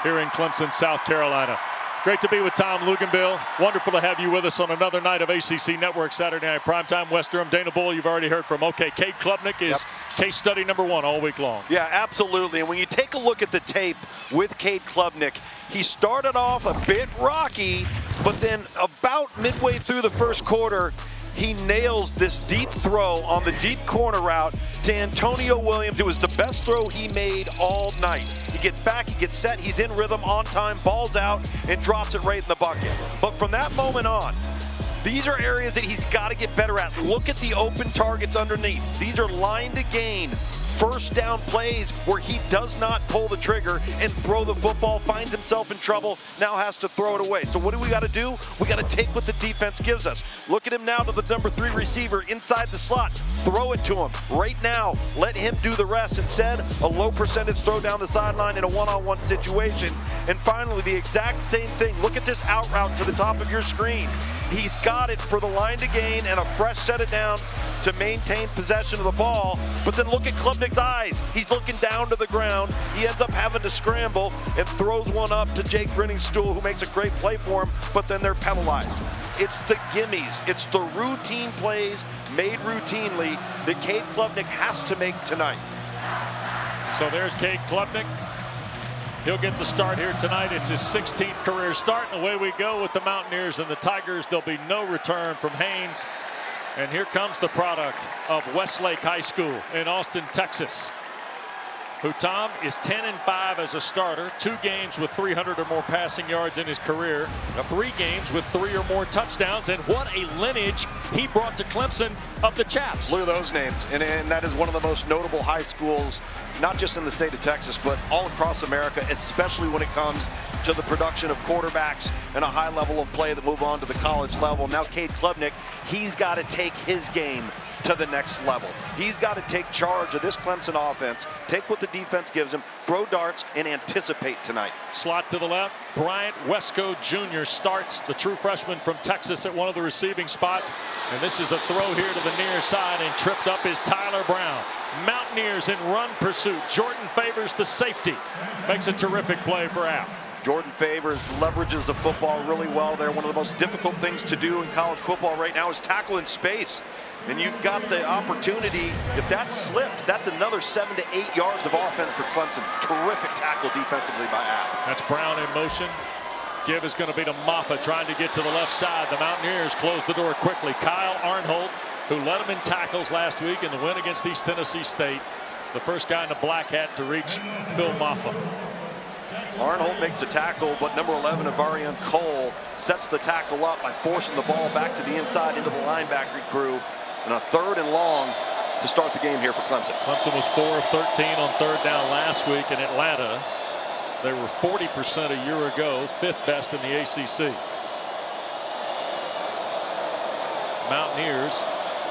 here in Clemson, South Carolina. Great to be with Tom Luginbill. Wonderful to have you with us on another night of ACC Network Saturday Night Primetime. West Durham, Dana Bull, you've already heard from. Okay, Cade Klubnik is case study number one all week long. Yeah, absolutely. And when you take a look at the tape with Cade Klubnik, he started off a bit rocky, but then about midway through the first quarter, he nails this deep throw on the deep corner route to Antonio Williams. It was the best throw he made all night. He gets back, he gets set, he's in rhythm, on time, balls out, and drops it right in the bucket. But from that moment on, these are areas that he's got to get better at. Look at the open targets underneath. These are line to gain, first down plays where he does not pull the trigger and throw the football, finds himself in trouble, now has to throw it away. So what do we got to do? We got to take what the defense gives us. Look at him now to the number 3 receiver inside the slot. Throw it to him right now. Let him do the rest. Instead, a low percentage throw down the sideline in a one-on-one situation. And finally, the exact same thing. Look at this out route to the top of your screen. He's got it for the line to gain and a fresh set of downs to maintain possession of the ball. But then look at Klubnik's eyes. He's looking down to the ground. He ends up having to scramble and throws one up to Jake Brenningstool, who makes a great play for him, but then they're penalized. It's the gimmies. It's the routine plays made routinely that Cade Klubnik has to make tonight. So there's Cade Klubnik. He'll get the start here tonight. It's his 16th career start, and away we go with the Mountaineers and the Tigers. There'll be no return from Haynes. And here comes the product of Westlake High School in Austin, Texas, who, Tom, is 10-5 as a starter, 2 games with 300 or more passing yards in his career, 3 games with 3 or more touchdowns, and what a lineage he brought to Clemson of the Chaps. Look at those names, and that is one of the most notable high schools, not just in the state of Texas, but all across America, especially when it comes to the production of quarterbacks and a high level of play that move on to the college level. Now Cade Klubnik, he's got to take his game to the next level. He's got to take charge of this Clemson offense, take what the defense gives him, throw darts, and anticipate tonight. Slot to the left. Bryant Wesco Jr. starts, the true freshman from Texas, at one of the receiving spots. And this is a throw here to the near side, and tripped up is Tyler Brown. Mountaineers in run pursuit. Jordan Favors, the safety, makes a terrific play for Al. Jordan Favors leverages the football really well there. One of the most difficult things to do in college football right now is tackle in space. And you've got the opportunity, if that slipped, that's another 7 to 8 yards of offense for Clemson. Terrific tackle defensively by Al. That's Brown in motion. Give is going to be to Moffa, trying to get to the left side. The Mountaineers close the door quickly. Kyle Arnholt, who led them in tackles last week in the win against East Tennessee State, the first guy in the black hat to reach Phil Moffa. Arnholt makes the tackle, but number 11, Avarian Cole, sets the tackle up by forcing the ball back to the inside into the linebacker crew. And a 3rd and long to start the game here for Clemson. Clemson was 4 of 13 on 3rd down last week in Atlanta. They were 40% a year ago, 5th best in the ACC. Mountaineers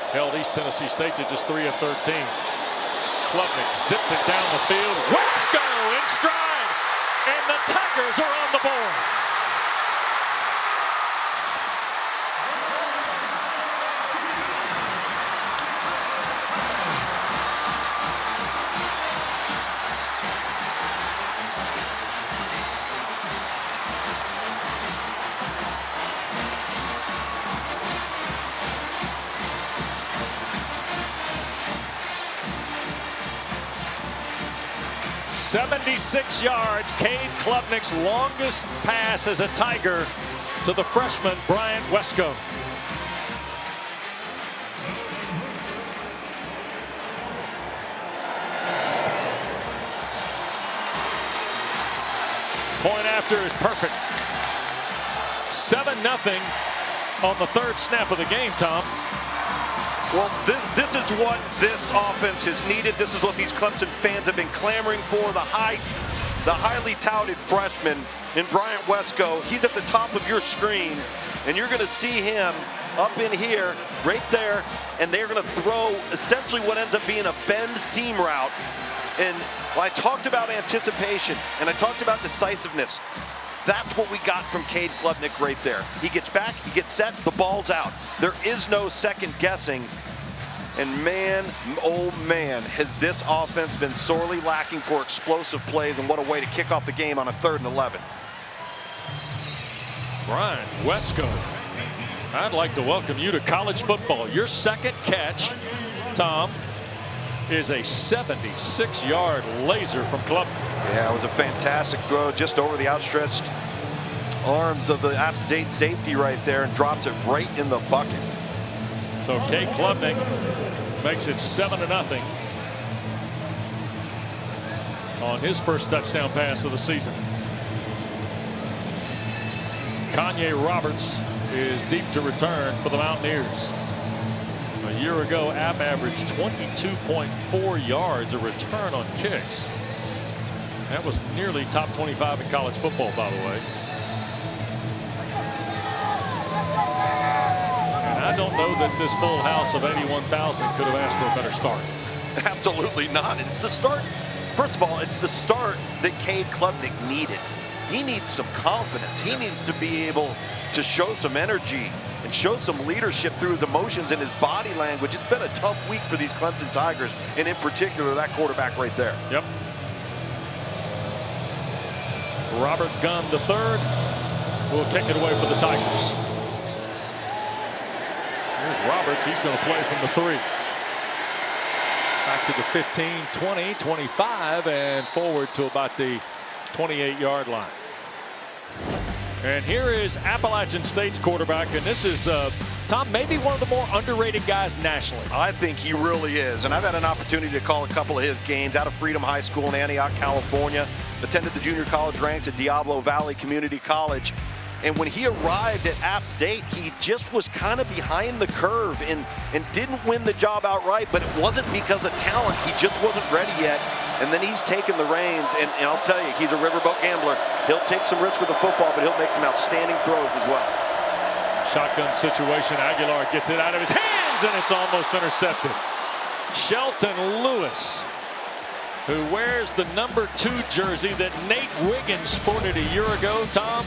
held East Tennessee State to just 3 of 13. Klubnik zips it down the field. Wesco in stride, and the Tigers are on the board. "76 yards, Cade Klubnik's longest pass as a Tiger to the freshman Bryant Wesco. Point after is perfect. 7-0 on the 3rd snap of the game, Tom. Well, this is what this offense has needed. This is what these Clemson fans have been clamoring for. The highly touted freshman in Bryant Wesco. He's at the top of your screen, and you're going to see him up in here, right there, and they're going to throw essentially what ends up being a bend seam route. And I talked about anticipation, and I talked about decisiveness. That's what we got from Cade Klubnik right there. He gets back, he gets set, the ball's out. There is no second guessing. And man, oh man, has this offense been sorely lacking for explosive plays, and what a way to kick off the game on a 3rd and 11. Brian Wesco, I'd like to welcome you to college football. Your second catch, Tom, is a 76-yard laser from Klubnik. Yeah, it was a fantastic throw just over the outstretched arms of the App State safety right there and drops it right in the bucket. So Cade Klubnik makes it 7-0 on his first touchdown pass of the season. Kanye Roberts is deep to return for the Mountaineers. A year ago, App averaged 22.4 yards a return on kicks. That was nearly top 25 in college football, by the way. And I don't know that this full house of 81,000 could have asked for a better start. Absolutely not. It's the start. First of all, it's the start that Cade Klubnik needed. He needs some confidence. He needs to be able to show some energy and show some leadership through his emotions and his body language. It's been a tough week for these Clemson Tigers, and in particular, that quarterback right there. Yep. Robert Gunn III will kick it away for the Tigers. Here's Roberts. He's going to play from the 3. Back to the 15, 20, 25, and forward to about the 28-yard line. And here is Appalachian State's quarterback, and this is Tom, maybe one of the more underrated guys nationally. I think he really is, and I've had an opportunity to call a couple of his games out of Freedom High School in Antioch, California. Attended the junior college ranks at Diablo Valley Community College. And when he arrived at App State, he just was kind of behind the curve and didn't win the job outright, but it wasn't because of talent. He just wasn't ready yet. And then he's taken the reins, and I'll tell you, he's a riverboat gambler. He'll take some risks with the football, but he'll make some outstanding throws as well. Shotgun situation. Aguilar gets it out of his hands, and it's almost intercepted. Shelton Lewis, who wears the number 2 jersey that Nate Wiggins sported a year ago, Tom,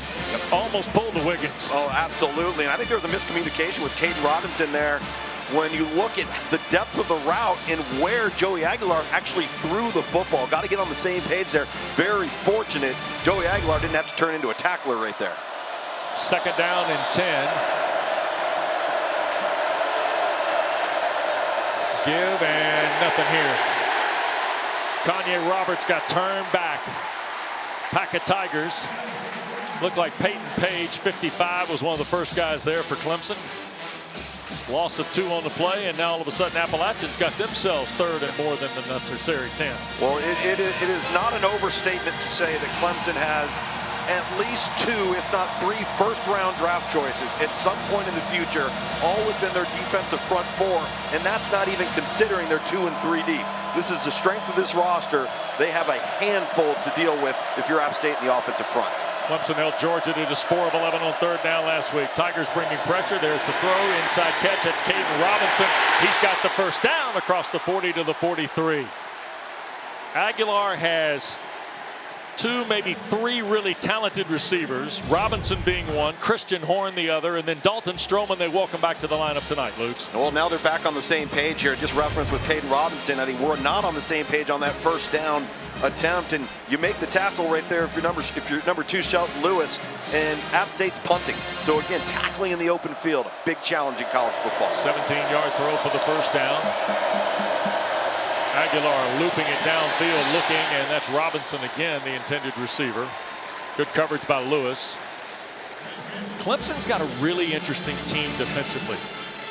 almost pulled the Wiggins. Oh, absolutely. And I think there was a miscommunication with Caden Robinson there when you look at the depth of the route and where Joey Aguilar actually threw the football. Got to get on the same page there. Very fortunate Joey Aguilar didn't have to turn into a tackler right there. 2nd down and 10. Give and nothing here. Kanye Roberts got turned back. Pack of Tigers. Looked like Peyton Page, 55, was one of the first guys there for Clemson. Loss of 2 on the play, and now all of a sudden Appalachians got themselves 3rd and more than the necessary 10. Well, it is not an overstatement to say that Clemson has at least 2, if not 3, first-round draft choices at some point in the future, all within their defensive front 4, and that's not even considering their 2 and 3 deep. This is the strength of this roster. They have a handful to deal with if you're App State in the offensive front. Clemson held Georgia to just 4 of 11 on 3rd down last week. Tigers bringing pressure. There's the throw, inside catch. That's Caden Robinson. He's got the first down across the 40 to the 43. Aguilar has 2, maybe 3 really talented receivers. Robinson being one, Christian Horn the other, and then Dalton Stroman. They welcome back to the lineup tonight, Lukes. Well, now they're back on the same page here. Just reference with Caden Robinson. I think we're not on the same page on that first down attempt, and you make the tackle right there if you're number 2 Shelton Lewis, and App State's punting. So again, tackling in the open field, a big challenge in college football. 17-yard throw for the first down. Aguilar looping it downfield, looking, and that's Robinson again, the intended receiver. Good coverage by Lewis. Clemson's got a really interesting team defensively.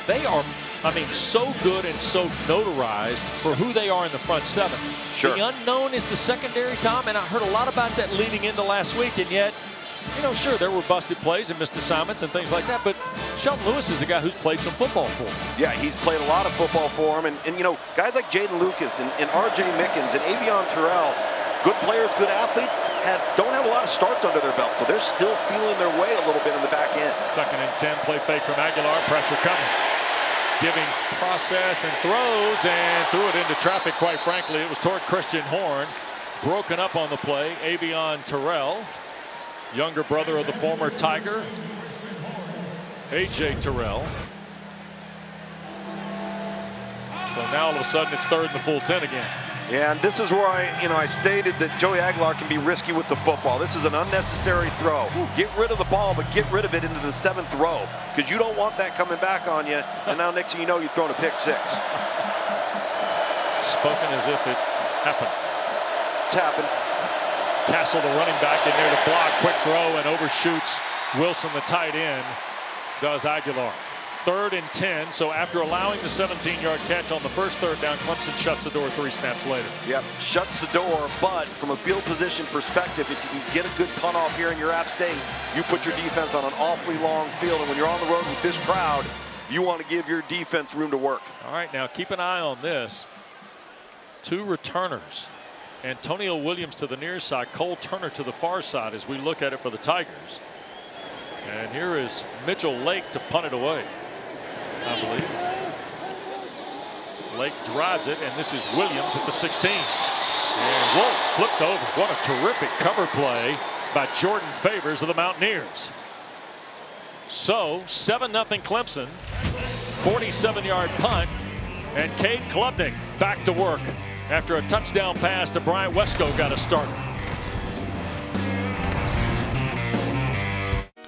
They are, I mean, so good and so notarized for who they are in the front 7. Sure. The unknown is the secondary, Tom, and I heard a lot about that leading into last week, and yet, you know, sure, there were busted plays and missed assignments and things like that, but Shelton Lewis is a guy who's played some football for him. Yeah, he's played a lot of football for him, and you know, guys like Jaden Lucas and R.J. Mickens and Avion Terrell, good players, good athletes, don't have a lot of starts under their belt, so they're still feeling their way a little bit in the back end. 2nd and 10, play fake from Aguilar, pressure coming. Giving process and throws, and threw it into traffic, quite frankly. It was toward Christian Horn. Broken up on the play, Avion Terrell, younger brother of the former Tiger, A.J. Terrell. So now all of a sudden it's 3rd and the full 10 again. Yeah, and this is where I stated that Joey Aguilar can be risky with the football. This is an unnecessary throw. Get rid of the ball, but get rid of it into the 7th row, because you don't want that coming back on you. And now next thing you know, you're throwing a pick 6. Spoken as if it happened. It's happened. Castle, the running back, in there to block. Quick throw and overshoots Wilson, the tight end, does Aguilar. 3rd and 10, so after allowing the 17-yard catch on the first 3rd down, Clemson shuts the door 3 snaps later. Yep, shuts the door, but from a field position perspective, if you can get a good punt off here in your App State, you put your defense on an awfully long field, and when you're on the road with this crowd, you want to give your defense room to work. All right, now keep an eye on this. 2 returners. Antonio Williams to the near side, Cole Turner to the far side as we look at it for the Tigers. And here is Mitchell Lake to punt it away, I believe. Lake drives it, and this is Williams at the 16. And whoa, flipped over. What a terrific cover play by Jordan Favors of the Mountaineers. So 7-0 Clemson, 47-yard punt, and Cade Klubnik back to work after a touchdown pass to Bryant Wesco got a start.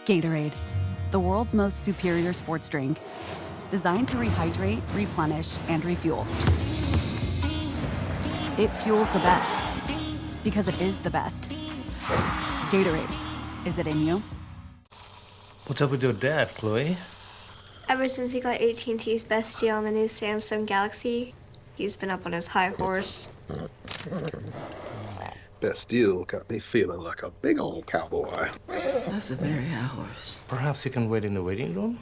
Gatorade, the world's most superior sports drink. Designed to rehydrate, replenish, and refuel. It fuels the best, because it is the best. Gatorade, is it in you? What's up with your dad, Chloe? Ever since he got AT&T's best deal on the new Samsung Galaxy, he's been up on his high horse. Best deal got me feeling like a big old cowboy. That's a very high horse. Perhaps you can wait in the waiting room?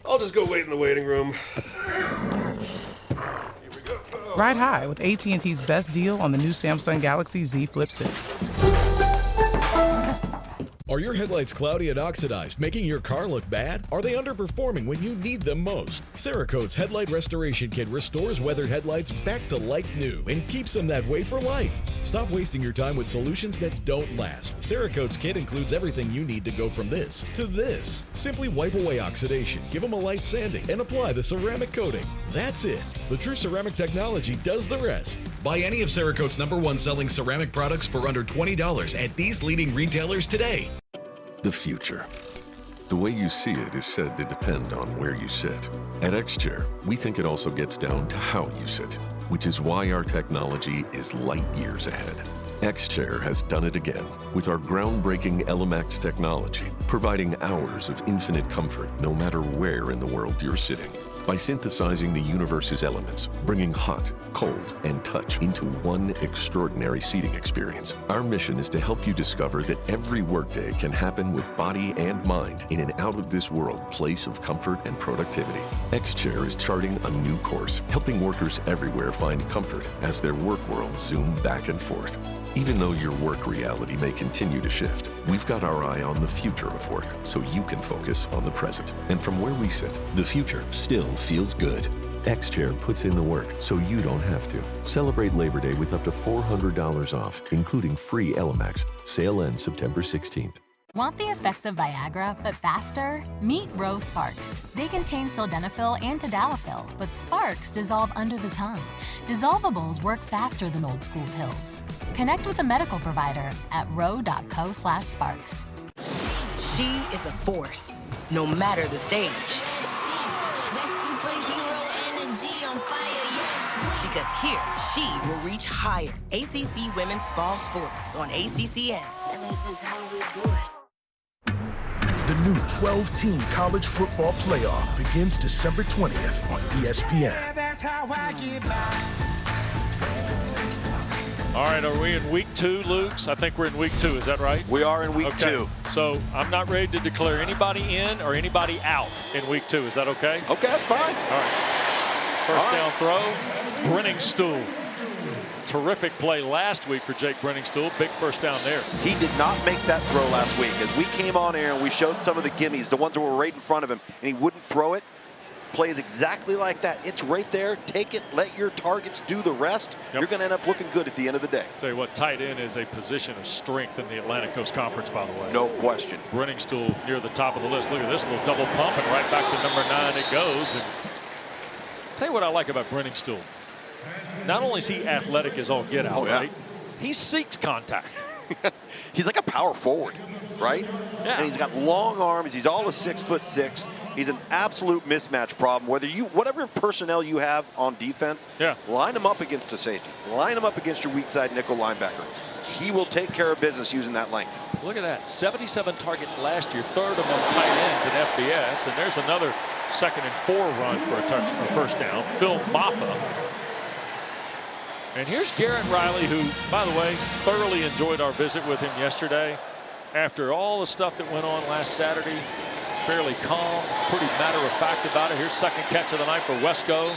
I'll just go wait in the waiting room. Ride high with AT&T's best deal on the new Samsung Galaxy Z Flip 6. Are your headlights cloudy and oxidized, making your car look bad? Are they underperforming when you need them most? Cerakote's Headlight Restoration Kit restores weathered headlights back to like new and keeps them that way for life. Stop wasting your time with solutions that don't last. Cerakote's kit includes everything you need to go from this to this. Simply wipe away oxidation, give them a light sanding, and apply the ceramic coating. That's it. The True Ceramic technology does the rest. Buy any of Cerakote's #1 selling ceramic products for under $20 at these leading retailers today. The future. The way you see it is said to depend on where you sit. At X-Chair, we think it also gets down to how you sit, which is why our technology is light years ahead. X-Chair has done it again with our groundbreaking ELEMAX technology, providing hours of infinite comfort no matter where in the world you're sitting. By synthesizing the universe's elements, bringing hot, cold, and touch into one extraordinary seating experience, our mission is to help you discover that every workday can happen with body and mind in an out-of-this-world place of comfort and productivity. X-Chair is charting a new course, helping workers everywhere find comfort as their work worlds zoom back and forth. Even though your work reality may continue to shift, we've got our eye on the future of work so you can focus on the present. And from where we sit, the future still feels good. X-Chair puts in the work so you don't have to. Celebrate Labor Day with up to $400 off, including free ELEMAX. Sale ends September 16th. Want the effects of Viagra, but faster? Meet Rose Sparks. They contain sildenafil and tadalafil, but Sparks dissolve under the tongue. Dissolvables work faster than old school pills. Connect with a medical provider at ro.co/sparks. She is a force, no matter the stage. Because here, she will reach higher. ACC Women's Fall Sports on ACCN. And that's just how we do it. The new 12-team college football playoff begins December 20th on ESPN. That's how I get by. All right, are we in week 2, Luke? I think we're in week 2. Is that right? We are in week 2. So I'm not ready to declare anybody in or anybody out in week 2. Is that okay? Okay, that's fine. All right. First down throw, Brenningstool. Terrific play last week for Jake Brenningstool. Big first down there. He did not make that throw last week. As we came on air and we showed some of the gimmies, the ones that were right in front of him, and he wouldn't throw it. Plays exactly like that. It's right there. Take it. Let your targets do the rest. Yep. You're going to end up looking good at the end of the day. Tell you what, tight end is a position of strength in the Atlantic Coast Conference, by the way. No question. Brenningstool near the top of the list. Look at this little double pump, and right back to number 9 it goes. And Tell you what I like about Brenningstool. Not only is he athletic as all get out, right? He seeks contact. He's like a power forward, right? Yeah. And he's got long arms. He's all of 6'6". He's an absolute mismatch problem. Whatever personnel you have on defense, line him up against a safety. Line him up against your weak side nickel linebacker. He will take care of business using that length. Look at that. 77 targets last year, third among tight ends in FBS. And there's another 2nd and 4 run for a first down. Phil Maffa. And here's Garrett Riley, who, by the way, thoroughly enjoyed our visit with him yesterday. After all the stuff that went on last Saturday, fairly calm, pretty matter-of-fact about it. Here's 2nd catch of the night for Wesco.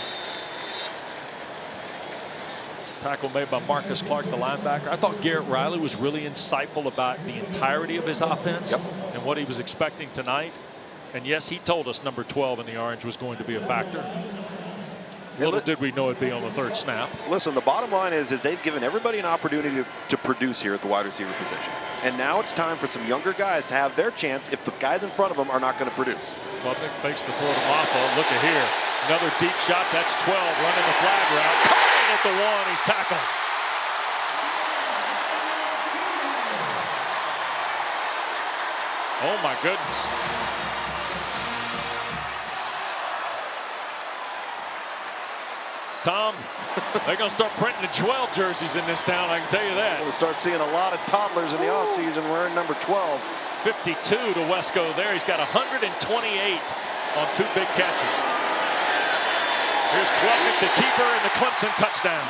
Tackle made by Marcus Clark, the linebacker. I thought Garrett Riley was really insightful about the entirety of his offense and what he was expecting tonight. And yes, he told us number 12 in the orange was going to be a factor. Little did we know it'd be on the 3rd snap. Listen, the bottom line is they've given everybody an opportunity to produce here at the wide receiver position. And now it's time for some younger guys to have their chance if the guys in front of them are not going to produce. Klubnik fakes the throw to Maffa. Look at here. Another deep shot. That's 12 running the flag route. Caught at the 1. He's tackled. Oh, my goodness. Tom, they're going to start printing the 12 jerseys in this town, I can tell you that. We'll start seeing a lot of toddlers in the offseason wearing number 12. 52 to Wesco there. He's got 128 on 2 big catches. Here's Klubnik, the keeper, and the Clemson touchdown.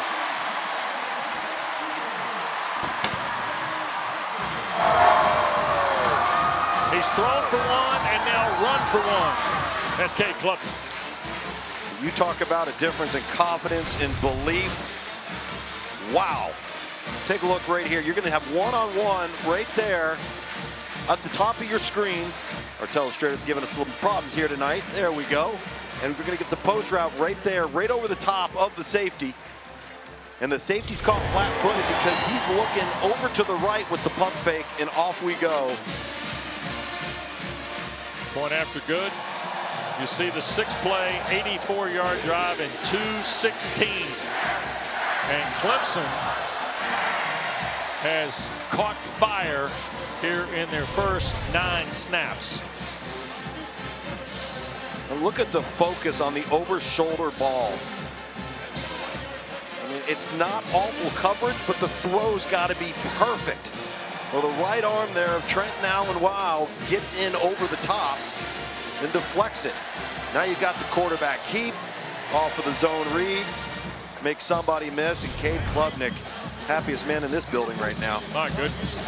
He's thrown for 1 and now run for 1. That's Cade Klubnik. You talk about a difference in confidence and belief. Wow. Take a look right here. You're going to have one-on-one right there at the top of your screen. Our telestrator's giving us a little problems here tonight. There we go. And we're going to get the post route right there, right over the top of the safety. And the safety's caught flat-footed because he's looking over to the right with the pump fake, and off we go. Point after good. You see the 6-play, 84-yard drive in 2:16. And Clemson has caught fire here in their first 9 snaps. And look at the focus on the over-shoulder ball. I mean, it's not awful coverage, but the throw's got to be perfect. Well, the right arm there of Trenton Allen, wow, gets in over the top and deflects it. Now you've got the quarterback keep off of the zone read, make somebody miss, and Cade Klubnik, happiest man in this building right now. My goodness.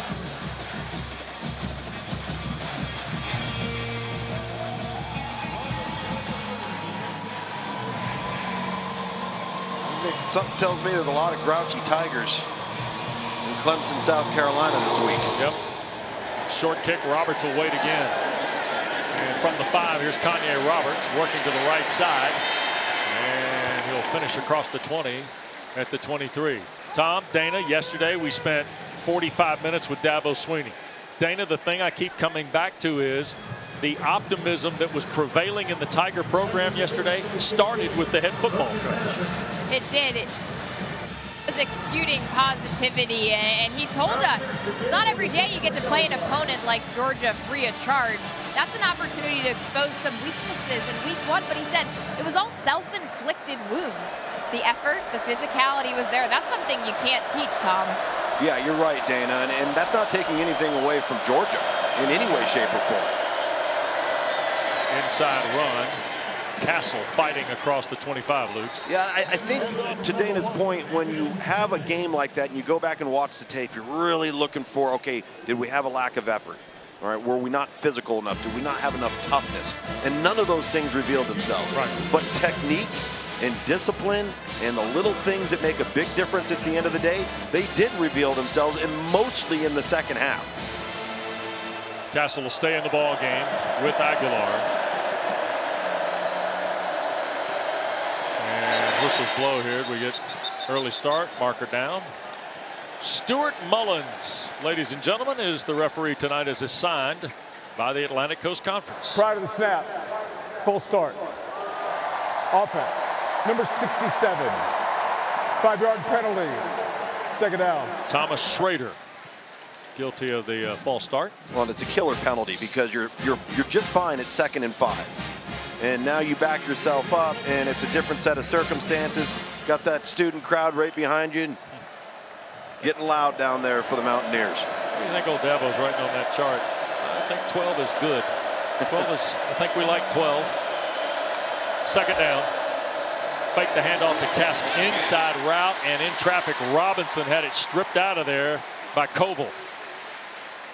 Something tells me there's a lot of grouchy Tigers in Clemson, South Carolina this week. Yep. Short kick, Roberts will wait again. And from the 5, here's Kanye Roberts working to the right side. And he'll finish across the 20 at the 23. Tom, Dana, yesterday we spent 45 minutes with Dabo Swinney. Dana, the thing I keep coming back to is the optimism that was prevailing in the Tiger program yesterday started with the head football coach. It did. It was exuding positivity, and he told us it's not every day you get to play an opponent like Georgia free of charge. That's an opportunity to expose some weaknesses in week 1, but he said it was all self-inflicted wounds. The effort, the physicality was there. That's something you can't teach, Tom. Yeah, you're right, Dana, and that's not taking anything away from Georgia in any way, shape, or form. Inside run. Castle fighting across the 25, Lutz. Yeah, I think to Dana's point, when you have a game like that and you go back and watch the tape, you're really looking for, okay, did we have a lack of effort? All right, were we not physical enough? Did we not have enough toughness? And none of those things revealed themselves. Right. But technique and discipline and the little things that make a big difference at the end of the day, they did reveal themselves, and mostly in the second half. Castle will stay in the ball game with Aguilar. And whistles blow here. We get early start, marker down. Stuart Mullins, ladies and gentlemen, is the referee tonight, as assigned by the Atlantic Coast Conference. Prior to the snap, full start. Offense. number 67. 5-yard penalty. Second down. Thomas Schrader guilty of the false start. Well, it's a killer penalty because you're just fine at 2nd and 5. And now you back yourself up, and it's a different set of circumstances. Got that student crowd right behind you. Getting loud down there for the Mountaineers. What do you think old Dabo's writing on that chart? I think 12 is good. 12 is, I think we like 12. Second down. Fake the handoff to Kask, inside route, and in traffic, Robinson had it stripped out of there by Koval.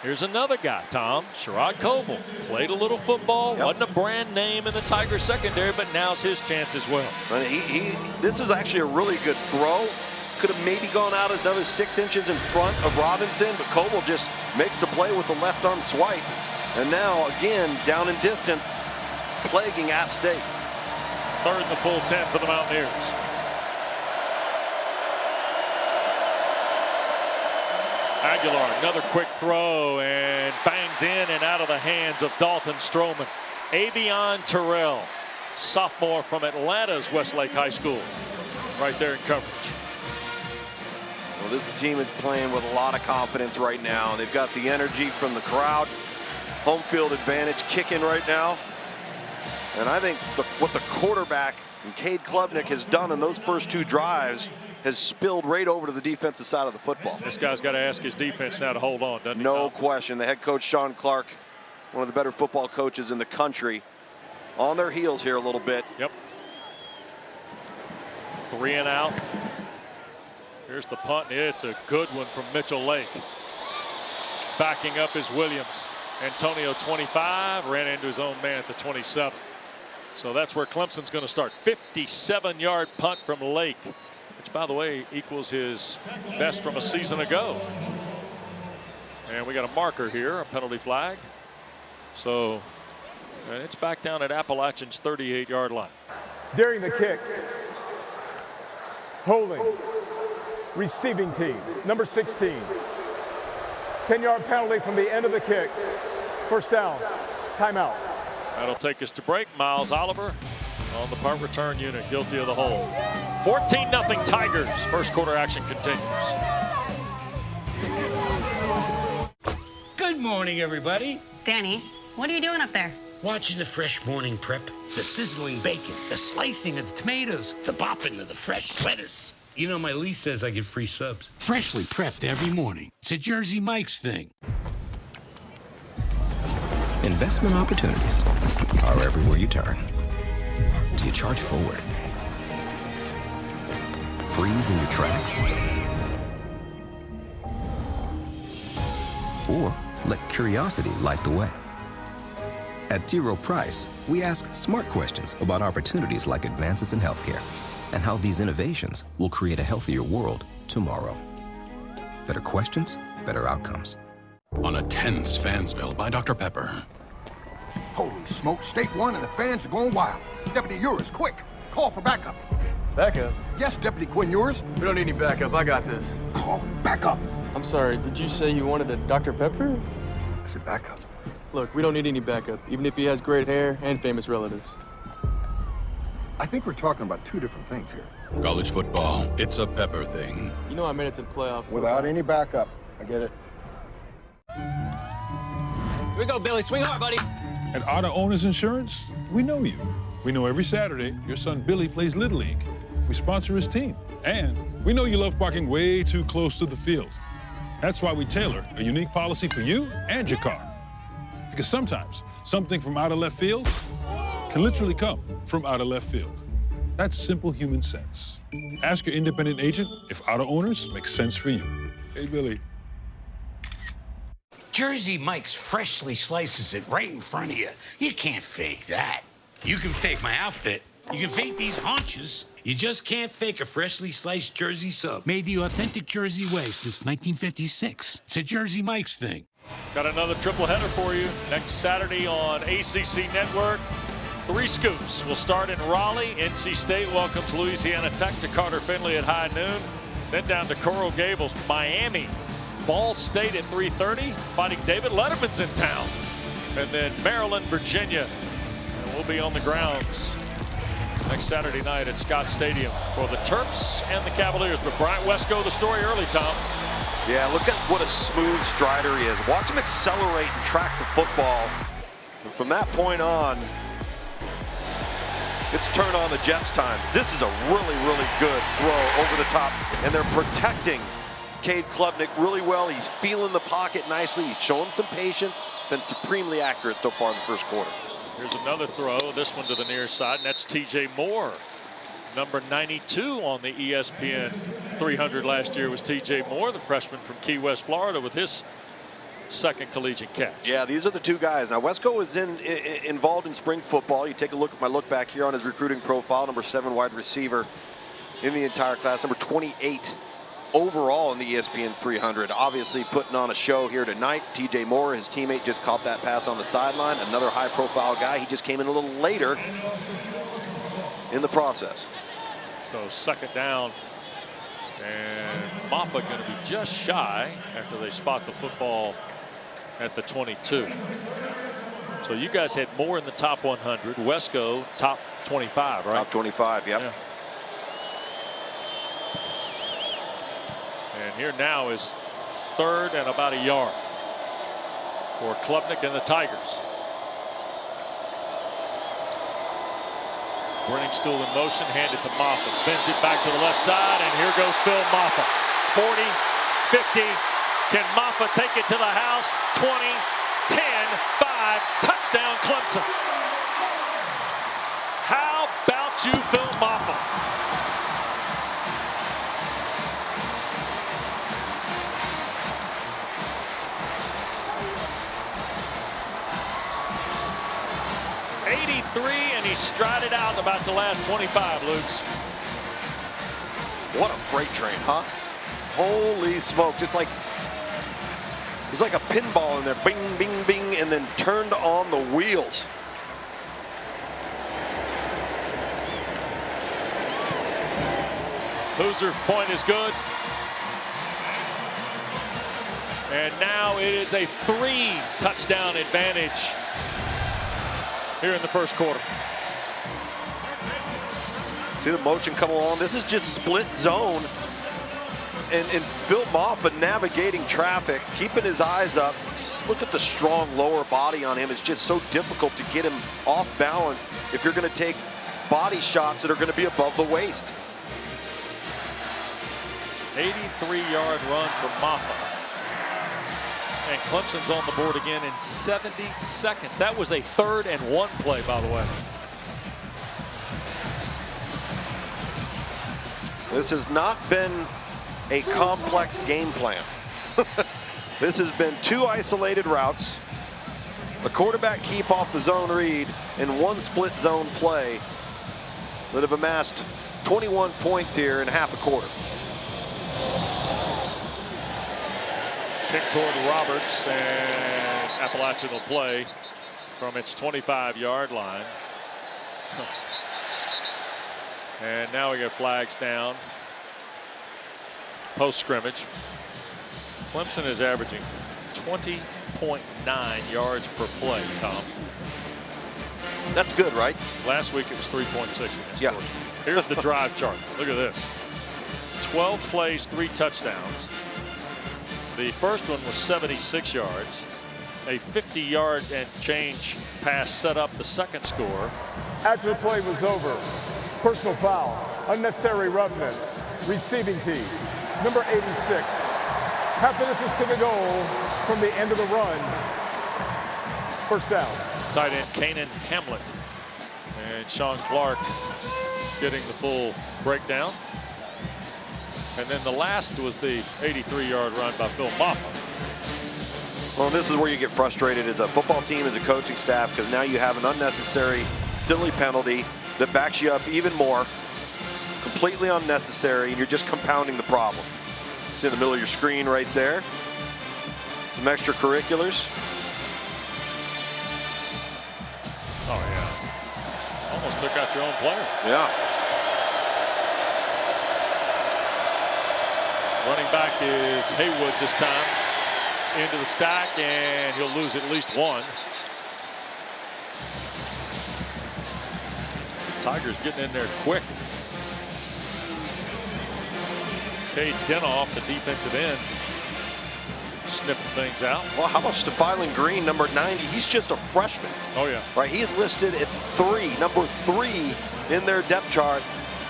Here's another guy, Tom. Sherrod Koval played a little football, wasn't a brand name in the Tigers secondary, but now's his chance as well. This is actually a really good throw. Could have maybe gone out another 6 inches in front of Robinson, but Koval just makes the play with the left arm swipe. And now, again, down in distance, plaguing App State. 3rd and the full 10 for the Mountaineers. Aguilar, another quick throw, and bangs in and out of the hands of Dalton Stroman. Avion Terrell, sophomore from Atlanta's Westlake High School, right there in coverage. Well, this team is playing with a lot of confidence right now. They've got the energy from the crowd. Home field advantage kicking right now. And I think what the quarterback and Cade Klubnik has done in those first 2 drives has spilled right over to the defensive side of the football. This guy's got to ask his defense now to hold on, doesn't he? No question. The head coach, Sean Clark, one of the better football coaches in the country, on their heels here a little bit. Yep. 3 and out. Here's the punt. It's a good one from Mitchell Lake. Backing up is Williams. Antonio 25, ran into his own man at the 27. So that's where Clemson's going to start. 57-yard punt from Lake, which, by the way, equals his best from a season ago. And we got a marker here, a penalty flag. So and it's back down at Appalachian's 38-yard line. During the kick, holding, receiving team, number 16. 10-yard penalty from the end of the kick. First down, timeout. That'll take us to break. Miles Oliver on the punt return unit, guilty of the hold. 14-0 Tigers. First quarter action continues. Good morning, everybody. Danny, what are you doing up there? Watching the fresh morning prep. The sizzling bacon, the slicing of the tomatoes, the bopping of the fresh lettuce. You know, my lease says I get free subs. Freshly prepped every morning. It's a Jersey Mike's thing. Investment opportunities are everywhere you turn. Do you charge forward? Freeze in your tracks? Or let curiosity light the way? At T. Rowe Price, we ask smart questions about opportunities like advances in healthcare and how these innovations will create a healthier world tomorrow. Better questions, better outcomes. On a tense Fansville by Dr. Pepper. Holy smoke, State 1 and the fans are going wild. Deputy Uris, quick, call for backup. Backup? Yes, Deputy Quinn Uris. We don't need any backup, I got this. Call backup. I'm sorry, did you say you wanted a Dr. Pepper? I said backup. Look, we don't need any backup, even if he has great hair and famous relatives. I think we're talking about 2 different things here. College football, it's a Pepper thing. You know I made it to the playoff. Without any backup, I get it. Here we go, Billy, swing hard, buddy. At Auto Owners Insurance, we know you. We know every Saturday your son Billy plays Little League. We sponsor his team. And we know you love parking way too close to the field. That's why we tailor a unique policy for you and your car. Because sometimes something from out of left field can literally come from out of left field. That's simple human sense. Ask your independent agent if Auto Owners makes sense for you. Hey, Billy. Jersey Mike's freshly slices it right in front of you. You can't fake that. You can fake my outfit. You can fake these haunches. You just can't fake a freshly sliced Jersey sub. Made the authentic Jersey way since 1956. It's a Jersey Mike's thing. Got another triple header for you next Saturday on ACC Network. 3 scoops. We'll start in Raleigh. NC State welcomes Louisiana Tech to Carter Finley at high noon. Then down to Coral Gables, Miami. Ball State at 3:30, fighting David Letterman's in town. And then Maryland, Virginia. And we'll be on the grounds next Saturday night at Scott Stadium for the Terps and the Cavaliers. But Bryant Wesco, the story early, Tom. Yeah, look at what a smooth strider he is. Watch him accelerate and track the football. And from that point on, it's turn on the Jets time. This is a really, really good throw over the top. And they're protecting Cade Klubnik really well. He's feeling the pocket nicely. He's showing some patience. Been supremely accurate so far in the first quarter. Here's another throw, this one to the near side, and that's TJ Moore. Number 92 on the ESPN 300 last year was TJ Moore, the freshman from Key West, Florida, with his second collegiate catch. Yeah, these are the two guys. Now, Wesco was involved in spring football. You take a look at my look back here on his recruiting profile, number 7 wide receiver in the entire class, number 28 overall in the ESPN 300. Obviously putting on a show here tonight. TJ Moore, his teammate, just caught that pass on the sideline. Another high-profile guy. He just came in a little later in the process. So second down, and Moffa going to be just shy after they spot the football at the 22. So you guys had Moore in the top 100. Wesco top 25, right? Top 25, yep. Yeah. And here now is third and about a yard for Klubnik and the Tigers. Brenningstool in motion, handed to Moffa, bends it back to the left side, and here goes Phil Moffa. 40, 50, can Moffa take it to the house? 20, 10, 5, touchdown Clemson. How about you, Phil Moffa? And he strided out about the last 25, Lukes. What a freight train, huh? Holy smokes. It's like he's like a pinball in there. Bing, bing, bing, and then turned on the wheels. Hoosier point is good. And now it is a 3-touchdown advantage here in the first quarter. See the motion come along. This is just split zone. And Phil Moffa navigating traffic, keeping his eyes up. Look at the strong lower body on him. It's just so difficult to get him off balance if you're going to take body shots that are going to be above the waist. 83-yard run from Moffa. And Clemson's on the board again in 70 seconds. That was a 3rd and 1 play, by the way. This has not been a complex game plan. This has been 2 isolated routes, a quarterback keep off the zone read, and 1 split zone play that have amassed 21 points here in half a quarter. Kick toward Roberts, and Appalachian will play from its 25-yard line. And now we get flags down. Post scrimmage. Clemson is averaging 20.9 yards per play, Tom. That's good, right? Last week it was 3.6. Yeah. Here's the drive chart. Look at this. 12 plays, 3 touchdowns. The first one was 76 yards. A 50-yard and change pass set up the second score. After the play was over, personal foul, unnecessary roughness, receiving team, number 86. Half the distance to the goal from the end of the run. First down. Tight end Kanan Hamlet and Sean Clark getting the full breakdown. And then the last was the 83-yard run by Phil Moffa. Well, this is where you get frustrated as a football team, as a coaching staff, because now you have an unnecessary, silly penalty that backs you up even more, completely unnecessary, and you're just compounding the problem. It's in the middle of your screen right there. Some extracurriculars. Oh, yeah. Almost took out your own player. Yeah. Running back is Haywood this time. Into the stack, and he'll lose at least 1. Tigers getting in there quick. Cade Denoff, the defensive end, sniffing things out. Well, how about Stefan Green, number 90? He's just a freshman. Oh, yeah. Right, he's listed at 3, number 3 in their depth chart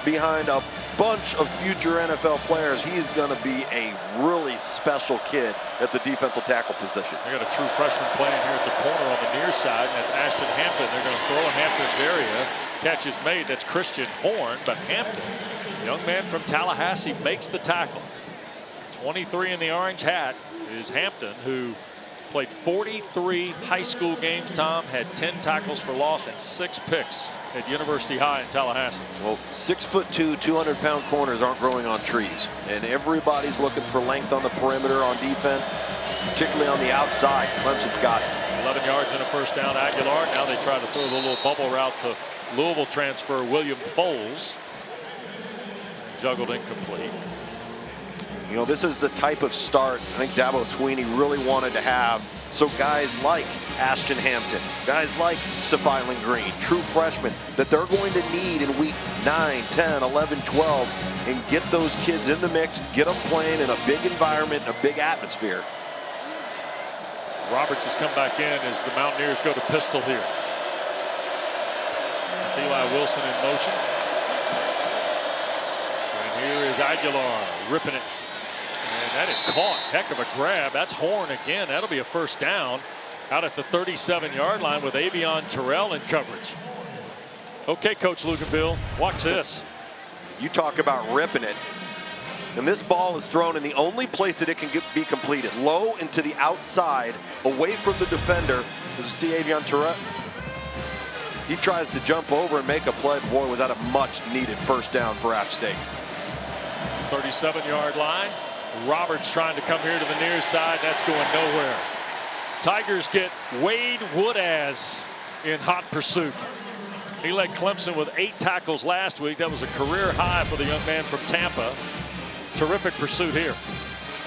behind a bunch of future NFL players. He's going to be a really special kid at the defensive tackle position. They got a true freshman playing here at the corner on the near side, and that's Ashton Hampton. They're going to throw in Hampton's area. Catch is made. That's Christian Horn, but Hampton, young man from Tallahassee, makes the tackle. 23 in the orange hat is Hampton, who played 43 high school games, Tom, had 10 tackles for loss and 6 picks at University High in Tallahassee. Well, 6'2", 200-pound corners aren't growing on trees, and everybody's looking for length on the perimeter on defense, particularly on the outside. Clemson's got it. 11 yards and a first down. Aguilar. Now they try to throw the little bubble route to Louisville transfer William Foles. Juggled incomplete. You know, this is the type of start I think Dabo Swinney really wanted to have. So guys like Ashton Hampton, guys like Stefan Green, true freshmen that they're going to need in week 9, 10, 11, 12, and get those kids in the mix, get them playing in a big environment, a big atmosphere. Roberts has come back in as the Mountaineers go to pistol here. It's Eli Wilson in motion. And here is Aguilar ripping it. And that is caught. Heck of a grab. That's Horn again. That'll be a first down out at the 37-yard line with Avion Terrell in coverage. Okay, Coach Luganville, watch this. You talk about ripping it. And this ball is thrown in the only place that it can be completed. Low and to the outside, away from the defender. Does you see Avion Terrell? He tries to jump over and make a play. Boy, was that a much-needed first down for App State. 37-yard line. Roberts trying to come here to the near side. That's going nowhere. Tigers get Wade Woodaz in hot pursuit. He led Clemson with 8 tackles last week. That was a career high for the young man from Tampa. Terrific pursuit here.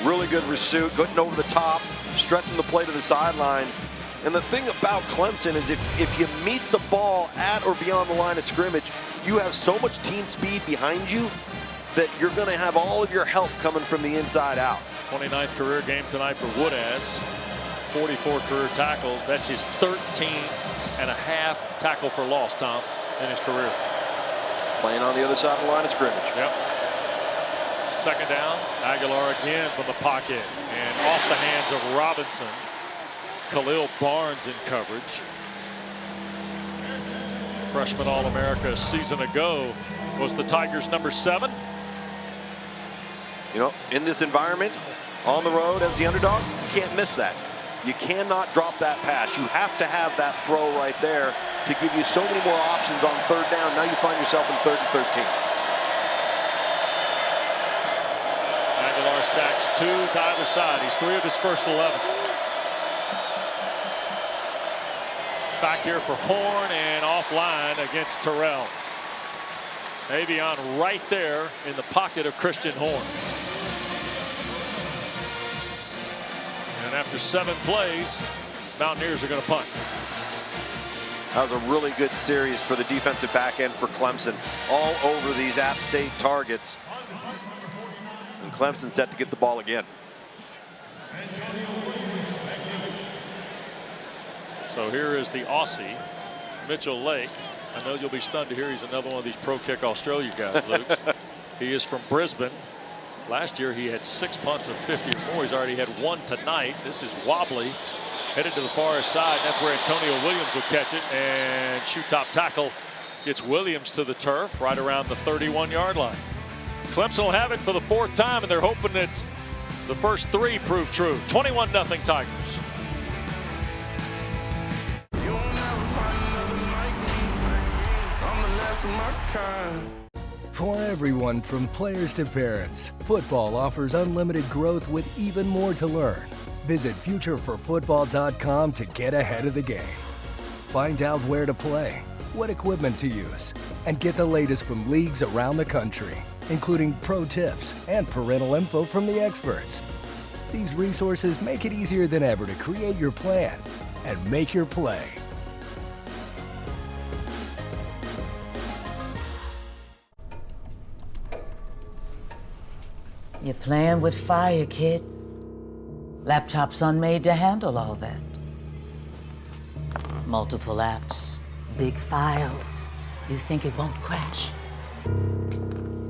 Really good pursuit, getting over the top, stretching the play to the sideline. And the thing about Clemson is if you meet the ball at or beyond the line of scrimmage, you have so much team speed behind you that you're going to have all of your help coming from the inside out. 29th career game tonight for Woodaz. 44 career tackles. That's his 13.5 tackle for loss, Tom, in his career. Playing on the other side of the line of scrimmage. Yep. Second down. Aguilar again from the pocket. And off the hands of Robinson. Khalil Barnes in coverage. Freshman All-America a season ago was the Tigers' number 7. You know, in this environment, on the road as the underdog, you can't miss that. You cannot drop that pass. You have to have that throw right there to give you so many more options on third down. Now you find yourself in 3rd and 13. Aguilar stacks 2 to either side. He's 3 of his first 11. Back here for Horn and offline against Terrell. Avion right there in the pocket of Christian Horn. And after 7 plays, Mountaineers are going to punt. That was a really good series for the defensive back end for Clemson. All over these App State targets. And Clemson set to get the ball again. So here is the Aussie, Mitchell Lake. I know you'll be stunned to hear he's another one of these Pro Kick Australia guys, Luke. He is from Brisbane. Last year he had 6 punts of 50 or more. He's already had 1 tonight. This is wobbly, headed to the far side. That's where Antonio Williams will catch it, and shoot top tackle gets Williams to the turf right around the 31-yard line. Clemson will have it for the 4th time, and they're hoping that the first 3 prove true. 21-0 Tigers. For everyone from players to parents, football offers unlimited growth with even more to learn. Visit futureforfootball.com to get ahead of the game. Find out where to play, what equipment to use, and get the latest from leagues around the country, including pro tips and parental info from the experts. These resources make it easier than ever to create your plan and make your play. You're playing with fire, kid. Laptop's unmade to handle all that. Multiple apps, big files. You think it won't crash?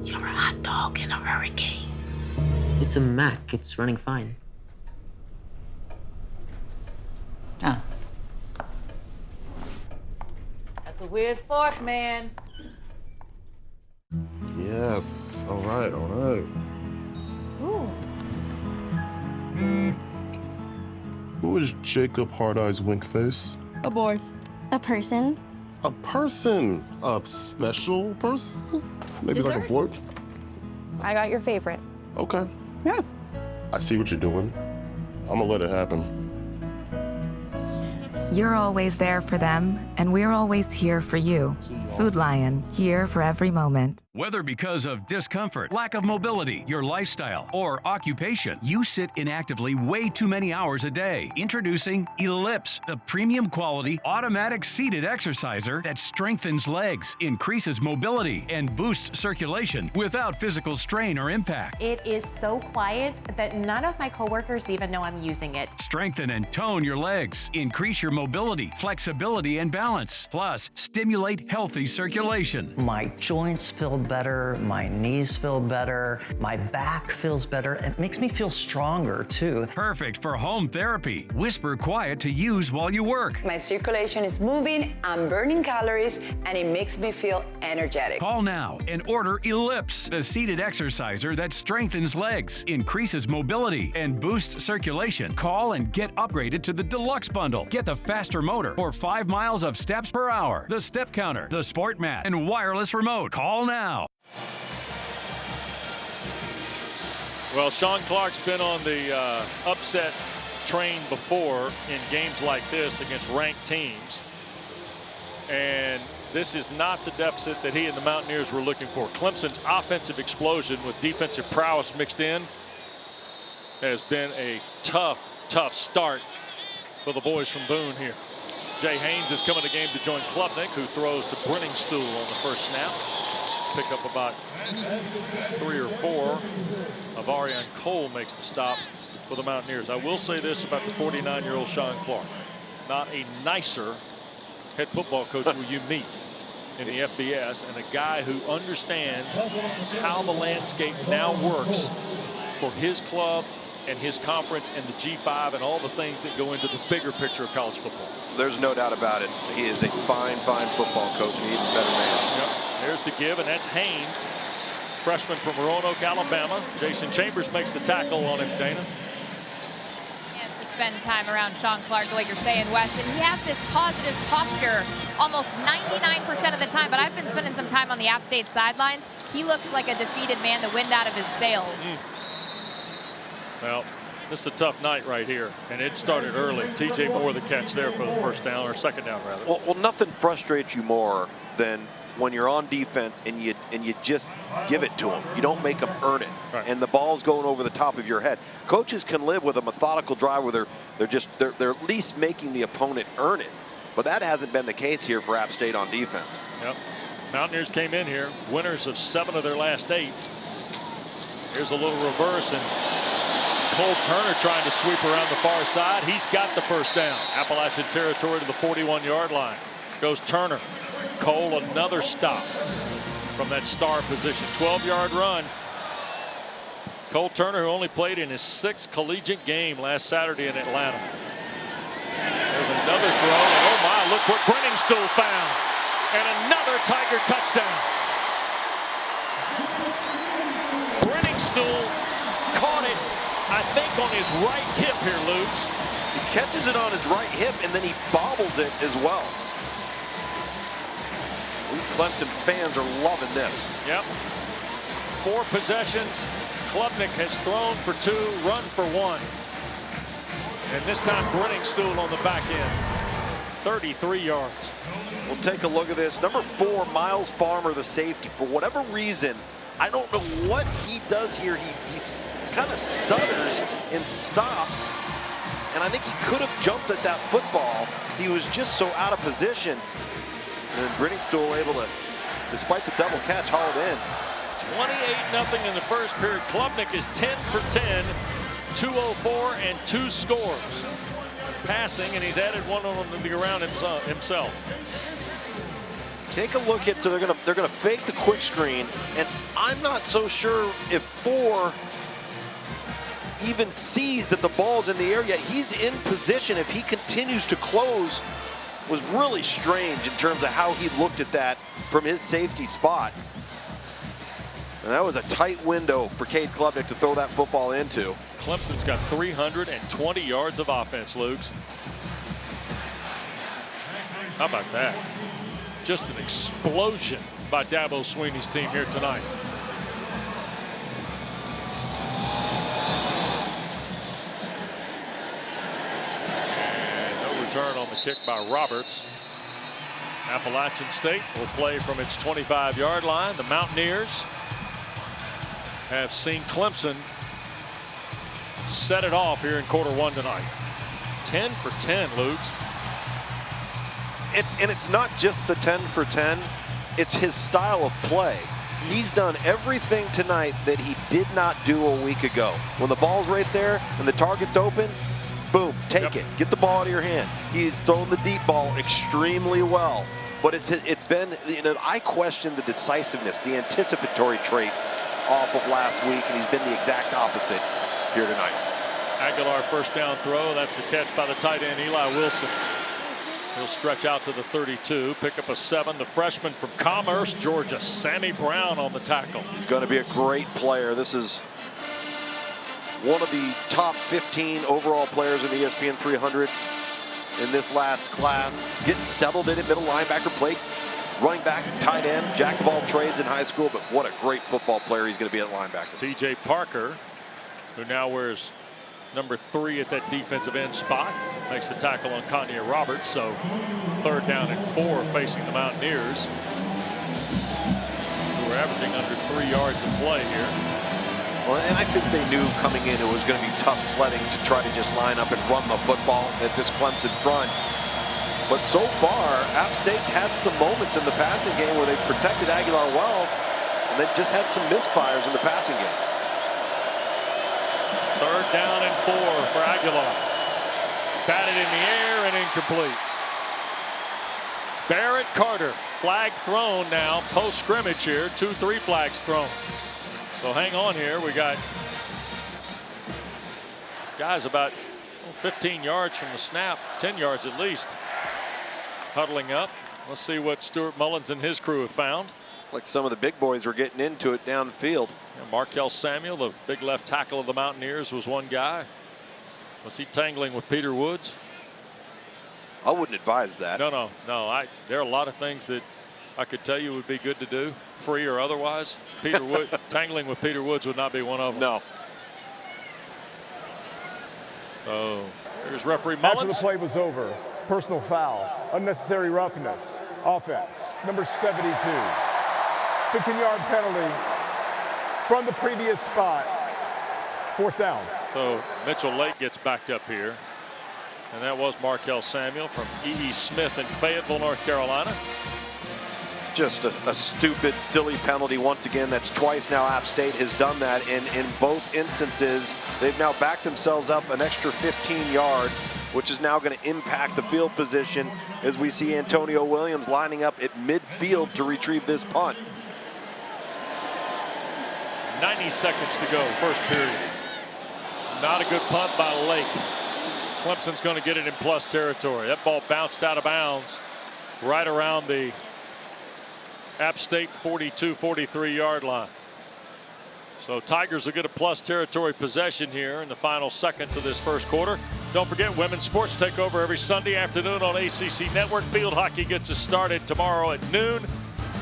You're a hot dog in a hurricane. It's a Mac. It's running fine. Ah. That's a weird fork, man. Yes. All right, all right. Ooh. Who is Jacob Hard Eyes Winkface? A boy. A person. A person? A special person? Maybe like a Dessert? boy? I got your favorite. Okay. Yeah. I see what you're doing. I'm gonna let it happen. You're always there for them, and we're always here for you. Food Lion, here for every moment. Whether because of discomfort, lack of mobility, your lifestyle, or occupation, you sit inactively way too many hours a day. Introducing Ellipse, the premium quality automatic seated exerciser that strengthens legs, increases mobility, and boosts circulation without physical strain or impact. It is so quiet that none of my coworkers even know I'm using it. Strengthen and tone your legs, increase your mobility, flexibility, and balance. Plus, stimulate healthy circulation. My joints feel better, my knees feel better, my back feels better. It makes me feel stronger too. Perfect for home therapy. Whisper quiet to use while you work. My circulation is moving, I'm burning calories, and it makes me feel energetic. Call now and order Ellipse, the seated exerciser that strengthens legs, increases mobility, and boosts circulation. Call and get upgraded to the Deluxe Bundle. Get the faster motor or 5 miles of steps per hour, the step counter, the sport mat, and wireless remote. Call now. Well, Sean Clark's been on the upset train before in games like this against ranked teams. And this is not the deficit that he and the Mountaineers were looking for. Clemson's offensive explosion with defensive prowess mixed in has been a tough start for the boys from Boone here. Jay Haynes is coming to game to join Klubnik, who throws to Brenningstool on the first snap. Pick up about 3 or 4. Avarian Cole makes the stop for the Mountaineers. I will say this about the 49-year-old Sean Clark. Not a nicer head football coach will you meet in the FBS, and a guy who understands how the landscape now works for his club and his conference and the G5 and all the things that go into the bigger picture of college football. There's no doubt about it. He is a fine football coach, and he's a better man. Yep. There's the give, and that's Haynes, freshman from Roanoke, Alabama. Jason Chambers makes the tackle on him, Dana. He has to spend time around Sean Clark, like you're saying, Wes, and he has this positive posture almost 99% of the time, but I've been spending some time on the App State sidelines. He looks like a defeated man, the wind out of his sails. Well, this is a tough night right here, and it started early. TJ Moore the catch there for the first down, or second down rather. Well, nothing frustrates you more than when you're on defense and you just give it to them. You don't make them earn it, right. And the ball's going over the top of your head. Coaches can live with a methodical drive where they're at least making the opponent earn it, but that hasn't been the case here for App State on defense. Yep. Mountaineers came in here winners of 7 of their last 8. Here's a little reverse, and Cole Turner trying to sweep around the far side. He's got the first down. Appalachian territory to the 41-yard line. Goes Turner. Cole another stop from that star position. 12-yard run. Cole Turner, who only played in his 6th collegiate game last Saturday in Atlanta. There's another throw. And oh my, look what Brenningstool found. And another Tiger touchdown. Brenningstool caught it, I think, on his right hip here, Lutz. He catches it on his right hip, and then he bobbles it as well. These Clemson fans are loving this. Yep. 4 possessions. Klubnik has thrown for 2, run for 1. And this time Brenningstool on the back end. 33 yards. We'll take a look at this. Number 4, Miles Farmer, the safety. For whatever reason, I don't know what he does here. He kind of stutters and stops. And I think he could have jumped at that football. He was just so out of position. And Brenningstool able to, despite the double catch, haul it in. 28-0 in the first period. Klubnik is 10 for 10, 204 and 2 scores. Passing, and he's added one on the ground himself. Take a look at, so they're gonna fake the quick screen, and I'm not so sure if 4 even sees that the ball's in the air yet. He's in position. If he continues to close, was really strange in terms of how he looked at that from his safety spot. And that was a tight window for Cade Klubnik to throw that football into. Clemson's got 320 yards of offense, Luke's. How about that? Just an explosion by Dabo Swinney's team here tonight. And no return on the kick by Roberts. Appalachian State will play from its 25-yard line. The Mountaineers have seen Clemson set it off here in quarter 1 tonight. 10 for 10, Luke's. It's not just the 10 for 10, it's his style of play. He's done everything tonight that he did not do a week ago. When the ball's right there and the target's open, boom, take it. Get the ball out of your hand. He's thrown the deep ball extremely well. But it's been, you know, I question the decisiveness, the anticipatory traits off of last week, and he's been the exact opposite here tonight. Aguilar first down throw. That's the catch by the tight end, Eli Wilson. He'll stretch out to the 32, pick up a 7. The freshman from Commerce, Georgia, Sammy Brown on the tackle. He's going to be a great player. This is one of the top 15 overall players in the ESPN 300 in this last class. Getting settled in at middle linebacker, play running back, tight end, jack of all trades in high school, but what a great football player he's going to be at linebacker. TJ Parker, who now wears number 3 at that defensive end spot, makes the tackle on Kanye Roberts. So 3rd down and 4 facing the Mountaineers, who are averaging under 3 yards of play here. Well, and I think they knew coming in it was going to be tough sledding to try to just line up and run the football at this Clemson front. But so far, App State's had some moments in the passing game where they've protected Aguilar well, and they've just had some misfires in the passing game. 3rd down and 4 for Aguilar. Batted in the air and incomplete. Barrett Carter, flag thrown now, post scrimmage here, 2-3 flags thrown. So hang on here. We got guys about 15 yards from the snap, 10 yards at least, huddling up. Let's see what Stuart Mullins and his crew have found. Like some of the big boys were getting into it downfield. Yeah, Markel Samuel, the big left tackle of the Mountaineers, was one guy. Was he tangling with Peter Woods? I wouldn't advise that. No. There are a lot of things that I could tell you would be good to do, free or otherwise. Peter Wood, tangling with Peter Woods would not be one of them. No. So here's referee Mullins. After the play was over, personal foul, unnecessary roughness, offense, number 72. 15-yard penalty from the previous spot. 4th down. So Mitchell Lake gets backed up here. And that was Markel Samuel from E.E. Smith in Fayetteville, North Carolina. Just a stupid, silly penalty once again. That's twice now App State has done that. And in both instances, they've now backed themselves up an extra 15 yards, which is now going to impact the field position as we see Antonio Williams lining up at midfield to retrieve this punt. 90 seconds to go, first period. Not a good punt by Lake. Clemson's going to get it in plus territory. That ball bounced out of bounds right around the App State 42-43 yard line. So Tigers will get a plus territory possession here in the final seconds of this first quarter. Don't forget, women's sports take over every Sunday afternoon on ACC Network. Field hockey gets us started tomorrow at noon.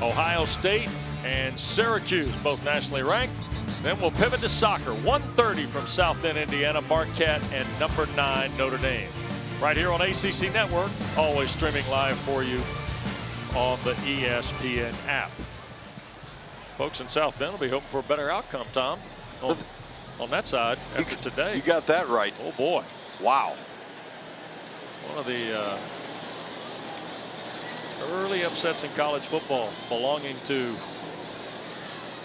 Ohio State and Syracuse, both nationally ranked. Then we'll pivot to soccer. 1:30 from South Bend, Indiana, Marquette and number 9 Notre Dame. Right here on ACC Network, always streaming live for you on the ESPN app. Folks in South Bend will be hoping for a better outcome, Tom, on that side after today. You got that right. Oh boy. Wow. One of the early upsets in college football belonging to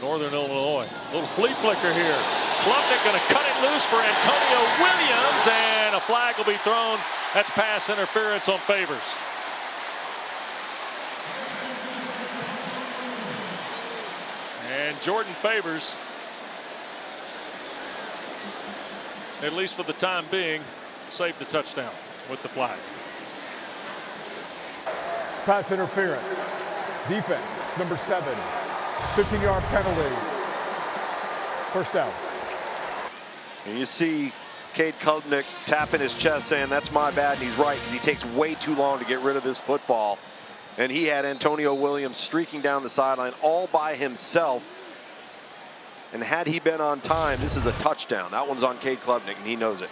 Northern Illinois. Little flea flicker here. Klubnik going to cut it loose for Antonio Williams, and a flag will be thrown. That's pass interference on Favors. And Jordan Favors, at least for the time being, saved the touchdown with the flag. Pass interference. Defense, number 7. 15-yard penalty. First down. And you see Cade Klubnik tapping his chest saying, that's my bad, and he's right, because he takes way too long to get rid of this football. And he had Antonio Williams streaking down the sideline all by himself. And had he been on time, this is a touchdown. That one's on Cade Klubnik, and he knows it.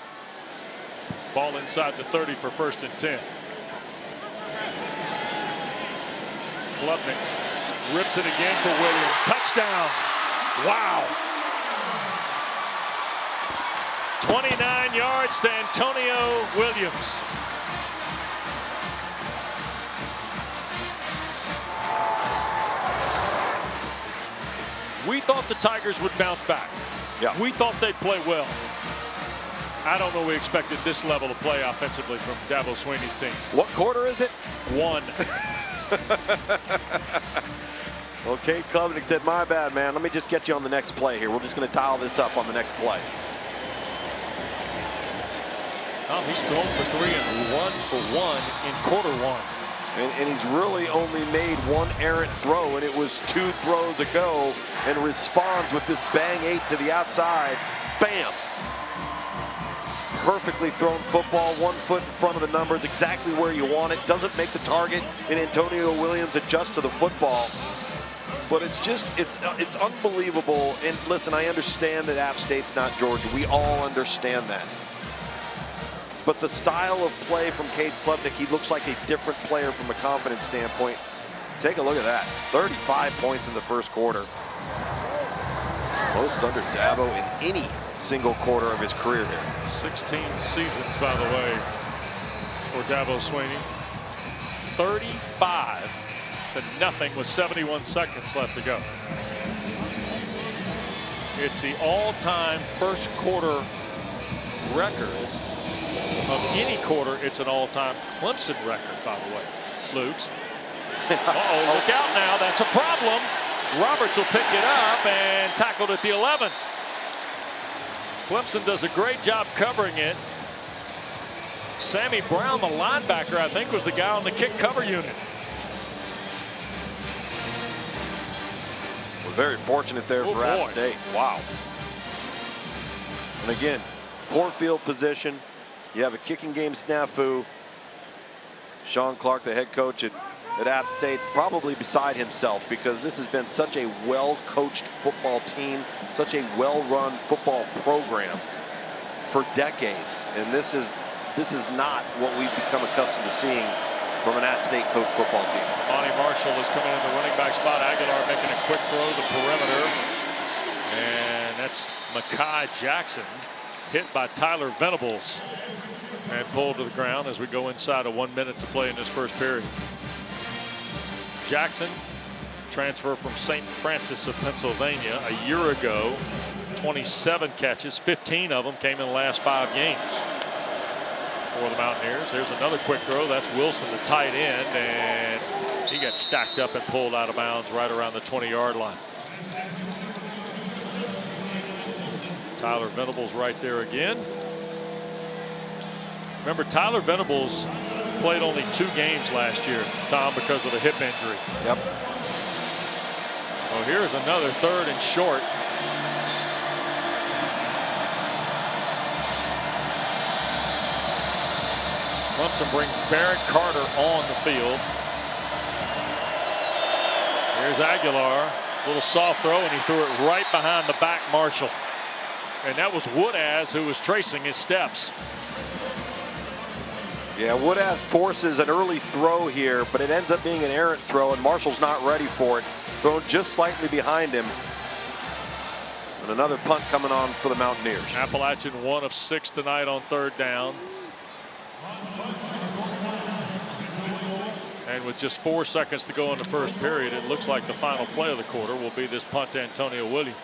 Ball inside the 30 for 1st and 10. Klubnik rips it again for Williams. Touchdown. Wow. 29 yards to Antonio Williams. We thought the Tigers would bounce back. Yeah. We thought they'd play well. I don't know we expected this level of play offensively from Dabo Swinney's team. What quarter is it? 1. Well, Cade Klubnik said, my bad, man. Let me just get you on the next play here. We're just going to dial this up on the next play. Oh, he's thrown for 3 and 1 for 1 in quarter 1. And he's really only made 1 errant throw, and it was 2 throws ago, and responds with this bang 8 to the outside. Bam! Perfectly thrown football, 1 foot in front of the numbers, exactly where you want it. Doesn't make the target, and Antonio Williams adjusts to the football. But it's just, it's unbelievable. And listen, I understand that App State's not Georgia. We all understand that. But the style of play from Cade Klubnik, he looks like a different player from a confidence standpoint. Take a look at that. 35 points in the first quarter. Most under Dabo in any single quarter of his career here. 16 seasons, by the way, for Dabo Swinney. 35 to nothing with 71 seconds left to go. It's the all-time first quarter record of any quarter. It's an all-time Clemson record, by the way. Luke's. Uh-oh, look out now. That's a problem. Roberts will pick it up and tackled at the 11. Clemson does a great job covering it. Sammy Brown, the linebacker, I think was the guy on the kick cover unit. We're very fortunate there for App State. Wow. And again, poor field position. You have a kicking game snafu. Sean Clark, the head coach at App State's probably beside himself, because this has been such a well-coached football team, such a well-run football program for decades. And this is not what we've become accustomed to seeing from an App State coach football team. Monty Marshall is coming in the running back spot. Aguilar making a quick throw to the perimeter. And that's Mekhi Jackson hit by Tyler Venables and pulled to the ground as we go inside of 1 minute to play in this first period. Jackson, transfer from St. Francis of Pennsylvania a year ago. 27 catches, 15 of them came in the last 5 games for the Mountaineers. There's another quick throw. That's Wilson, the tight end, and he got stacked up and pulled out of bounds right around the 20-yard line. Tyler Venables right there again. Remember, Tyler Venables played only 2 games last year, Tom, because of the hip injury. Yep. Well, here's another 3rd and short. Clemson brings Barrett Carter on the field. Here's Aguilar, little soft throw, and he threw it right behind the back Marshall. And that was Woodaz who was tracing his steps. Yeah, Woodaz forces an early throw here, but it ends up being an errant throw, and Marshall's not ready for it. Thrown just slightly behind him. And another punt coming on for the Mountaineers. Appalachian 1 of 6 tonight on 3rd down. And with just 4 seconds to go in the first period, it looks like the final play of the quarter will be this punt to Antonio Williams.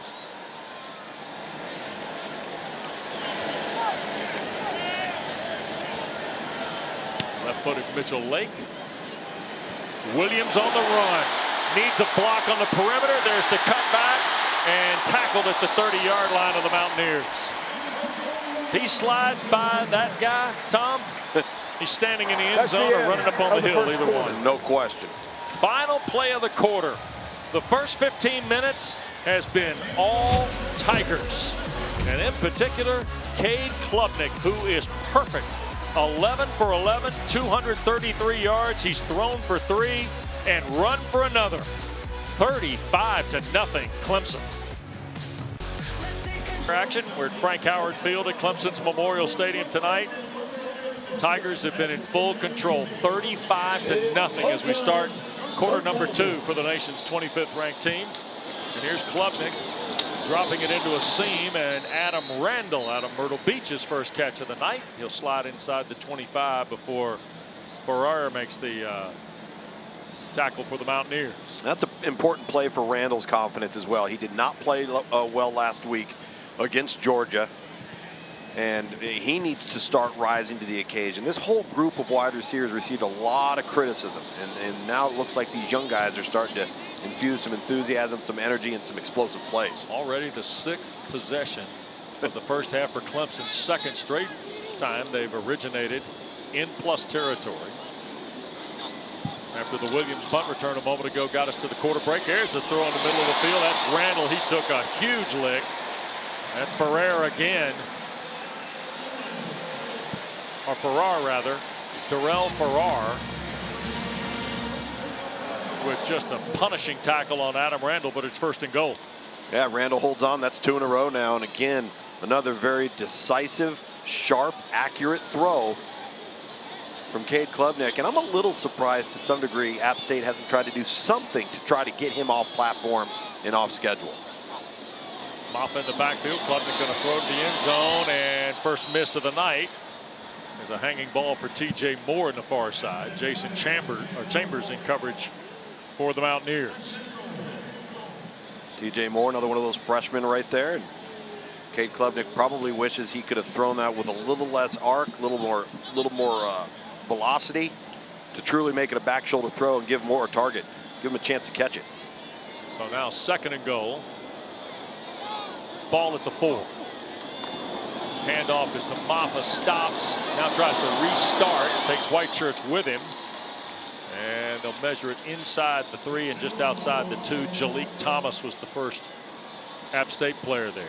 Left-footed Mitchell Lake. Williams on the run. Needs a block on the perimeter. There's the cutback and tackled at the 30-yard line of the Mountaineers. He slides by that guy, Tom. He's standing in the end zone or running up on the hill, either one. No question. Final play of the quarter. The first 15 minutes has been all Tigers. And in particular, Cade Klubnik, who is perfect. 11 for 11, 233 yards. He's thrown for 3 and run for another. 35-0 Clemson. Action. We're at Frank Howard Field at Clemson's Memorial Stadium tonight. Tigers have been in full control, 35-0 as we start quarter number 2 for the nation's 25th ranked team. And here's Klubnik dropping it into a seam, and Adam Randall out of Myrtle Beach's first catch of the night. He'll slide inside the 25 before Ferrara makes the tackle for the Mountaineers. That's an important play for Randall's confidence as well. He did not play well last week against Georgia, and he needs to start rising to the occasion. This whole group of wide receivers received a lot of criticism, and now it looks like these young guys are starting to infuse some enthusiasm, some energy, and some explosive plays. Already the 6th possession of the first half for Clemson, second straight time they've originated in plus territory. After the Williams punt return a moment ago got us to the quarter break. Here's a throw in the middle of the field. That's Randall. He took a huge lick. And Ferrer again. Or Farrar rather. Darrell Farrar with just a punishing tackle on Adam Randall, but it's first and goal. Yeah, Randall holds on. That's 2 in a row now. And again, another very decisive, sharp, accurate throw from Cade Klubnik. And I'm a little surprised to some degree App State hasn't tried to do something to try to get him off platform and off schedule. Off in the backfield. Klubnik going to throw to the end zone, and first miss of the night. There's a hanging ball for T.J. Moore in the far side. Jason Chambers in coverage for the Mountaineers. T.J. Moore, another one of those freshmen right there. And Cade Klubnik probably wishes he could have thrown that with a little less arc, a little more velocity to truly make it a back shoulder throw and give Moore a target, give him a chance to catch it. So now second and goal. Ball at the 4. Handoff is to Maffa, stops, now tries to restart, takes white shirts with him. And they'll measure it inside the 3 and just outside the 2. Jalik Thomas was the first App State player there.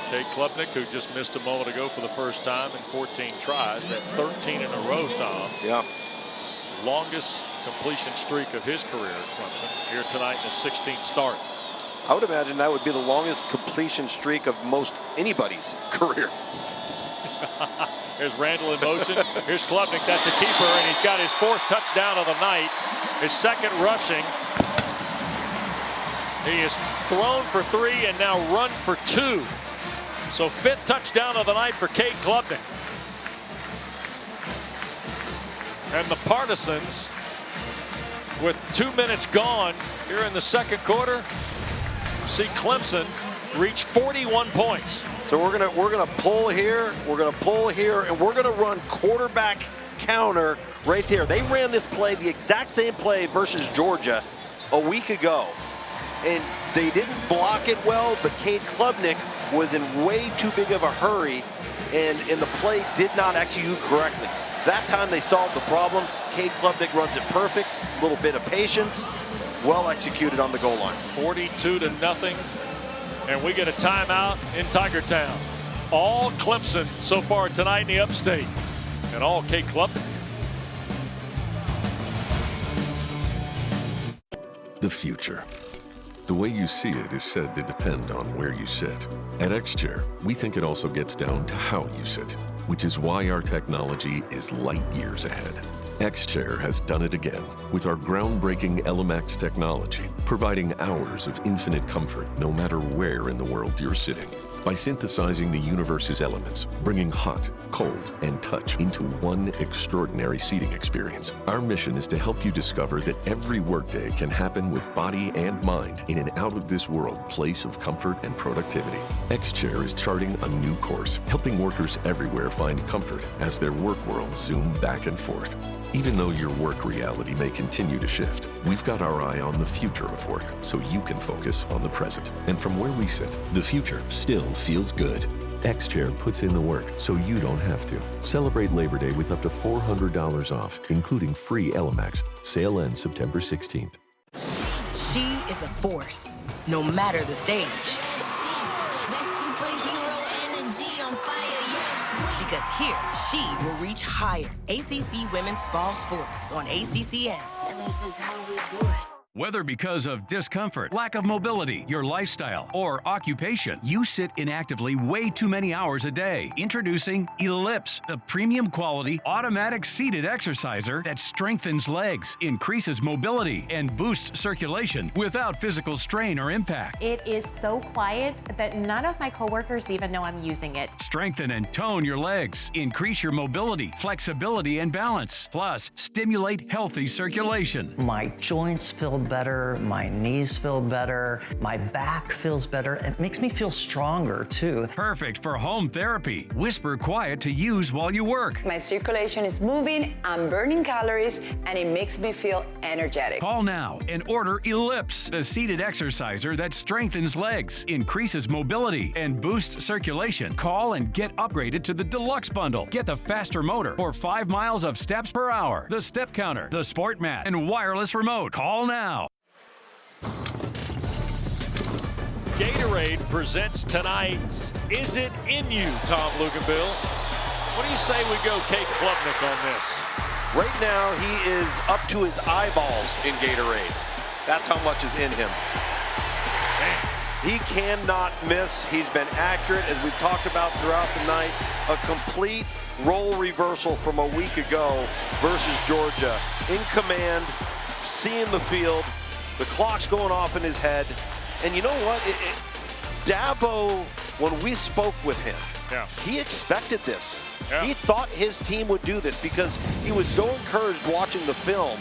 Cade Klubnik, who just missed a moment ago for the first time in 14 tries. That 13 in a row, Tom. Yeah. Longest completion streak of his career at Clemson here tonight in his 16th start. I would imagine that would be the longest completion streak of most anybody's career. There's Randall in motion. Here's Klubnik. That's a keeper, and he's got his 4th touchdown of the night. His 2nd rushing. He is thrown for 3 and now run for 2. So 5th touchdown of the night for Cade Klubnik. And the Partisans, with 2 minutes gone here in the second quarter, see Clemson reach 41 points. So we're gonna pull here, and we're gonna run quarterback counter right there. They ran this play, the exact same play versus Georgia a week ago, and they didn't block it well, but Cade Klubnik was in way too big of a hurry, and the play did not execute correctly. That time they solved the problem. Cade Klubnik runs it perfect, a little bit of patience, well executed on the goal line. 42-0, and we get a timeout in Tiger Town. All Clemson so far tonight in the upstate, and all Cade Klubnik. The future. The way you see it is said to depend on where you sit. At X-Chair, we think it also gets down to how you sit, which is why our technology is light years ahead. X-Chair has done it again with our groundbreaking LMX technology, providing hours of infinite comfort no matter where in the world you're sitting. by synthesizing the universe's elements, bringing hot, cold, and touch into one extraordinary seating experience. Our mission is to help you discover that every workday can happen with body and mind in an out-of-this-world place of comfort and productivity. X-Chair is charting a new course, helping workers everywhere find comfort as their work worlds zoom back and forth. Even though your work reality may continue to shift, we've got our eye on the future of work so you can focus on the present. And from where we sit, the future still feels good. X-Chair puts in the work so you don't have to. Celebrate Labor Day with up to $400 off, including free Elemax. Sale ends September 16th. She is a force, no matter the stage. Because here, she will reach higher. ACC Women's Fall Sports on ACCN. And that's just how we do it. Whether because of discomfort, lack of mobility, your lifestyle, or occupation, you sit inactively way too many hours a day. Introducing Ellipse, the premium quality automatic seated exerciser that strengthens legs, increases mobility, and boosts circulation without physical strain or impact. It is so quiet that none of my coworkers even know I'm using it. Strengthen and tone your legs, increase your mobility, flexibility, and balance. Plus, stimulate healthy circulation. My joints feel better, my knees feel better, my back feels better. It makes me feel stronger too. Perfect for home therapy. Whisper quiet to use while you work. My circulation is moving, I'm burning calories, and it makes me feel energetic. Call now and order Ellipse, the seated exerciser that strengthens legs, increases mobility, and boosts circulation. Call and get upgraded to the Deluxe Bundle. Get the faster motor for 5 miles of steps per hour, the step counter, the sport mat, and wireless remote. Call now. Gatorade presents tonight's Is It In You, Tom Luganbill. What do you say we go Kate Klubnik on this? Right now, he is up to his eyeballs in Gatorade. That's how much is in him. Man. He cannot miss. He's been accurate, as we've talked about throughout the night. A complete role reversal from a week ago versus Georgia. In command, seeing the field. The clock's going off in his head. And you know what? Dabo, when we spoke with him, he expected this. Yeah. He thought his team would do this because he was so encouraged watching the film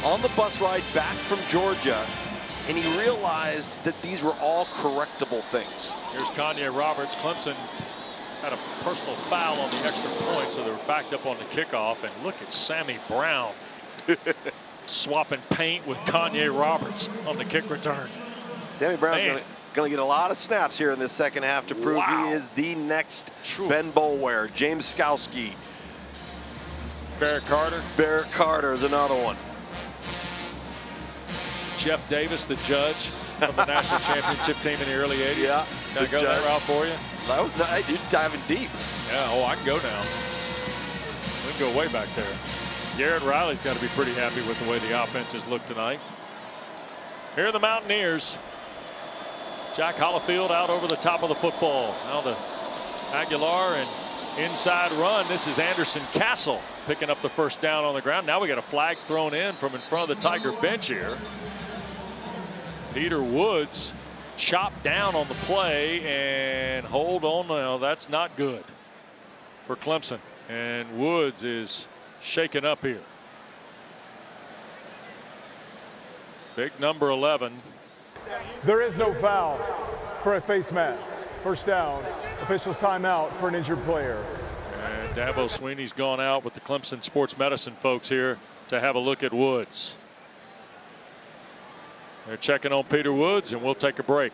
on the bus ride back from Georgia, and he realized that these were all correctable things. Here's Kanye Roberts. Clemson had a personal foul on the extra point, so they're backed up on the kickoff. And look at Sammy Brown swapping paint with Kanye Roberts on the kick return. Sammy Brown's going to get a lot of snaps here in this second half to prove he is the next Ben Boulware. James Skowski. Barrett Carter. Barrett Carter is another one. Jeff Davis, the judge from the national championship team in the early 80s. Yeah. Can I go that route for you? That was nice. You're diving deep. Yeah, I can go now. We can go way back there. Garrett Riley's got to be pretty happy with the way the offenses look tonight. Here are the Mountaineers. Jack Hollifield out over the top of the football. Now the Aguilar and inside run. This is Anderson Castle picking up the first down on the ground. Now we got a flag thrown in from in front of the Tiger bench here. Peter Woods chopped down on the play and hold on now. That's not good for Clemson. And Woods is shaken up here. Big number 11. There is no foul for a face mask. First down. Officials timeout for an injured player. And Dabo Sweeney's gone out with the Clemson sports medicine folks here to have a look at Woods. They're checking on Peter Woods, and we'll take a break.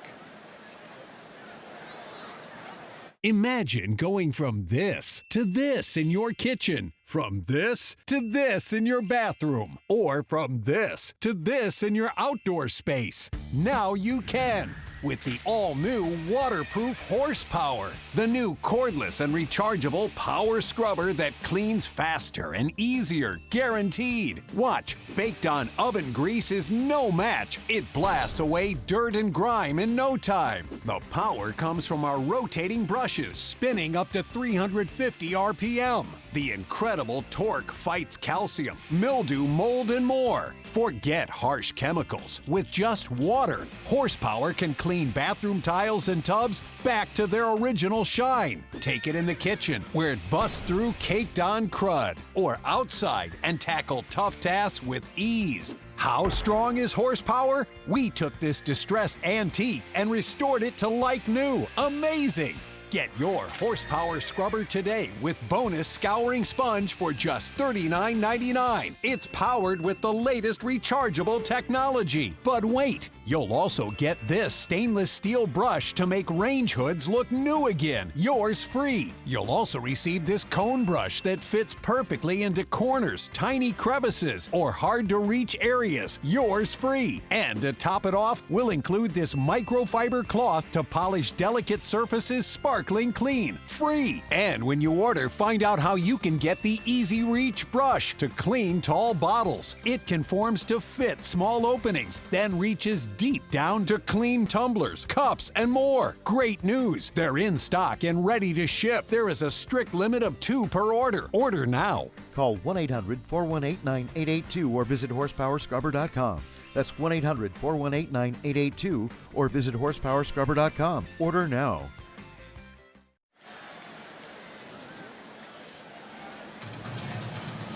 Imagine going from this to this in your kitchen, from this to this in your bathroom, or from this to this in your outdoor space. Now you can with the all-new waterproof horsepower. The new cordless and rechargeable power scrubber that cleans faster and easier, guaranteed. Watch, baked on oven grease is no match. It blasts away dirt and grime in no time. The power comes from our rotating brushes, spinning up to 350 RPM. The incredible torque fights calcium, mildew, mold, and more. Forget harsh chemicals. With just water, horsepower can clean bathroom tiles and tubs back to their original shine. Take it in the kitchen, where it busts through caked-on crud, or outside and tackle tough tasks with ease. How strong is horsepower? We took this distressed antique and restored it to like new. Amazing! Get your horsepower scrubber today with bonus scouring sponge for just $39.99. It's powered with the latest rechargeable technology. But wait, you'll also get this stainless steel brush to make range hoods look new again. Yours free. You'll also receive this cone brush that fits perfectly into corners, tiny crevices, or hard to reach areas. Yours free. And to top it off, we'll include this microfiber cloth to polish delicate surfaces sparkling clean. Free. And when you order, find out how you can get the Easy Reach brush to clean tall bottles. It conforms to fit small openings, then reaches deep down to clean tumblers, cups, and more. Great news! They're in stock and ready to ship. There is a strict limit of 2 per order. Order now. Call 1-800-418-9882 or visit horsepowerscrubber.com. That's 1-800-418-9882 or visit horsepowerscrubber.com. Order now.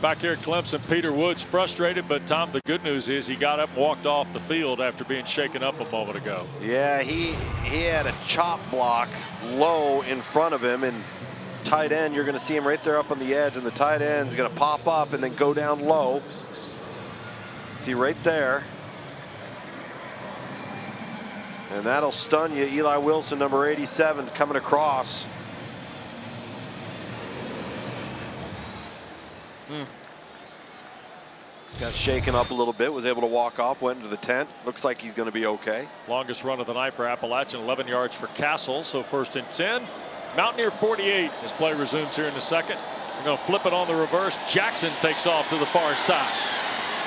Back here at Clemson, Peter Woods frustrated, but Tom, the good news is he got up and walked off the field after being shaken up a moment ago. Yeah, he had a chop block low in front of him, and tight end, you're going to see him right there up on the edge, and the tight end's going to pop up and then go down low. See right there. And that'll stun you. Eli Wilson, number 87, coming across. Got shaken up a little bit, was able to walk off, went into the tent. Looks like he's going to be okay. Longest run of the night for Appalachian, 11 yards for Castle. So 1st and 10. Mountaineer 48 as play resumes here in the second. We're going to flip it on the reverse. Jackson takes off to the far side.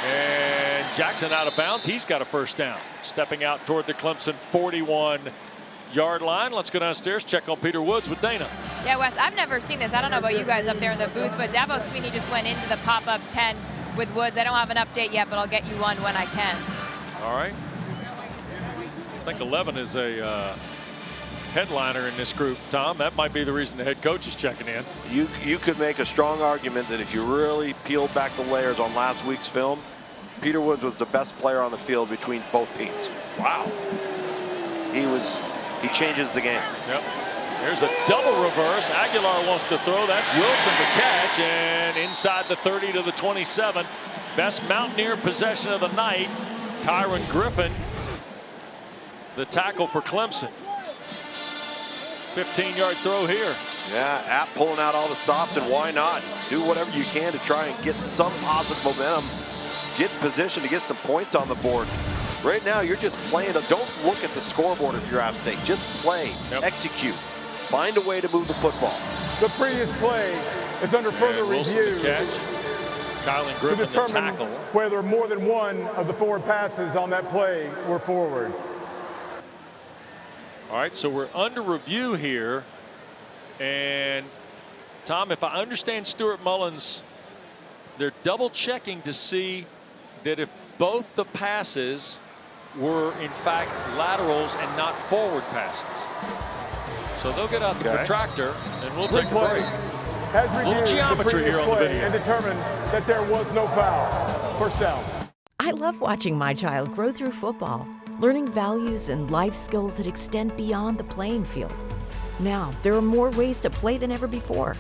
And Jackson out of bounds. He's got a first down. Stepping out toward the Clemson 41-yard line. Let's go downstairs, check on Peter Woods with Dana. Yeah, Wes, I've never seen this. I don't know about you guys up there in the booth, but Dabo Sweeney just went into the pop-up 10 with Woods. I don't have an update yet, but I'll get you one when I can. All right. I think 11 is a headliner in this group, Tom. That might be the reason the head coach is checking in. You could make a strong argument that if you really peeled back the layers on last week's film, Peter Woods was the best player on the field between both teams. Wow. He changes the game. Yep. There's a double reverse. Aguilar wants to throw. That's Wilson to catch, and inside the 30 to the 27. Best Mountaineer possession of the night. Kyron Griffin, the tackle for Clemson. 15-yard throw here. Yeah, App pulling out all the stops, and why not? Do whatever you can to try and get some positive momentum, get in position to get some points on the board. Right now, you're just playing. Don't look at the scoreboard if you're App State. Just play, execute, find a way to move the football. The previous play is under further review Kylan to Griffin the determine tackle. whether more than one of the forward passes on that play were forward. All right, so we're under review here. And, Tom, if I understand Stuart Mullins, they're double checking to see that if both the passes were, in fact, laterals and not forward passes. So they'll get out the protractor, and we'll take a break. Has A little reviewed geometry the here on the play video. and determined that there was no foul. First down. I love watching my child grow through football, learning values and life skills that extend beyond the playing field. Now, there are more ways to play than ever before,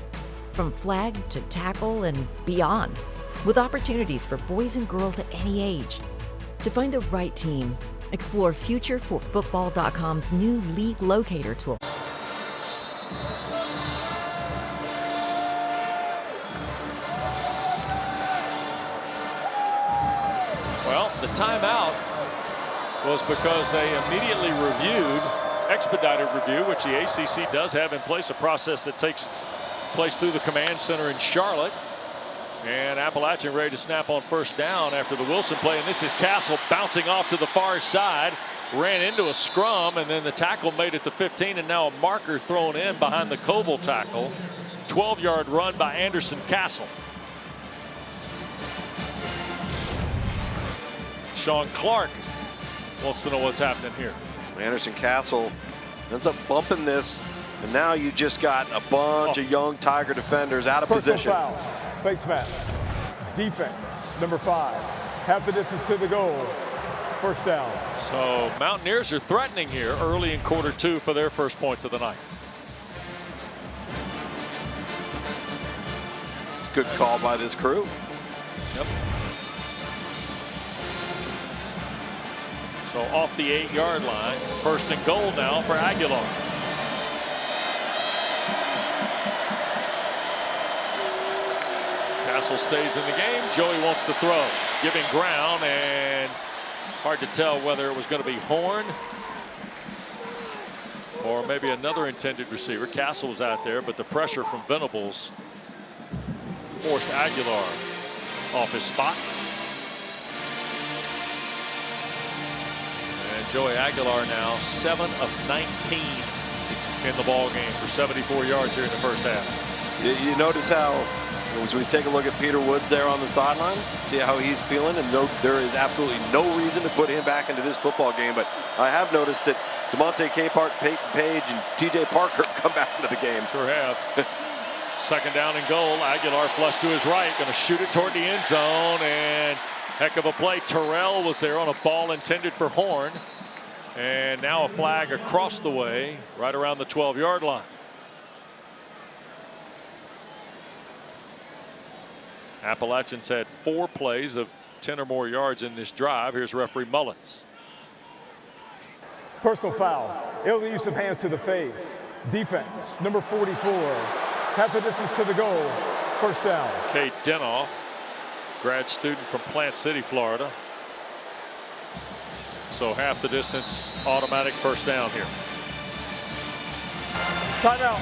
from flag to tackle and beyond, with opportunities for boys and girls at any age. To find the right team, explore FutureForFootball.com's new League Locator tool. Well, the timeout was because they immediately reviewed, expedited review, which the ACC does have in place, a process that takes place through the command center in Charlotte. And Appalachian ready to snap on first down after the Wilson play. And this is Castle bouncing off to the far side. Ran into a scrum, and then the tackle made it to 15, and now a marker thrown in behind the Koval tackle. 12-yard run by Anderson Castle. Sean Clark wants to know what's happening here. Anderson Castle ends up bumping this, and now you just got a bunch of young Tiger defenders out of position. Foul, face mask, defense, number 5. Half the distance to the goal, first down. So Mountaineers are threatening here early in quarter 2 for their first points of the night. Good call by this crew. Yep. So off the 8-yard line, first and goal now for Aguilar. Castle stays in the game. Joey wants to throw, giving ground, and hard to tell whether it was going to be Horn or maybe another intended receiver. Castle was out there, but the pressure from Venables forced Aguilar off his spot. And Joey Aguilar now 7 of 19 in the ball game for 74 yards here in the first half. You notice how, as we take a look at Peter Woods there on the sideline, see how he's feeling, and there is absolutely no reason to put him back into this football game. But I have noticed that DeMonte Capehart, Peyton Page, and TJ Parker have come back into the game. Sure have. Second down and goal. Aguilar flush to his right, going to shoot it toward the end zone, and heck of a play. Terrell was there on a ball intended for Horn, and now a flag across the way right around the 12-yard line. Appalachians had 4 plays of 10 or more yards in this drive. Here's referee Mullins. Personal foul, illegal use of hands to the face. Defense, number 44. Half the distance to the goal, first down. Cade Denoff, grad student from Plant City, Florida. So half the distance, automatic first down here. Timeout.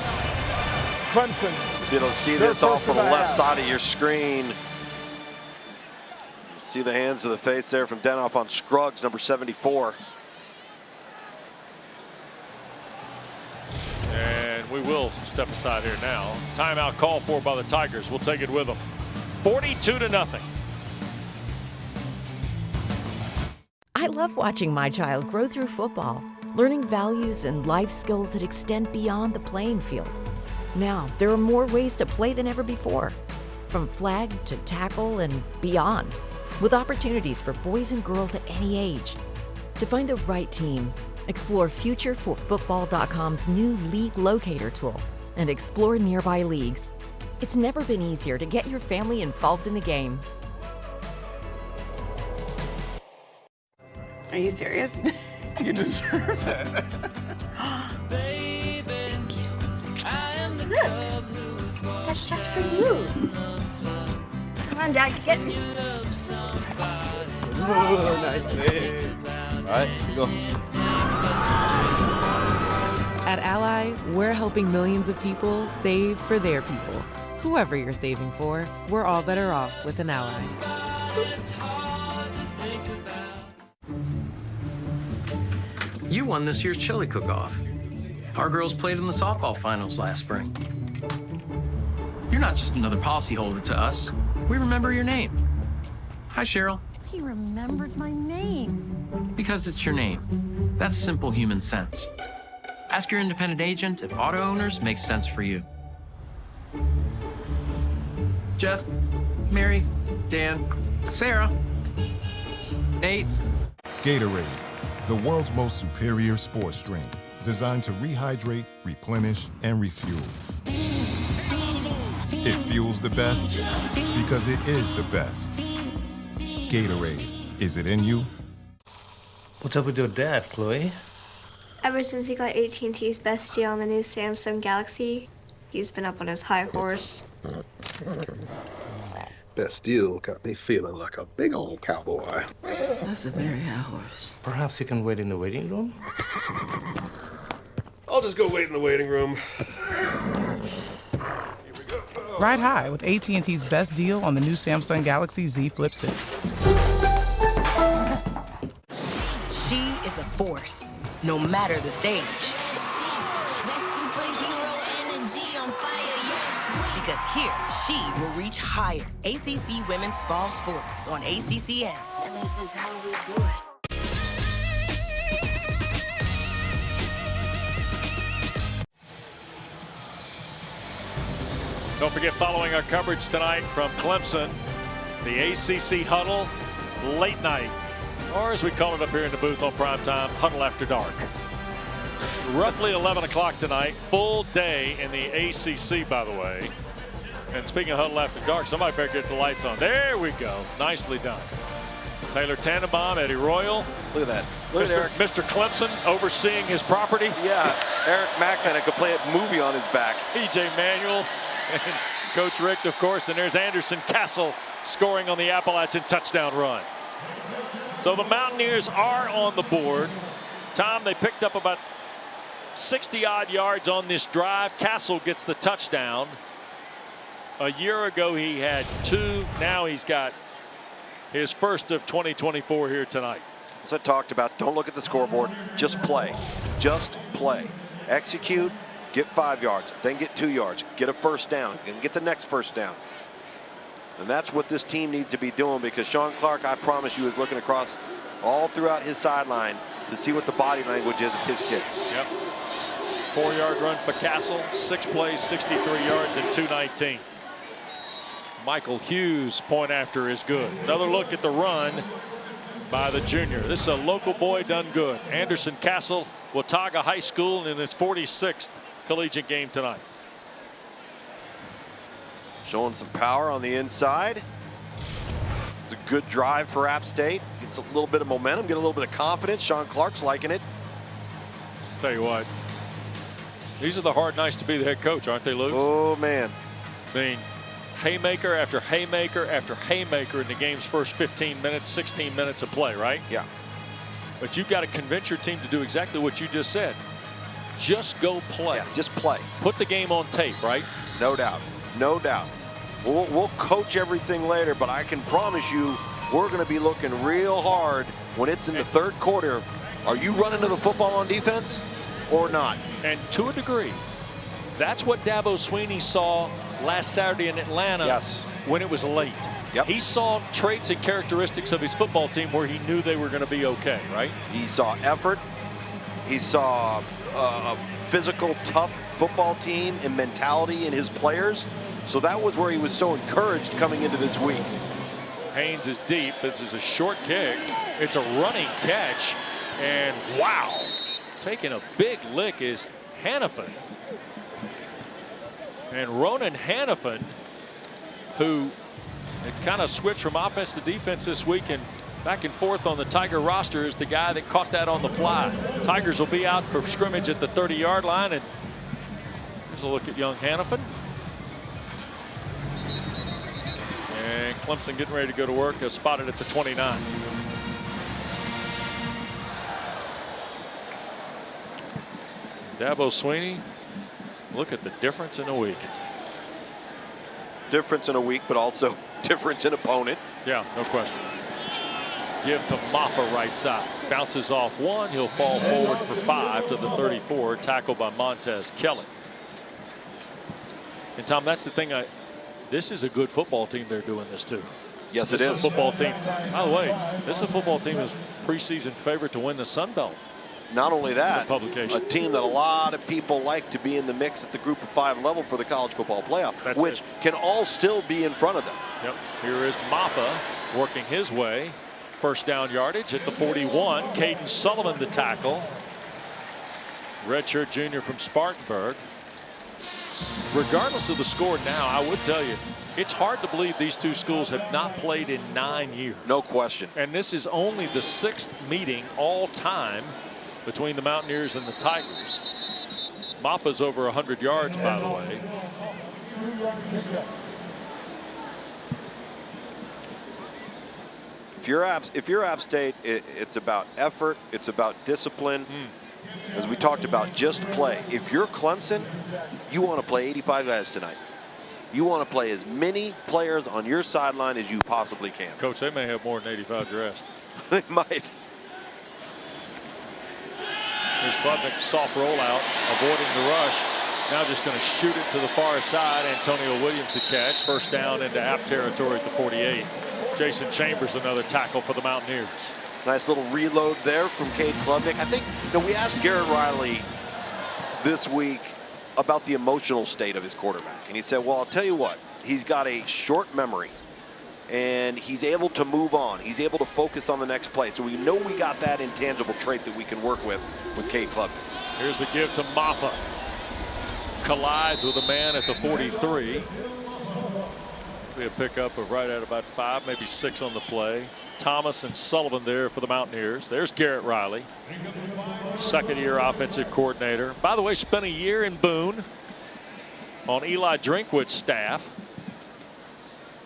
Clemson. You'll see this off on the left side of your screen. See the hands to the face there from Denoff on Scruggs, number 74. And we will step aside here now. Timeout call for by the Tigers. We'll take it with them. 42-0. I love watching my child grow through football, learning values and life skills that extend beyond the playing field. Now, there are more ways to play than ever before, from flag to tackle and beyond, with opportunities for boys and girls at any age. To find the right team, explore FutureForFootball.com's new League Locator tool and explore nearby leagues. It's never been easier to get your family involved in the game. Are you serious? You deserve it. That's just for you. Come on, Dad, you get me. Oh, nice play. All right, here we go. At Ally, we're helping millions of people save for their people. Whoever you're saving for, we're all better off with an Ally. You won this year's chili cook-off. Our girls played in the softball finals last spring. You're not just another policyholder to us. We remember your name. Hi, Cheryl. He remembered my name. Because it's your name. That's simple human sense. Ask your independent agent if auto owners make sense for you. Jeff, Mary, Dan, Sarah, Nate. Gatorade, the world's most superior sports drink, designed to rehydrate, replenish, and refuel. It fuels the best because it is the best. Gatorade, is it in you? What's up with your dad, Chloe? Ever since he got AT&T's best deal on the new Samsung Galaxy, he's been up on his high horse. Best deal got me feeling like a big old cowboy. That's a very high horse. Perhaps you can wait in the waiting room? I'll just go wait in the waiting room. Ride high with AT&T's best deal on the new Samsung Galaxy Z Flip 6. She is a force, no matter the stage. Because here, she will reach higher. ACC Women's Fall Sports on ACCN. And that's just how we do it. Don't forget, following our coverage tonight from Clemson, the ACC Huddle late night, or as we call it up here in the booth on primetime, Huddle After Dark. Roughly 11 o'clock tonight, full day in the ACC, by the way. And speaking of Huddle After Dark, somebody better get the lights on. There we go. Nicely done. Taylor Tannenbaum, Eddie Royal. Look at that. Look at Eric. Mr. Clemson overseeing his property. Yeah, Eric Mackman could play a movie on his back. EJ Manuel and Coach Richt, of course. And there's Anderson Castle scoring on the Appalachian touchdown run. So the Mountaineers are on the board. Tom, they picked up about 60-odd yards on this drive. Castle gets the touchdown. A year ago he had 2. Now he's got his first of 2024 here tonight. As I talked about, don't look at the scoreboard. Just play. Just play. Execute. Get 5 yards. Then get 2 yards. Get a first down. And get the next first down. And that's what this team needs to be doing, because Sean Clark, I promise you, is looking across all throughout his sideline to see what the body language is of his kids. Yep. 4-yard run for Castle. 6 plays, 63 yards, and 219. Michael Hughes' point after is good. Another look at the run by the junior. This is a local boy done good. Anderson Castle, Watauga High School, in his 46th collegiate game tonight. Showing some power on the inside. It's a good drive for App State. Gets a little bit of momentum, get a little bit of confidence. Sean Clark's liking it. Tell you what, these are the hard nights to be the head coach, aren't they, Luke? Oh, man. I mean, haymaker after haymaker after haymaker in the game's first 15 minutes, 16 minutes of play, right? Yeah. But you've got to convince your team to do exactly what you just said. Just go play. Yeah, just play. Put the game on tape, right? No doubt. No doubt. We'll coach everything later, but I can promise you we're going to be looking real hard when it's in the third quarter. Are you running to the football on defense or not? And to a degree, that's what Dabo Swinney saw last Saturday in Atlanta. Yes. When it was late. Yep. He saw traits and characteristics of his football team where he knew they were going to be okay, right? He saw effort. He saw a physical, tough football team and mentality in his players. So that was where he was so encouraged coming into this week. Haynes is deep. This is a short kick. It's a running catch. And wow, taking a big lick is Hannafin. And Ronan Hannafin, who it's kind of switched from offense to defense this week and back and forth on the Tiger roster, is the guy that caught that on the fly. Tigers will be out for scrimmage at the 30-yard line. And here's a look at young Hannafin. And Clemson getting ready to go to work. Spotted at the 29. Dabo Swinney, look at the difference in a week. Difference in a week, but also difference in opponent. Yeah, no question. Give to Maffa right side. Bounces off 1. He'll fall forward for 5 to the 34. Tackled by Montez Kelly. And Tom, that's the thing. This is a good football team they're doing this to. Yes, this it is. is. A football team. By the way, this is a football team is preseason favorite to win the Sun Belt. Not only that, a team that a lot of people like to be in the mix at the Group of 5 level for the college football playoff, which can all still be in front of them. Yep. Here is Maffa working his way. First down yardage at the 41. Caden Sullivan the tackle. Redshirt junior from Spartanburg. Regardless of the score now, I would tell you, it's hard to believe these two schools have not played in 9 years. No question. And this is only the 6th meeting all time between the Mountaineers and the Tigers. Maffa's over 100 yards, by the way. If you're App State, it's about effort. It's about discipline. As we talked about, just play. If you're Clemson, you want to play 85 guys tonight. You want to play as many players on your sideline as you possibly can. Coach, they may have more than 85 dressed. They might. Here's Klubnik, soft rollout, avoiding the rush. Now just going to shoot it to the far side. Antonio Williams the catch. First down into App territory at the 48. Jason Chambers another tackle for the Mountaineers. Nice little reload there from Cade Klubnik. I think we asked Garrett Riley this week about the emotional state of his quarterback. And he said, well, I'll tell you what, he's got a short memory and he's able to move on. He's able to focus on the next play. So we know we got that intangible trait that we can work with Cade Klubnik. Here's a give to Maffa. Collides with a man at the 43. Be a pickup of right at about 5, maybe 6 on the play. Thomas and Sullivan there for the Mountaineers. There's Garrett Riley, second-year offensive coordinator. By the way, spent a year in Boone on Eli Drinkwitz's staff.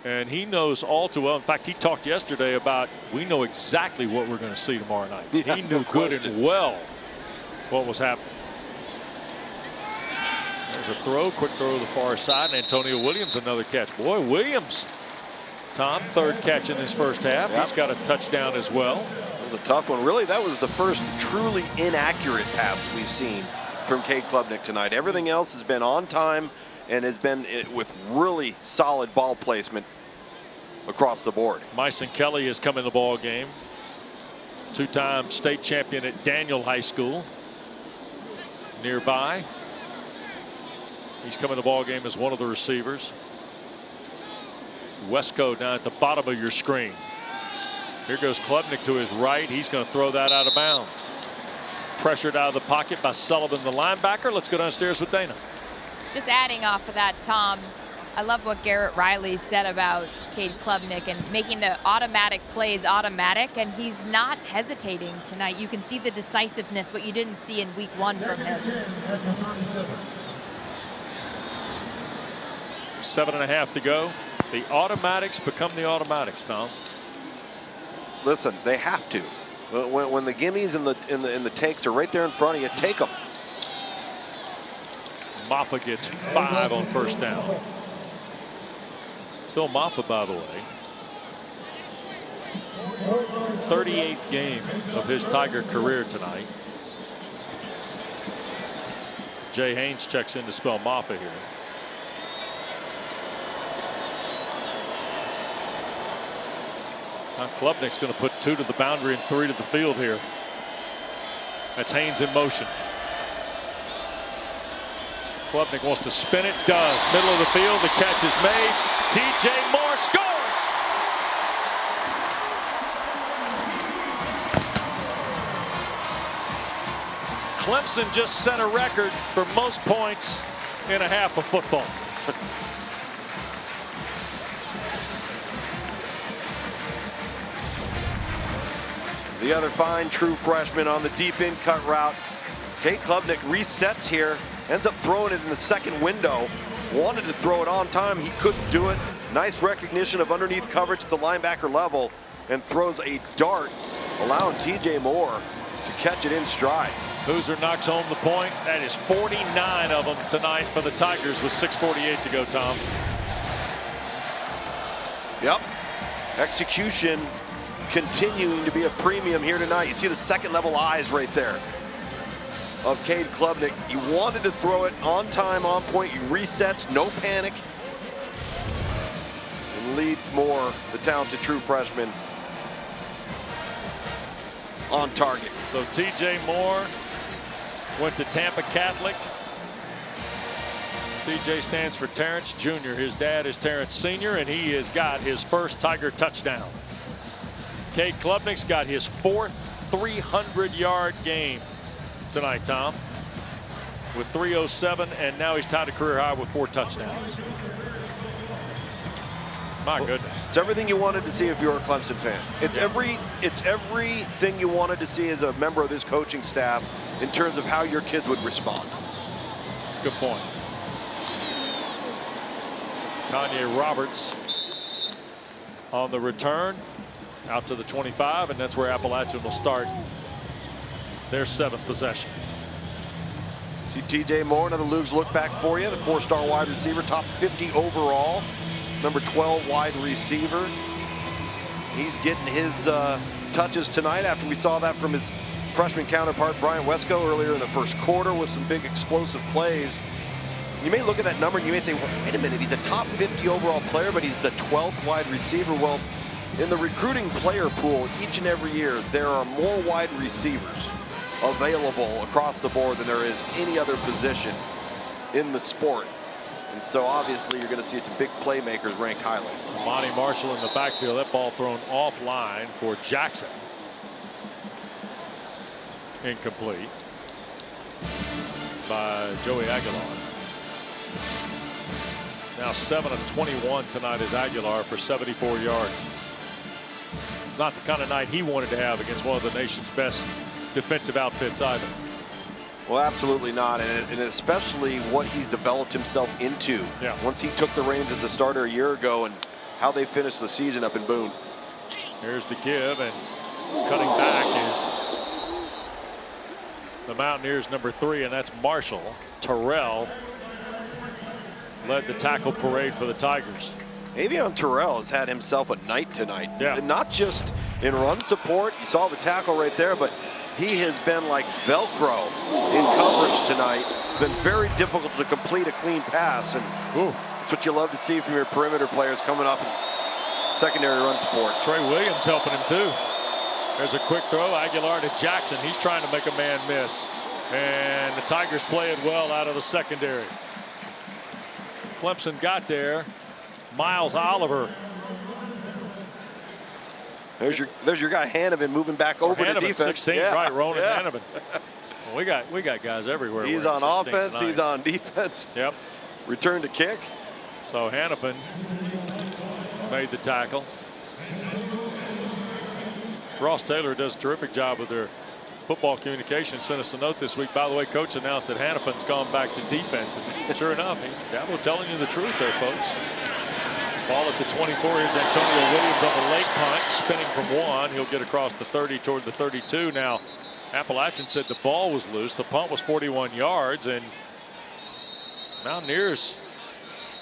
And he knows all too well. In fact, he talked yesterday about we know exactly what we're going to see tomorrow night. Yeah, he knew good and well what was happening. There's a throw, quick throw to the far side, and Antonio Williams another catch. Boy, Williams, Tom, third catch in his first half. Yep. He's got a touchdown as well. That was a tough one. Really, that was the first truly inaccurate pass we've seen from Cade Klubnik tonight. Everything else has been on time and has been with really solid ball placement across the board. Myson Kelly has come in the ball game. Two-time state champion at Daniel High School. Nearby. He's come in the ball game as one of the receivers. Wesco down at the bottom of your screen. Here goes Klubnik to his right. He's going to throw that out of bounds. Pressured out of the pocket by Sullivan, the linebacker. Let's go downstairs with Dana. Just adding off of that, Tom, I love what Garrett Riley said about Cade Klubnik and making the automatic plays automatic, and he's not hesitating tonight. You can see the decisiveness, what you didn't see in week 1 from him. 7.5 to go. The automatics become the automatics, Tom. Listen, they have to. When the gimmies and the takes are right there in front of you, take them. Maffa gets 5 on first down. Phil Maffa, by the way, 38th game of his Tiger career tonight. Jay Haynes checks in to spell Maffa here. Now Klubnik's going to put 2 to the boundary and 3 to the field here. That's Haynes in motion. Klubnik wants to spin it, does. Middle of the field, the catch is made. TJ Moore scores! Clemson just set a record for most points in a half of football. The other fine true freshman on the deep in cut route. Cade Klubnik resets here, ends up throwing it in the second window. Wanted to throw it on time, he couldn't do it. Nice recognition of underneath coverage at the linebacker level and throws a dart, allowing TJ Moore to catch it in stride. Hoosier knocks home the point. That is 49 of them tonight for the Tigers with 6:48 to go, Tom. Yep. Execution continuing to be a premium here tonight. You see the second level eyes right there of Cade Klubnik. He wanted to throw it on time, on point. He resets, no panic. And leads Moore, the talented true freshman, on target. So TJ Moore went to Tampa Catholic. TJ stands for Terrence Jr. His dad is Terrence Sr., and he has got his first Tiger touchdown. Cade Klubnik's got his 4th 300-yard game tonight, Tom, with 3:07, and now he's tied a career high with 4 touchdowns. My goodness. It's everything you wanted to see if you're a Clemson fan. It's everything you wanted to see as a member of this coaching staff in terms of how your kids would respond. That's a good point. Kanye Roberts on the return out to the 25, and that's where Appalachian will start their 7th possession. See TJ Moore, another Luke's look back for you, the 4-star wide receiver, top 50 overall, number 12 wide receiver. He's getting his touches tonight after we saw that from his freshman counterpart Brian Wesco earlier in the first quarter with some big explosive plays. You may look at that number and you may say, well, wait a minute, he's a top 50 overall player, but he's the 12th wide receiver. Well, in the recruiting player pool, each and every year, there are more wide receivers available across the board than there is any other position in the sport. And so obviously you're going to see some big playmakers ranked highly. Monty Marshall in the backfield. That ball thrown offline for Jackson. Incomplete by Joey Aguilar. Now 7 of 21 tonight is Aguilar for 74 yards. Not the kind of night he wanted to have against one of the nation's best defensive outfits either. Well, absolutely not, and especially what he's developed himself into. Yeah. Once he took the reins as a starter a year ago and how they finished the season up in Boone. Here's the give, and cutting back is the Mountaineers' number 3, and that's Marshall. Terrell led the tackle parade for the Tigers. Avion Terrell has had himself a night tonight. Yeah. And not just in run support. You saw the tackle right there, but he has been like Velcro in coverage tonight. Been very difficult to complete a clean pass, and that's what you love to see from your perimeter players coming up in secondary run support. Trey Williams helping him too. There's a quick throw, Aguilar to Jackson. He's trying to make a man miss, and the Tigers play it well out of the secondary. Clemson got there. Miles Oliver. There's your guy Hanovan moving back over to defense. 16, yeah. right? Ronan Hanovan. Well, we got guys everywhere. He's on offense. He's on defense. Yep. Return to kick. So Hanovan made the tackle. Ross Taylor does a terrific job with their football communication. Sent us a note this week. By the way, coach announced that Hanovan's gone back to defense, and sure enough, Dabo telling you the truth there, folks. Ball at the 24. Here's Antonio Williams on the late punt, spinning from 1. He'll get across the 30 toward the 32. Now, Appalachian said the ball was loose. The punt was 41 yards, and Mountaineers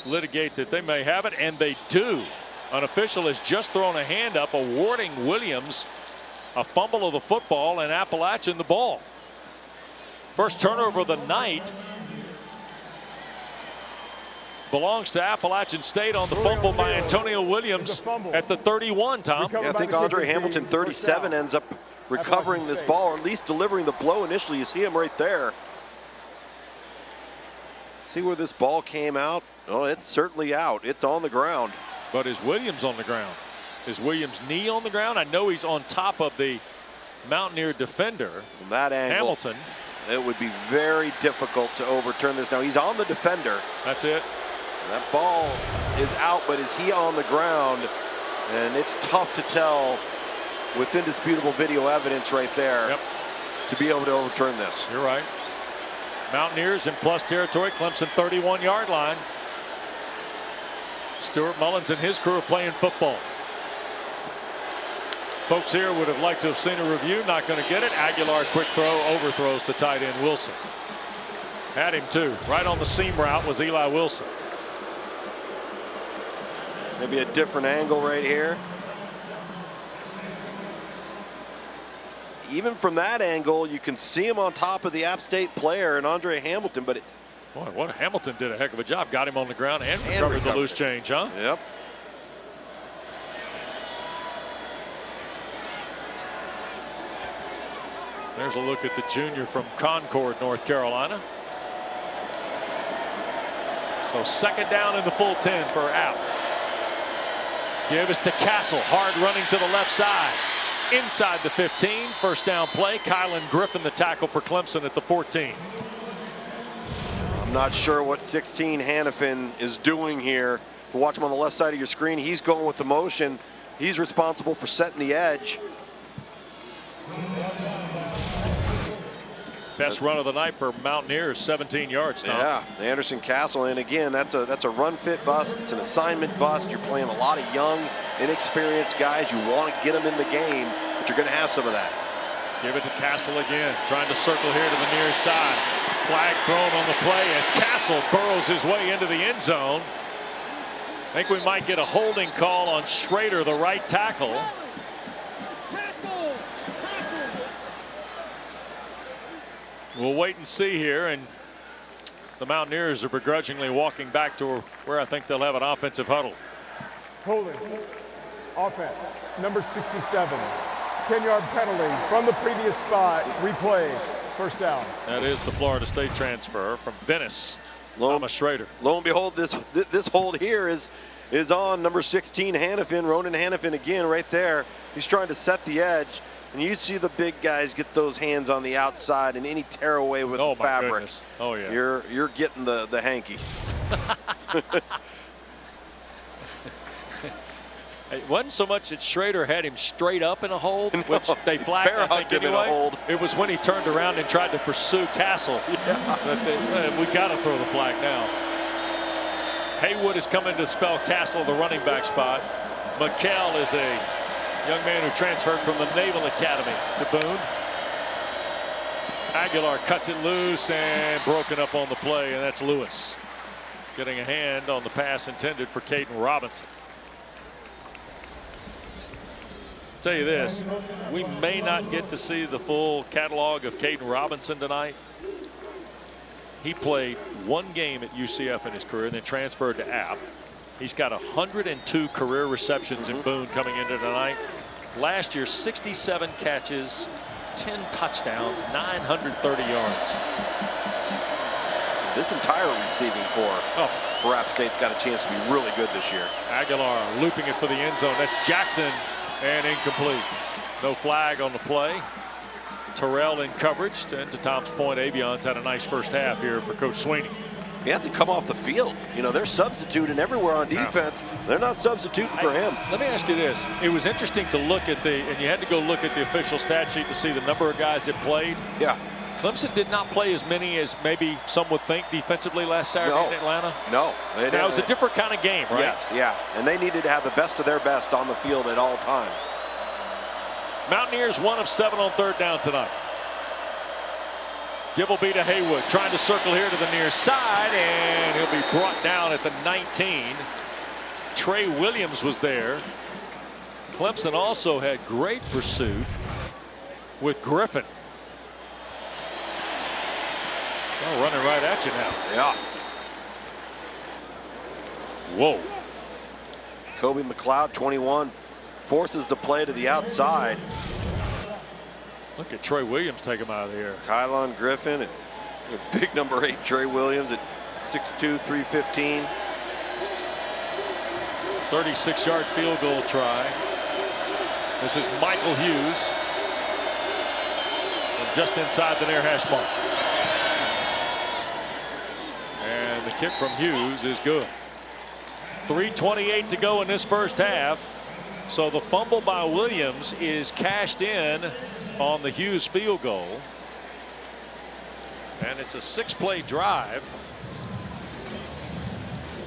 litigate that they may have it, and they do. An official has just thrown a hand up awarding Williams a fumble of the football and Appalachian the ball. First turnover of the night belongs to Appalachian State on the fumble by Antonio Williams at the 31, Tom. Yeah, I think Andre Hamilton, 37, ends up recovering this ball, or at least delivering the blow initially. You see him right there. See where this ball came out? Oh, it's certainly out. It's on the ground. But is Williams on the ground? Is Williams' knee on the ground? I know he's on top of the Mountaineer defender. From that angle, Hamilton. It would be very difficult to overturn this. Now he's on the defender. That's it. That ball is out, but is he on the ground? And it's tough to tell with indisputable video evidence right there to be able to overturn this. You're right. Mountaineers in plus territory. Clemson 31-yard line. Stuart Mullins and his crew are playing football. Folks here would have liked to have seen a review. Not going to get it. Aguilar quick throw, overthrows the tight end Wilson. Had him too. Right on the seam route was Eli Wilson. Maybe a different angle right here. Even from that angle, you can see him on top of the App State player and Andre Hamilton, but boy, what Hamilton did a heck of a job. Got him on the ground and recovered the loose change, huh? Yep. There's a look at the junior from Concord, North Carolina. So second down in the full 10 for App. Give us to Castle. Hard running to the left side. Inside the 15. First down play. Kylan Griffin, the tackle for Clemson at the 14. I'm not sure what 16 Hannafin is doing here. You watch him on the left side of your screen. He's going with the motion. He's responsible for setting the edge. Best run of the night for Mountaineers, 17 yards. Tom. Yeah, Anderson Castle, and again, that's a run fit bust. It's an assignment bust. You're playing a lot of young, inexperienced guys. You want to get them in the game, but you're going to have some of that. Give it to Castle again, trying to circle here to the near side. Flag thrown on the play as Castle burrows his way into the end zone. I think we might get a holding call on Schrader, the right tackle. We'll wait and see here, and the Mountaineers are begrudgingly walking back to where I think they'll have an offensive huddle. Holding. Offense, number 67. 10-yard penalty from the previous spot. Replay. First down. That is the Florida State transfer from Venice, Thomas Schrader. Lo and behold, this hold here is on number 16, Hannafin, Ronan Hannafin again right there. He's trying to set the edge. And you see the big guys get those hands on the outside and any tear away with the fabric. Goodness. Oh, yeah. You're getting the hanky. It wasn't so much that Schrader had him straight up in a hold, which they flagged, I think, anyway. In a hold. It was when he turned around and tried to pursue Castle. Yeah. We got to throw the flag now. Haywood is coming to spell Castle the running back spot. McKell is a young man who transferred from the Naval Academy to Boone. Aguilar cuts it loose and broken up on the play, and that's Lewis getting a hand on the pass intended for Caden Robinson. I'll tell you this, we may not get to see the full catalog of Caden Robinson tonight. He played one game at UCF in his career and then transferred to App. He's got 102 career receptions in Boone coming into tonight. Last year, 67 catches, 10 touchdowns, 930 yards. This entire receiving corps for App State's got a chance to be really good this year. Aguilar looping it for the end zone. That's Jackson, and incomplete. No flag on the play. Terrell in coverage. And to Tom's point, Avion's had a nice first half here for Coach Sweeney. He has to come off the field. You know, they're substituting everywhere on defense. They're not substituting for him. Let me ask you this. It was interesting to look at and you had to go look at the official stat sheet to see the number of guys that played. Yeah. Clemson did not play as many as maybe some would think defensively last Saturday in Atlanta. No. Now, it was a different kind of game, right? Yes, yeah. And they needed to have the best of their best on the field at all times. Mountaineers 1 of 7 on third down tonight. Give will be to Haywood, trying to circle here to the near side, and he'll be brought down at the 19. Trey Williams was there. Clemson also had great pursuit with Griffin. Oh, running right at you now. Yeah. Whoa. Kobe McLeod, 21, forces the play to the outside. Look at Trey Williams take him out of the air. Kylon Griffin and big number 8 Trey Williams at 6'2", 315. 36-yard field goal try. This is Michael Hughes from just inside the near hash mark. And the kick from Hughes is good. 3:28 to go in this first half. So the fumble by Williams is cashed in on the Hughes field goal. And it's a 6-play drive.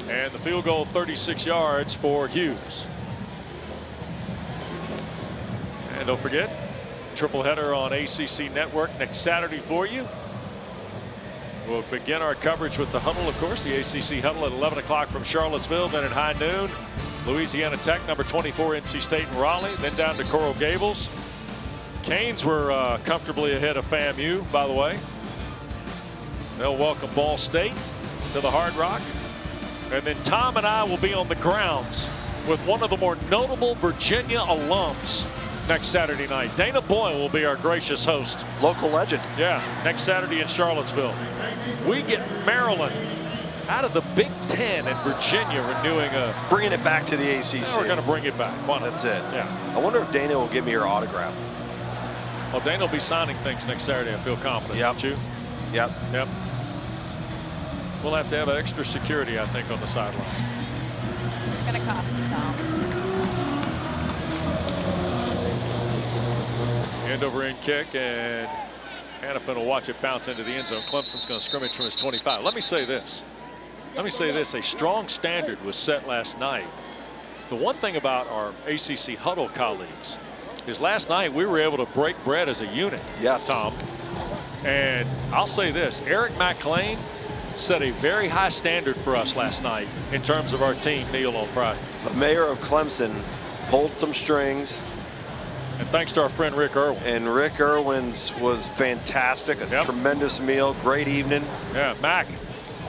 And the field goal 36 yards for Hughes. And don't forget, triple header on ACC Network next Saturday for you. We'll begin our coverage with the huddle, of course, the ACC huddle at 11 o'clock from Charlottesville. Then at high noon, Louisiana Tech, number 24, NC State and Raleigh. Then down to Coral Gables. Canes were comfortably ahead of FAMU, by the way. They'll welcome Ball State to the Hard Rock. And then Tom and I will be on the grounds with one of the more notable Virginia alums next Saturday night. Dana Boyle will be our gracious host. Local legend. Yeah, next Saturday in Charlottesville. We get Maryland out of the Big Ten and Virginia renewing bringing it back to the ACC. Yeah, we're going to bring it back. That's it. Yeah. I wonder if Dana will give me her autograph. Well, Dana will be signing things next Saturday. I feel confident. Yep. Don't you? Yep. Yep. We'll have to have extra security, I think, on the sideline. It's going to cost you, Tom. End over end kick, and Hannafin will watch it bounce into the end zone. Clemson's going to scrimmage from his 25. Let me say this. A strong standard was set last night. The one thing about our ACC huddle colleagues is last night we were able to break bread as a unit. Yes, Tom. And I'll say this, Eric McLean set a very high standard for us last night in terms of our team meal on Friday. The mayor of Clemson pulled some strings. And thanks to our friend Rick Irwin. And Rick Irwin's was fantastic. A tremendous meal. Great evening. Yeah, Mac.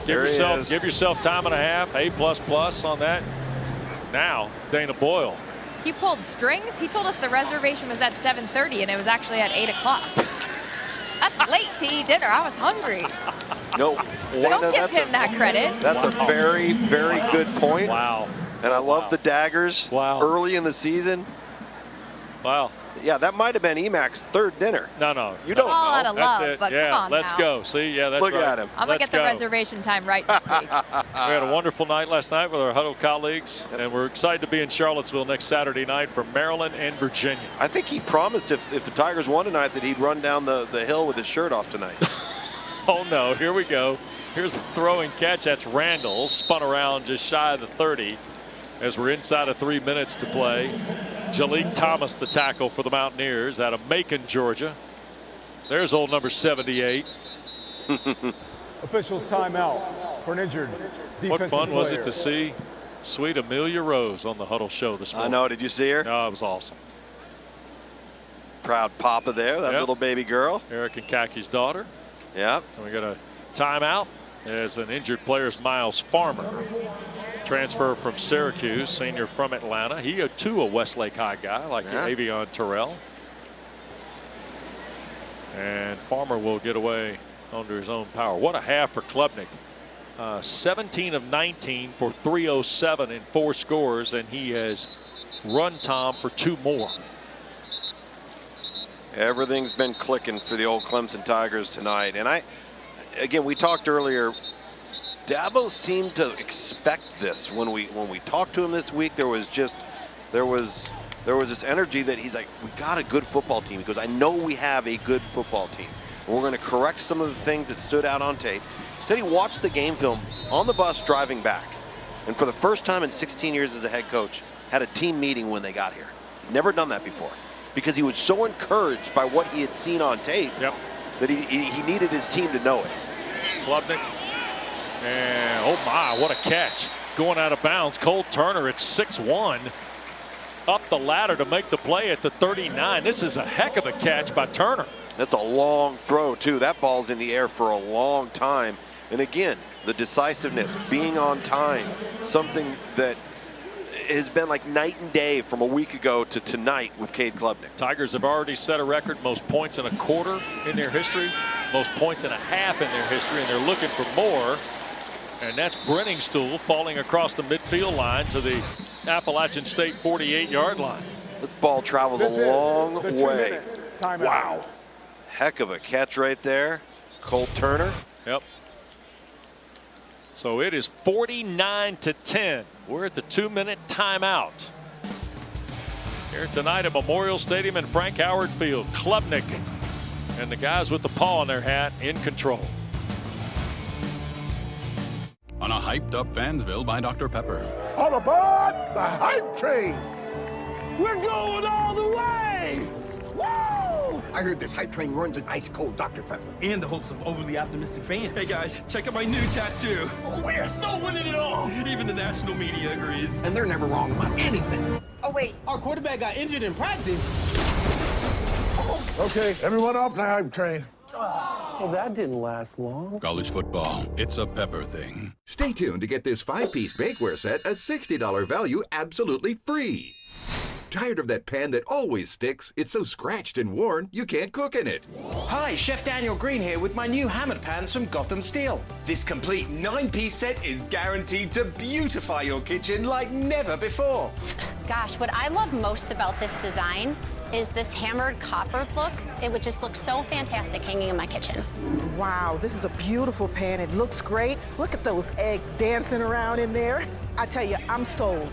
Give yourself time and a half. A++ on that. Now, Dana Boyle. He pulled strings. He told us the reservation was at 7:30, and it was actually at 8 o'clock. That's late to eat dinner. I was hungry. No. Don't give him that credit. That's a very, very good point. Wow. And I love the daggers early in the season. Wow. Yeah, that might have been Emac's third dinner. No. You don't know. All out of love, That's it. but yeah, come on let's now. go. See, yeah, that's Look right. at him. I'm going to get the reservation time right this week. We had a wonderful night last night with our Huddle colleagues, and we're excited to be in Charlottesville next Saturday night for Maryland and Virginia. I think he promised if the Tigers won tonight that he'd run down the hill with his shirt off tonight. Oh, no. Here we go. Here's a throw and catch. That's Randall. Spun around just shy of the 30 as we're inside of 3 minutes to play. Jalik Thomas, the tackle for the Mountaineers out of Macon, Georgia. There's old number 78. Officials timeout for an injured defensive What fun player. was it to see sweet Amelia Rose on the Huddle show this morning? I know. Did you see her? Oh, it was awesome. Proud papa there, that little baby girl. Eric and Kaki's daughter. Yep. And we got a timeout as an injured player is Miles Farmer. Transfer from Syracuse, senior from Atlanta. He too a Westlake High guy like Avion Terrell. And Farmer will get away under his own power. What a half for Klubnik. 17 of 19 for 307 and 4 scores, and he has run Tom for 2 more. Everything's been clicking for the old Clemson Tigers tonight. And again, we talked earlier, Dabo seemed to expect this when we talked to him this week. There was this energy that he's like, we got a good football team. He goes, I know we have a good football team. And we're going to correct some of the things that stood out on tape. He said he watched the game film on the bus driving back. And for the first time in 16 years as a head coach, had a team meeting when they got here. Never done that before. Because he was so encouraged by what he had seen on tape that he needed his team to know it. Klubnik. And oh my, what a catch. Going out of bounds. Cole Turner at 6'1". Up the ladder to make the play at the 39. This is a heck of a catch by Turner. That's a long throw too. That ball's in the air for a long time. And again, the decisiveness, being on time, something that has been like night and day from a week ago to tonight with Cade Klubnik. Tigers have already set a record, most points in a quarter in their history, most points in a half in their history, and they're looking for more. And that's Brenningstool falling across the midfield line to the Appalachian State 48-yard line. This ball travels a long way. Wow. Heck of a catch right there. Cole Turner. Yep. So it is 49-10. We're at the 2-minute timeout. Here tonight at Memorial Stadium and Frank Howard Field. Klubnik and the guys with the paw on their hat in control. On a hyped up Fansville by Dr. Pepper. All aboard the hype train. We're going all the way. Whoa! I heard this hype train runs an ice cold Dr. Pepper. And the hopes of overly optimistic fans. Hey guys, check out my new tattoo. We are so winning it all. Even the national media agrees. And they're never wrong about anything. Oh wait, our quarterback got injured in practice. Okay, everyone off the hype train. Well, that didn't last long. College football, it's a Pepper thing. Stay tuned to get this 5-piece bakeware set, a $60 value, absolutely free. Tired of that pan that always sticks? It's so scratched and worn, you can't cook in it. Hi, Chef Daniel Green here with my new hammered pans from Gotham Steel. This complete 9-piece set is guaranteed to beautify your kitchen like never before. Gosh, what I love most about this design is this hammered copper look. It would just look so fantastic hanging in my kitchen. Wow, this is a beautiful pan. It looks great. Look at those eggs dancing around in there. I tell you, I'm sold.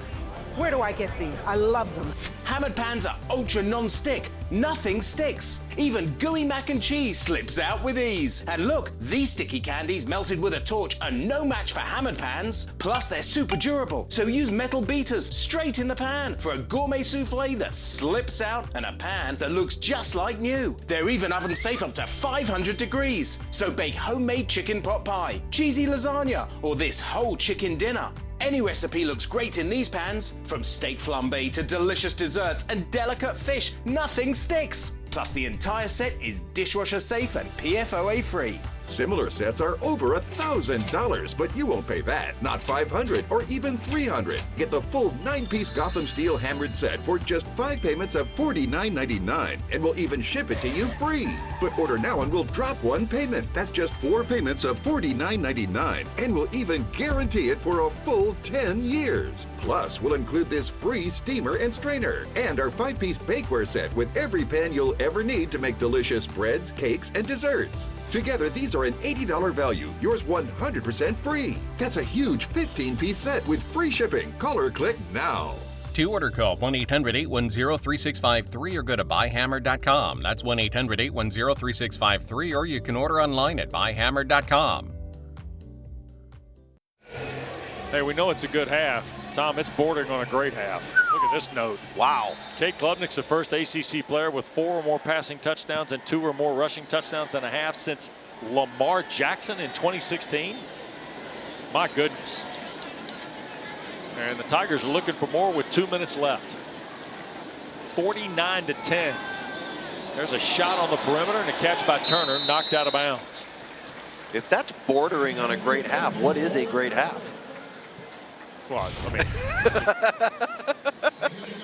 Where do I get these? I love them. Hammered pans are ultra non-stick. Nothing sticks. Even gooey mac and cheese slips out with ease. And look, these sticky candies melted with a torch are no match for hammered pans. Plus, they're super durable, so use metal beaters straight in the pan for a gourmet souffle that slips out and a pan that looks just like new. They're even oven safe up to 500 degrees. So bake homemade chicken pot pie, cheesy lasagna, or this whole chicken dinner. Any recipe looks great in these pans. From steak flambe to delicious desserts and delicate fish, nothing sticks. Plus, the entire set is dishwasher safe and PFOA free. Similar sets are over $1,000, but you won't pay that. Not $500 or even $300. Get the full 9-piece Gotham Steel hammered set for just 5 payments of $49.99, and we'll even ship it to you free. But order now and we'll drop 1 payment. That's just 4 payments of $49.99, and we'll even guarantee it for a full 10 years. Plus, we'll include this free steamer and strainer, and our 5-piece bakeware set with every pan you'll ever need to make delicious breads, cakes, and desserts. Together, these are an $80 value, yours 100% free. That's a huge 15-piece set with free shipping. Call or click now. To order, call 1-800-810-3653 or go to buyhammer.com. That's 1-800-810-3653, or you can order online at buyhammer.com. Hey, we know it's a good half. Tom, it's bordering on a great half. Look at this note. Wow. Cade Klubnik's the first ACC player with 4 or more passing touchdowns and 2 or more rushing touchdowns and a half since Lamar Jackson in 2016. My goodness. And the Tigers are looking for more with 2 minutes left. 49-10. There's a shot on the perimeter and a catch by Turner, knocked out of bounds. If that's bordering on a great half, what is a great half? Well, I mean,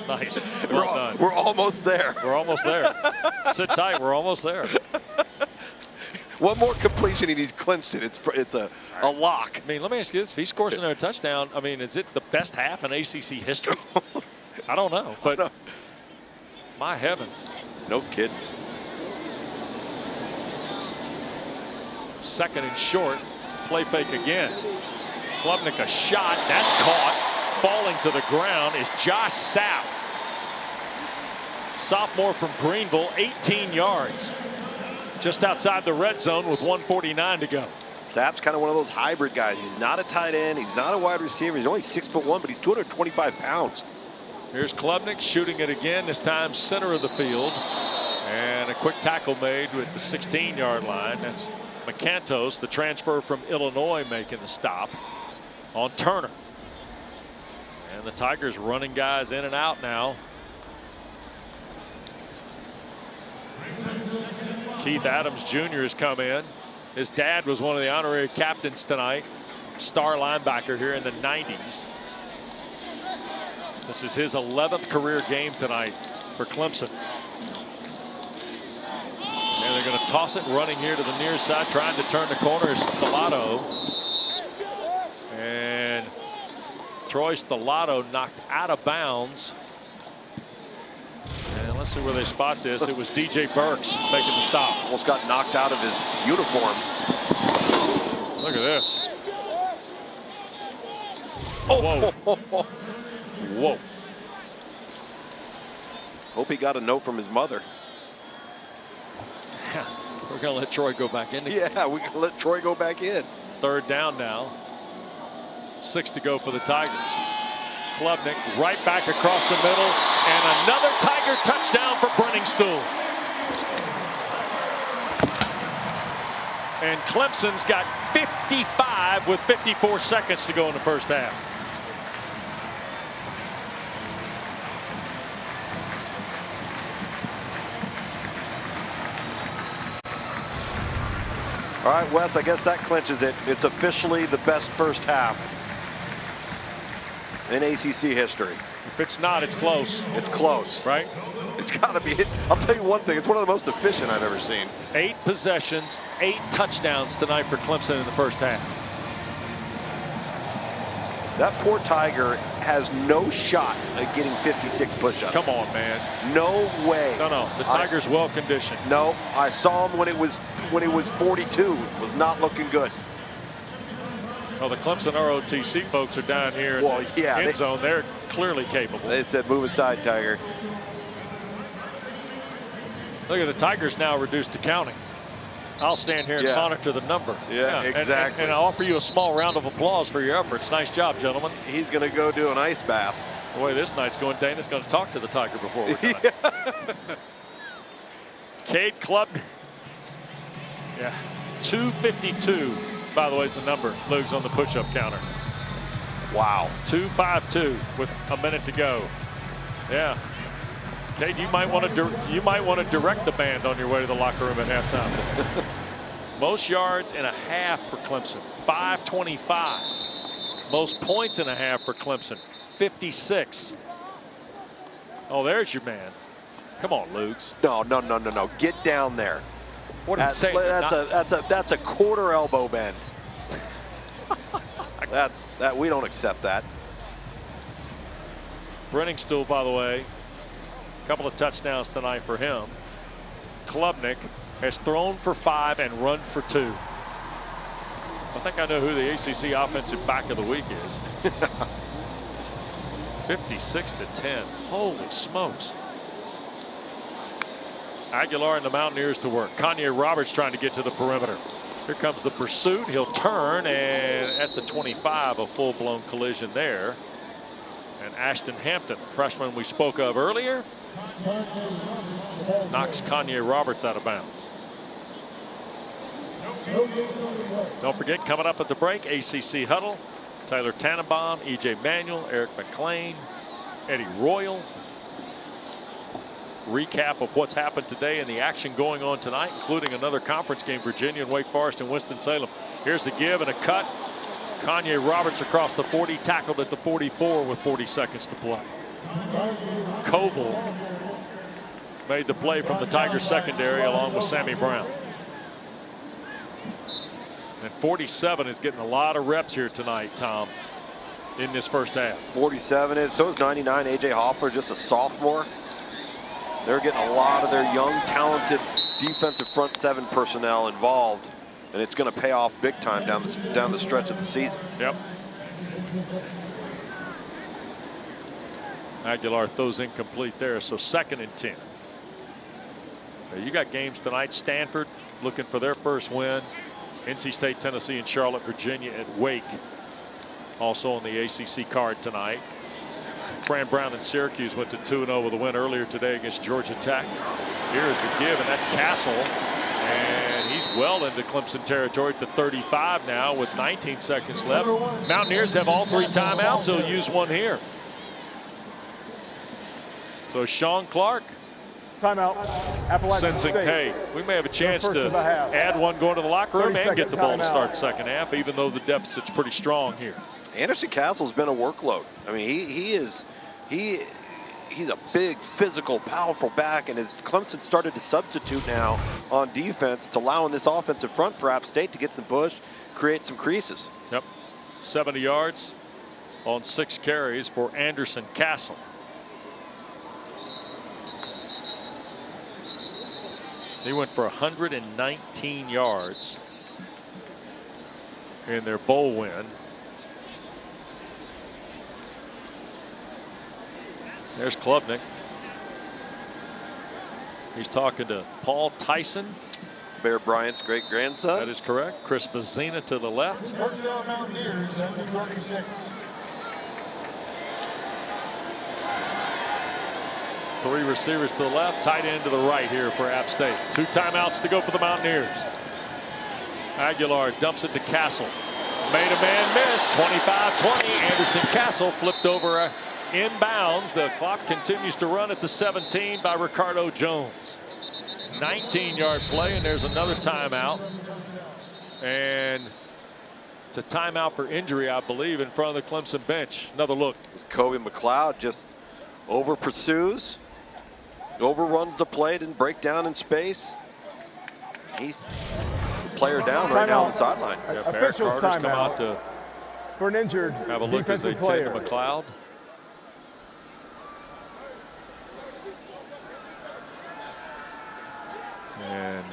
nice. Well done. We're almost there. We're almost there. Sit tight. We're almost there. One more completion and he's clinched it. It's a lock. I mean, let me ask you this: if he scores another touchdown, I mean, is it the best half in ACC history? I don't know, but my heavens. No kidding. Second and short. Play fake again. Klubnik a shot. That's caught. Falling to the ground is Josh Sapp. Sophomore from Greenville, 18 yards. Just outside the red zone with 1:49 to go. Sapp's kind of one of those hybrid guys. He's not a tight end. He's not a wide receiver. He's only 6'1", but he's 225 pounds. Here's Klubnik shooting it again, this time center of the field. And a quick tackle made with the 16-yard line. That's McCantos, the transfer from Illinois, making the stop on Turner. And the Tigers running guys in and out now. Keith Adams Jr. has come in. His dad was one of the honorary captains tonight. Star linebacker here in the 90s. This is his 11th career game tonight for Clemson. And they're going to toss it, running here to the near side, trying to turn the corner is Stellato. And Troy Stellato knocked out of bounds. And let's see where they spot this. It was DJ Burks making the stop. Almost got knocked out of his uniform. Look at this. Oh. Whoa. Whoa. Hope he got a note from his mother. We're going to let Troy go back in. Yeah, we're going to let Troy go back in. Third down now. 6 to go for the Tigers. Klubnik right back across the middle, and another Tiger touchdown for Brenningstool. And Clemson's got 55 with 54 seconds to go in the first half. All right, Wes, I guess that clinches it. It's officially the best first half in ACC history. If it's not, it's close. It's close. Right? It's got to be. I'll tell you one thing. It's one of the most efficient I've ever seen. 8 possessions, 8 touchdowns tonight for Clemson in the first half. That poor Tiger has no shot at getting 56 push-ups. Come on, man. No way. No. The Tiger's well conditioned. No, I saw him when it was 42. It was not looking good. Well, the Clemson ROTC folks are down here in the end zone. They're clearly capable. They said, move aside, Tiger. Look at the Tigers now reduced to counting. I'll stand here and monitor the number. Yeah, exactly. And I'll offer you a small round of applause for your efforts. Nice job, gentlemen. He's going to go do an ice bath. The way this night's going, Dana's going to talk to the Tiger before we're done. Cade Klubnik. Yeah, 252, by the way, is the number. Luke's on the push-up counter. Wow. 252 with a minute to go. Yeah. Cade, you might want to direct the band on your way to the locker room at halftime. Most yards and a half for Clemson, 525. Most points and a half for Clemson, 56. Oh, there's your man. Come on, Luke's. No. Get down there. What are you saying? That's a quarter elbow bend. We don't accept that. Brenningstool, by the way, a couple of touchdowns tonight for him. Klubnik has thrown for 5 and run for 2. I think I know who the ACC offensive back of the week is. 56-10. Holy smokes. Aguilar and the Mountaineers to work. Kanye Roberts trying to get to the perimeter. Here comes the pursuit. He'll turn, and at the 25, a full-blown collision there. And Ashton Hampton, freshman we spoke of earlier, knocks Kanye Roberts out of bounds. Don't forget, coming up at the break, ACC Huddle, Tyler Tannenbaum, E.J. Manuel, Eric McLean, Eddie Royal. Recap of what's happened today and the action going on tonight, including another conference game, Virginia and Wake Forest and Winston-Salem. Here's the give and a cut. Kanye Roberts across the 40, tackled at the 44 with 40 seconds to play. Koval made the play from the Tigers secondary along with Sammy Brown. And 47 is getting a lot of reps here tonight, Tom, in this first half. 47 is, so is 99. A.J. Hoffler, just a sophomore. They're getting a lot of their young, talented defensive front 7 personnel involved, and it's going to pay off big time down the stretch of the season. Yep. Aguilar throws incomplete there, so 2nd and 10. Now you got games tonight. Stanford looking for their first win. NC State, Tennessee, and Charlotte, Virginia at Wake. Also on the ACC card tonight. Fran Brown and Syracuse went to 2-0 with a win earlier today against Georgia Tech. Here's the give, and that's Castle. And he's well into Clemson territory at the 35 now with 19 seconds left. Mountaineers have all 3 timeouts. He'll use one here. So Sean Clark. Timeout. Appalachian Sensing, State. hey, we may have a chance to add one going to the locker room and get the ball to start second half, even though the deficit's pretty strong here. Anderson Castle's been a workload. I mean, he's a big, physical, powerful back, and as Clemson started to substitute now on defense, it's allowing this offensive front for App State to get some push, create some creases. Yep, 70 yards on 6 carries for Anderson Castle. He went for 119 yards in their bowl win. There's Klubnik. He's talking to Paul Tyson. Bear Bryant's great-grandson. That is correct. Chris Vezina to the left. Three receivers to the left, tight end to the right here for App State. 2 timeouts to go for the Mountaineers. Aguilar dumps it to Castle. Made a man miss. 25-20. Anderson Castle flipped over inbounds. The clock continues to run at the 17 by Ricardo Jones. 19-yard play, and there's another timeout. And it's a timeout for injury, I believe, in front of the Clemson bench. Another look. Kobe McLeod just over pursues. Overruns the play, didn't break down in space. He's the player down right now on the sideline. Yeah, Officials come out to for an injured have a look as they tend to McLeod. And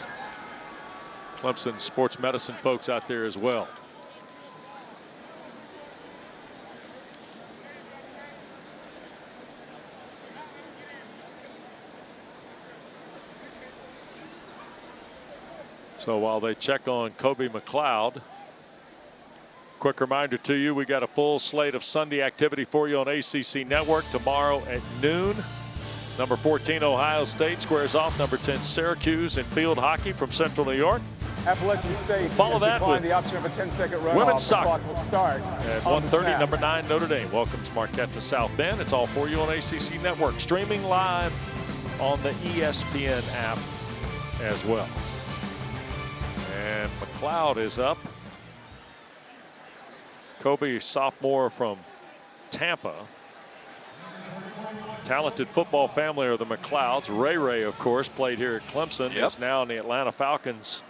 Clemson sports medicine folks out there as well. So while they check on Kobe McLeod, quick reminder to you, we got a full slate of Sunday activity for you on ACC Network tomorrow at noon. Number 14 Ohio State squares off number 10 Syracuse in field hockey from Central New York. Appalachian State follow that with the option of a 10-second run. Women's soccer will start at 1:30. Number 9 Notre Dame welcomes Marquette to South Bend. It's all for you on ACC Network, streaming live on the ESPN app as well. And And McLeod is up. Kobe, sophomore from Tampa. Talented football family are the McLeods. Ray, of course, played here at Clemson. Yep. Is now in the Atlanta Falcons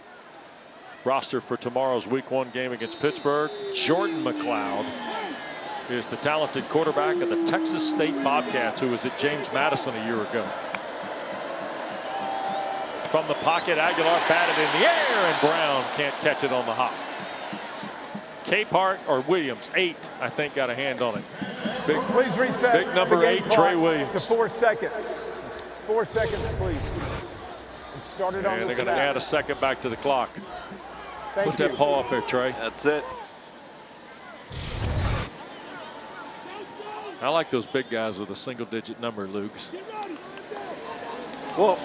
roster for tomorrow's Week 1 game against Pittsburgh. Jordan McLeod is the talented quarterback of the Texas State Bobcats, who was at James Madison a year ago. From the pocket, Aguilar batted in the air, and Brown can't catch it on the hop. Capehart or Williams, 8, I think, got a hand on it. Please reset. Big number 8, Trey Williams. To 4 seconds. 4 seconds, please. It started on the And they're going to add a second back to the clock. Put that paw up there, Trey. That's it. I like those big guys with a single-digit number, Luke's. Well,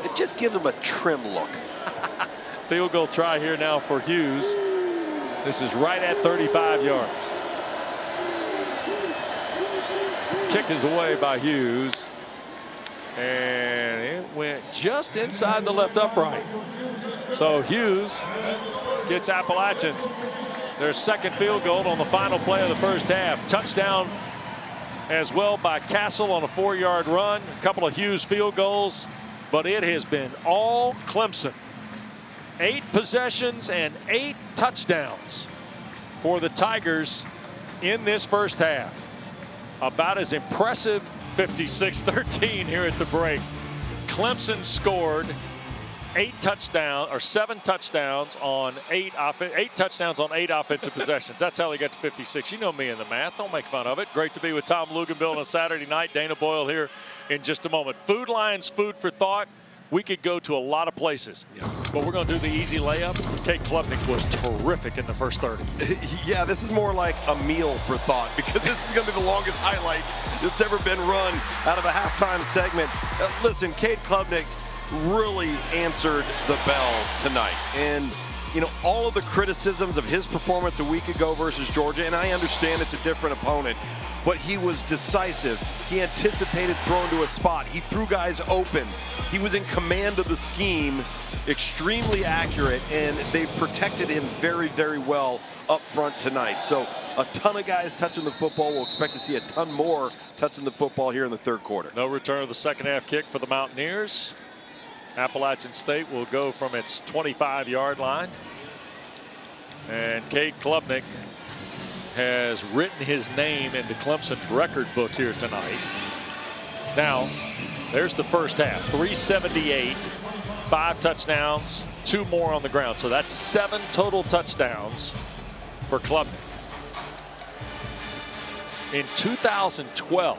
it just gives them a trim look. Field goal try here now for Hughes. This is right at 35 yards. Kick is away by Hughes. And it went just inside the left upright. So Hughes gets Appalachian their second field goal on the final play of the first half. Touchdown as well by Castle on a 4-yard run. A couple of Hughes field goals, but it has been all Clemson. 8 possessions and 8 touchdowns for the Tigers in this first half. About as impressive. 56-13 here at the break. Clemson scored 7 touchdowns on 8 touchdowns on 8 offensive possessions. That's how they got to 56. You know me in the math. Don't make fun of it. Great to be with Tom Luganbill on a Saturday night. Dana Boyle here in just a moment. Food Lions, food for thought. We could go to a lot of places, but we're going to do the easy layup. Kate Klubnik was terrific in the first 30. Yeah, this is more like a meal for thought, because this is going to be the longest highlight that's ever been run out of a halftime segment. Listen, Kate Klubnik really answered the bell tonight. And, you know, all of the criticisms of his performance a week ago versus Georgia, and I understand it's a different opponent, but he was decisive. He anticipated throwing to a spot. He threw guys open. He was in command of the scheme, extremely accurate, and they protected him very, very well up front tonight. So a ton of guys touching the football. We'll expect to see a ton more touching the football here in the third quarter. No return of the second half kick for the Mountaineers. Appalachian State will go from its 25-yard line. And Cade Klubnik has written his name into Clemson's record book here tonight. Now, there's the first half. 378, 5 touchdowns, 2 more on the ground. So that's 7 total touchdowns for Klubnik. In 2012,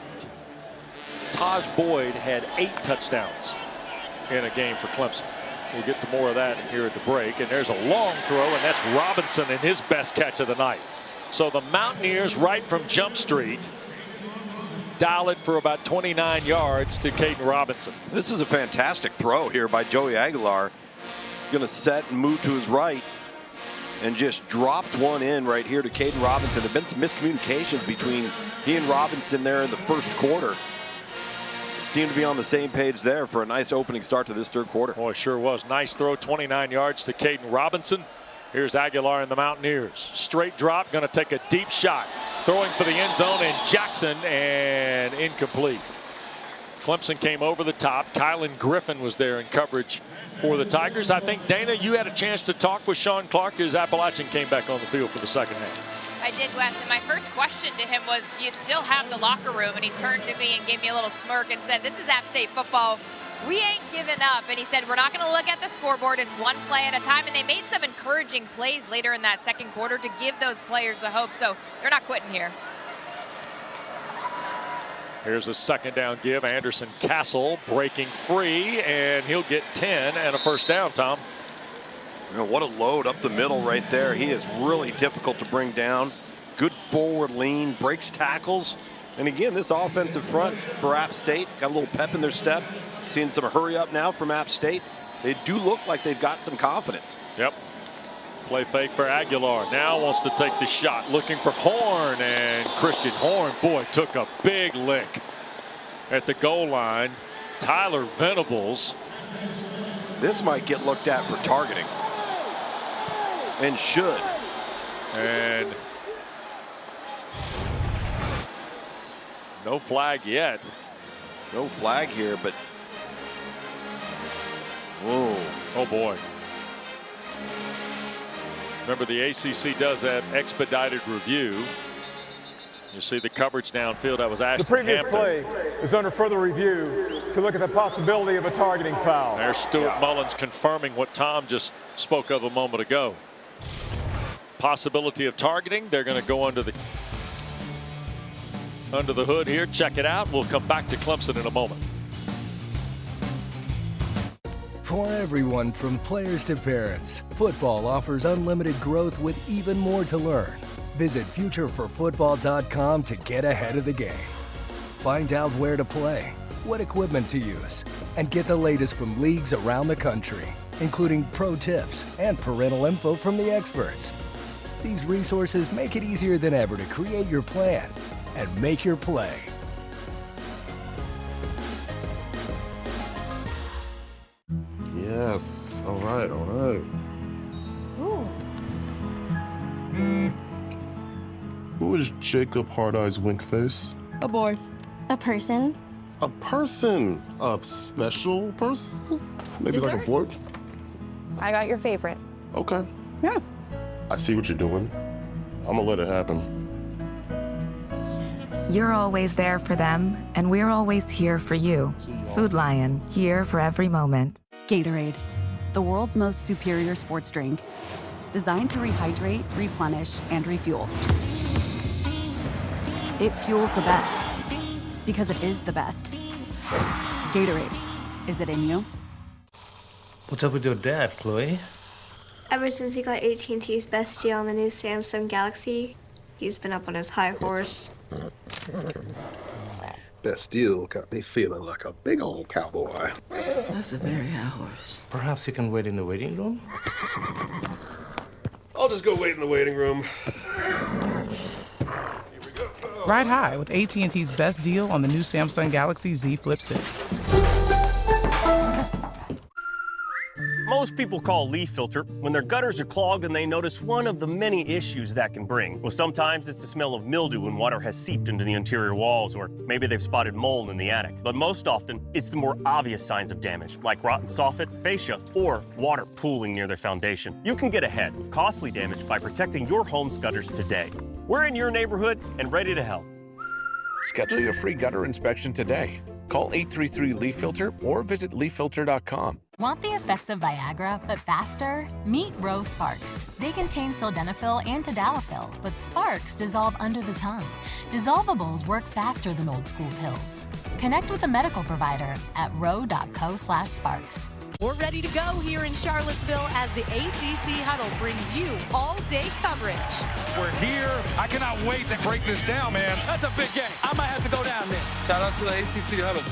Taj Boyd had 8 touchdowns in a game for Clemson. We'll get to more of that here at the break. And there's a long throw, and that's Robinson in his best catch of the night. So the Mountaineers, right from Jump Street, dial it for about 29 yards to Caden Robinson. This is a fantastic throw here by Joey Aguilar. He's going to set and move to his right and just drops one in right here to Caden Robinson. There have been some miscommunications between he and Robinson there in the first quarter. Seemed to be on the same page there for a nice opening start to this third quarter. Boy, sure was. Nice throw, 29 yards to Caden Robinson. Here's Aguilar and the Mountaineers. Straight drop, going to take a deep shot. Throwing for the end zone, and Jackson, and incomplete. Clemson came over the top. Kylan Griffin was there in coverage for the Tigers. I think, Dana, you had a chance to talk with Sean Clark as Appalachian came back on the field for the second half. I did, Wes, and my first question to him was, do you still have the locker room? And he turned to me and gave me a little smirk and said, this is App State football. We ain't giving up. And he said, we're not going to look at the scoreboard. It's one play at a time. And they made some encouraging plays later in that second quarter to give those players the hope. So they're not quitting here. Here's a second down give. Anderson Castle breaking free, and he'll get 10 and a first down, Tom. You know, what a load up the middle right there. He is really difficult to bring down. Good forward lean, breaks tackles. And again, this offensive front for App State got a little pep in their step. Seeing some hurry up now from App State. They do look like they've got some confidence. Yep. Play fake for Aguilar. Now wants to take the shot. Looking for Horn, and Christian Horn, boy, took a big lick at the goal line. Tyler Venables. This might get looked at for targeting. And should. And no flag yet. No flag here, but whoa. Oh boy. Remember, the ACC does have expedited review. You see the coverage downfield. That was Ashton The previous Hampton. play is under further review to look at the possibility of a targeting foul. There's Stuart Mullins confirming what Tom just spoke of a moment ago. Possibility of targeting. They're going to go under the hood here. Check it out. We'll come back to Clemson in a moment. For everyone from players to parents, football offers unlimited growth with even more to learn. Visit futureforfootball.com to get ahead of the game. Find out where to play, what equipment to use, and get the latest from leagues around the country, including pro tips and parental info from the experts. These resources make it easier than ever to create your plan and make your play. Yes. All right. All right. Who is Jacob Hard Eyes Winkface? A boy. A person. A person. A special person? Maybe like a Dessert? boy? I got your favorite. Okay. Yeah. I see what you're doing. I'm gonna let it happen. You're always there for them, and we're always here for you. Food Lion, here for every moment. Gatorade, the world's most superior sports drink. Designed to rehydrate, replenish, and refuel. It fuels the best. Because it is the best. Gatorade, is it in you? What's up with your dad, Chloe? Ever since he got AT&T's best deal on the new Samsung Galaxy, he's been up on his high horse. Best deal got me feeling like a big old cowboy. That's a very high horse. Perhaps you can wait in the waiting room? I'll just go wait in the waiting room. Ride high with AT&T's best deal on the new Samsung Galaxy Z Flip 6. Most people call a leaf filter when their gutters are clogged and they notice one of the many issues that can bring. Well, sometimes it's the smell of mildew when water has seeped into the interior walls, or maybe they've spotted mold in the attic. But most often, it's the more obvious signs of damage, like rotten soffit, fascia, or water pooling near their foundation. You can get ahead of costly damage by protecting your home's gutters today. We're in your neighborhood and ready to help. Schedule your free gutter inspection today. Call 833-LEAF-FILTER or visit leaffilter.com. Want the effects of Viagra, but faster? Meet Rose Sparks. They contain sildenafil and tadalafil, but Sparks dissolve under the tongue. Dissolvables work faster than old school pills. Connect with a medical provider at ro.co/sparks. We're ready to go here in Charlottesville as the ACC Huddle brings you all-day coverage. We're here. I cannot wait to break this down, man. That's a big game. I might have to go down there. Shout out to the ACC Huddle.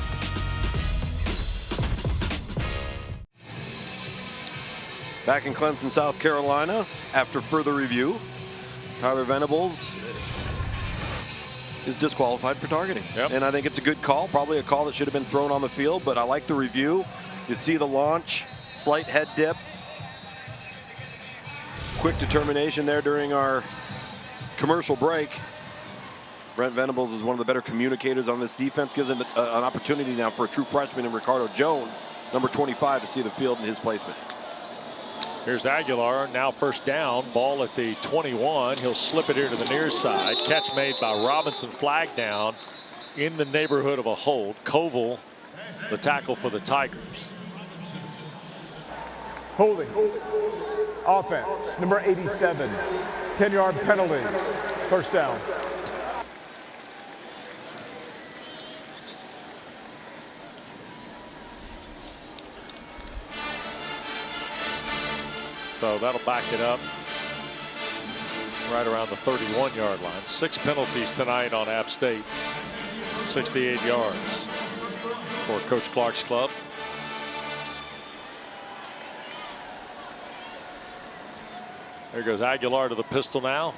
Back in Clemson, South Carolina, after further review, Tyler Venables is disqualified for targeting. And I think it's a good call, probably a call that should have been thrown on the field, but I like the review. You see the launch, slight head dip. Quick determination there during our commercial break. Brent Venables is one of the better communicators on this defense. Gives him an opportunity now for a true freshman in Ricardo Jones, number 25, to see the field in his placement. Here's Aguilar, now first down, ball at the 21. He'll slip it here to the near side. Catch made by Robinson, flag down in the neighborhood of a hold. Koval, the tackle for the Tigers. Holding. Offense, number 87. 10-yard penalty. First down. So that'll back it up right around the 31-yard line. 6 penalties tonight on App State. 68 yards for Coach Clark's club. There goes Aguilar to the pistol now.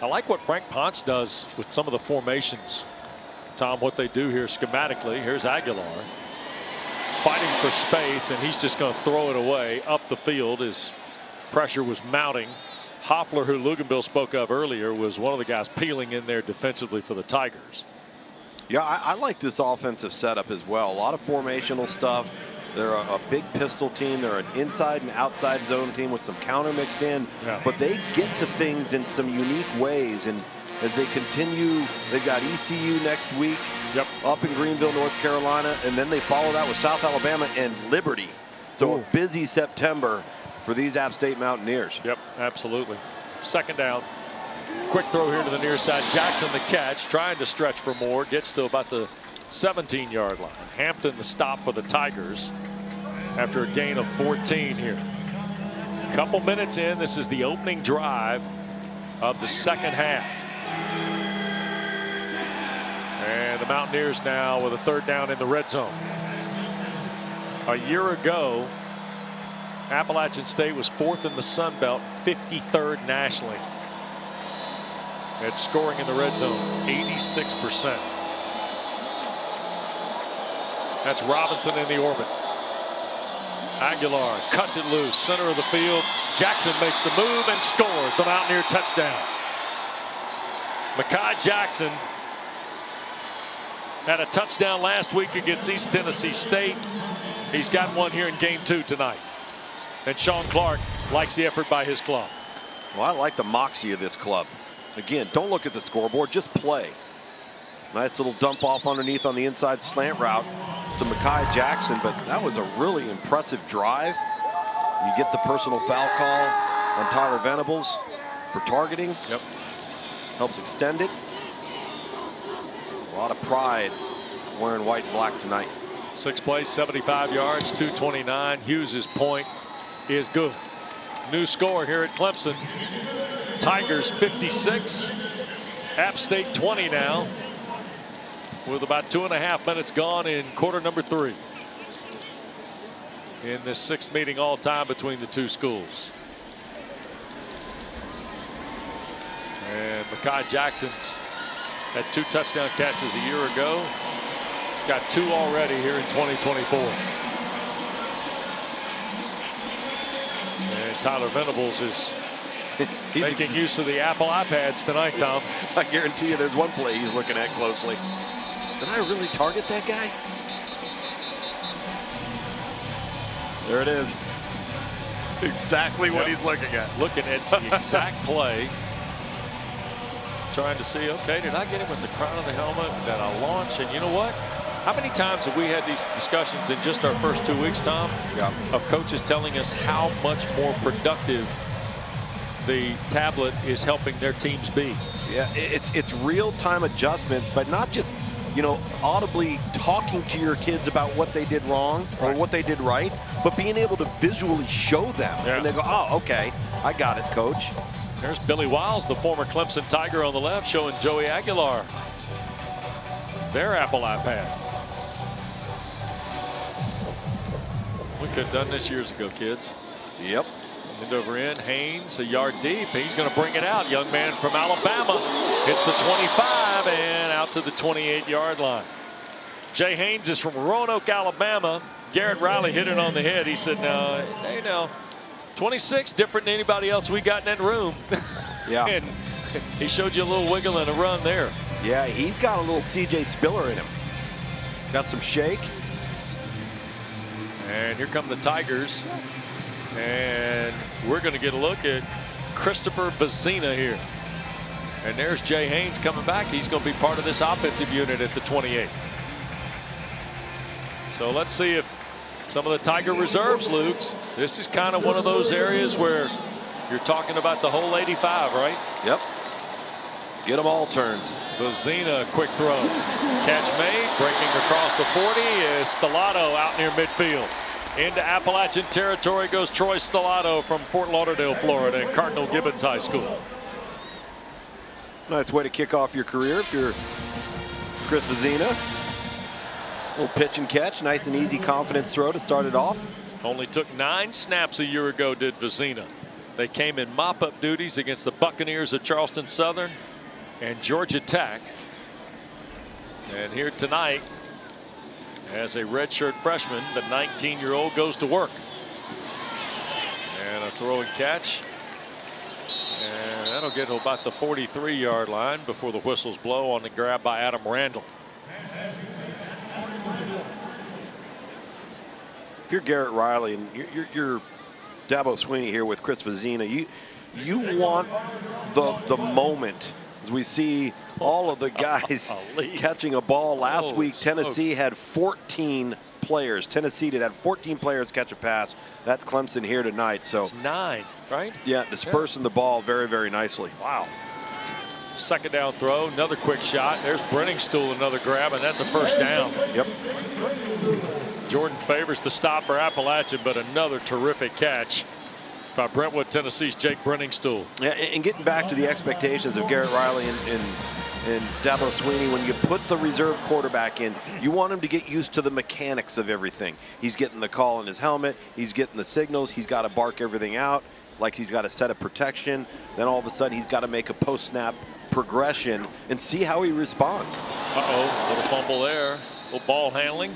I like what Frank Ponce does with some of the formations. Tom, what they do here schematically. Here's Aguilar fighting for space, and he's just going to throw it away up the field as pressure was mounting. Hoffler, who Luganville spoke of earlier, was one of the guys peeling in there defensively for the Tigers. Yeah, I like this offensive setup as well. A lot of formational stuff. They're a big pistol team. They're an inside and outside zone team with some counter mixed in. Yeah. But they get to things in some unique ways. And as they continue, they've got ECU next week up in Greenville, North Carolina. And then they follow that with South Alabama and Liberty. So a busy September for these App State Mountaineers. Yep, absolutely. Second down. Quick throw here to the near side. Jackson the catch, trying to stretch for more. Gets to about the 17-yard line. Hampton the stop for the Tigers after a gain of 14 here. Couple minutes in. This is the opening drive of the second half. And the Mountaineers now with a third down in the red zone. A year ago, Appalachian State was 4th in the Sun Belt, 53rd nationally at scoring in the red zone, 86%. That's Robinson in the orbit. Aguilar cuts it loose, center of the field. Jackson makes the move and scores the Mountaineer touchdown. Mekhi Jackson had a touchdown last week against East Tennessee State. He's got one here in game 2 tonight. And Sean Clark likes the effort by his club. Well, I like the moxie of this club. Again, don't look at the scoreboard, just play. Nice little dump off underneath on the inside slant route to Mekhi Jackson, but that was a really impressive drive. You get the personal foul call on Tyler Venables for targeting. Yep. Helps extend it. A lot of pride wearing white and black tonight. 6 plays, 75 yards, 229. Hughes' point is good. New score here at Clemson. Tigers 56, App State 20 now, with about 2.5 minutes gone in quarter number 3 in this 6th meeting all time between the two schools. And Mekhi Jackson's had 2 touchdown catches a year ago. He's got 2 already here in 2024. And Tyler Venables is making use of the Apple iPads tonight, Tom. I guarantee you there's one play he's looking at closely. Did I really target that guy? There it is. It's exactly what he's looking at. Looking at the exact play. Trying to see, okay, did I get him with the crown of the helmet? Did I launch? And you know what? How many times have we had these discussions in just our first 2 weeks, Tom? Yeah. Of coaches telling us how much more productive the tablet is helping their teams be. Yeah, it's real-time adjustments, but not just, you know, audibly talking to your kids about what they did wrong or what they did right, but being able to visually show them. Yeah. And they go, oh, okay, I got it, coach. There's Billy Wiles, the former Clemson Tiger, on the left, showing Joey Aguilar their Apple iPad. We could have done this years ago, kids. Yep. End over end, Haynes a yard deep. He's going to bring it out. Young man from Alabama hits the 25 and out to the 28-yard line. Jay Haynes is from Roanoke, Alabama. Garrett Riley hit it on the head. He said, no, hey, no. 26, different than anybody else we got in that room. Yeah. And he showed you a little wiggle and a run there. Yeah, he's got a little CJ Spiller in him. Got some shake. And here come the Tigers. And we're going to get a look at Christopher Vazina here. And there's Jay Haynes coming back. He's going to be part of this offensive unit at the 28. So let's see if some of the Tiger reserves, Lukes. This is kind of one of those areas where you're talking about the whole 85, right? Yep. Get them all turns. Vazina, quick throw. Catch made. Breaking across the 40 is Stellato out near midfield. Into Appalachian territory goes Troy Stellato from Fort Lauderdale, Florida, and Cardinal Gibbons High School. Nice way to kick off your career if you're Chris Vazina. Little pitch and catch, nice and easy confidence throw to start it off. Only took 9 snaps a year ago, did Vazina. They came in mop-up duties against the Buccaneers of Charleston Southern and Georgia Tech. And here tonight, as a redshirt freshman, the 19-year-old goes to work. And a throw and catch. And that'll get to about the 43-yard line before the whistles blow on the grab by Adam Randall. If you're Garrett Riley and you're Dabo Swinney here with Chris Vezina, you want the moment as we see all of the guys catching a ball. Last week, Tennessee had 14 players. Tennessee did have 14 players catch a pass. That's Clemson here tonight. So it's 9, right? Yeah, dispersing the ball very, very nicely. Wow. Second down throw, another quick shot. There's Brenningstool, another grab, and that's a first down. Yep. Jordan favors the stop for Appalachian, but another terrific catch by Brentwood, Tennessee's Jake Brenningstool. Yeah, and getting back to the expectations of Garrett Riley and Dabo Swinney, when you put the reserve quarterback in, you want him to get used to the mechanics of everything. He's getting the call in his helmet. He's getting the signals. He's got to bark everything out like he's got a set of protection. Then all of a sudden he's got to make a post-snap progression and see how he responds. Little fumble there. Little ball handling.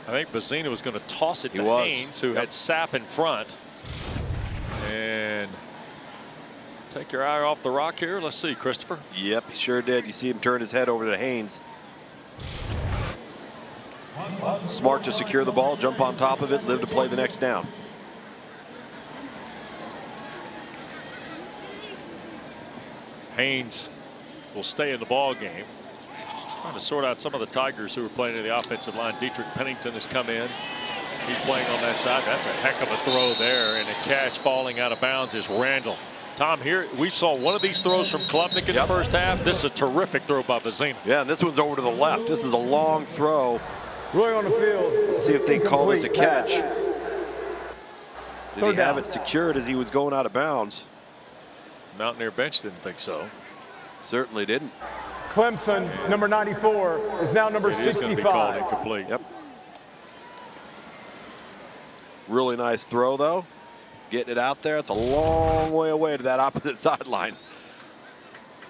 I think Vezina was going to toss it to Haynes, who had Sapp in front. And take your eye off the rock here. Let's see, Christopher. Yep, he sure did. You see him turn his head over to Haynes. Smart to secure the ball, jump on top of it, live to play the next down. Haynes will stay in the ball game. Trying to sort out some of the Tigers who are playing in the offensive line. Dietrich Pennington has come in. He's playing on that side. That's a heck of a throw there, and a catch falling out of bounds is Randall. Tom, here we saw one of these throws from Klubnik in the first half. This is a terrific throw by Vezina. Yeah, and this one's over to the left. This is a long throw. Really on the field. Let's see if they call this a catch. Did he have it secured as he was going out of bounds? Mountaineer bench didn't think so. Certainly didn't. Clemson, number 94, is now number 65. It is going to be called incomplete. Yep. Really nice throw, though. Getting it out there. It's a long way away to that opposite sideline.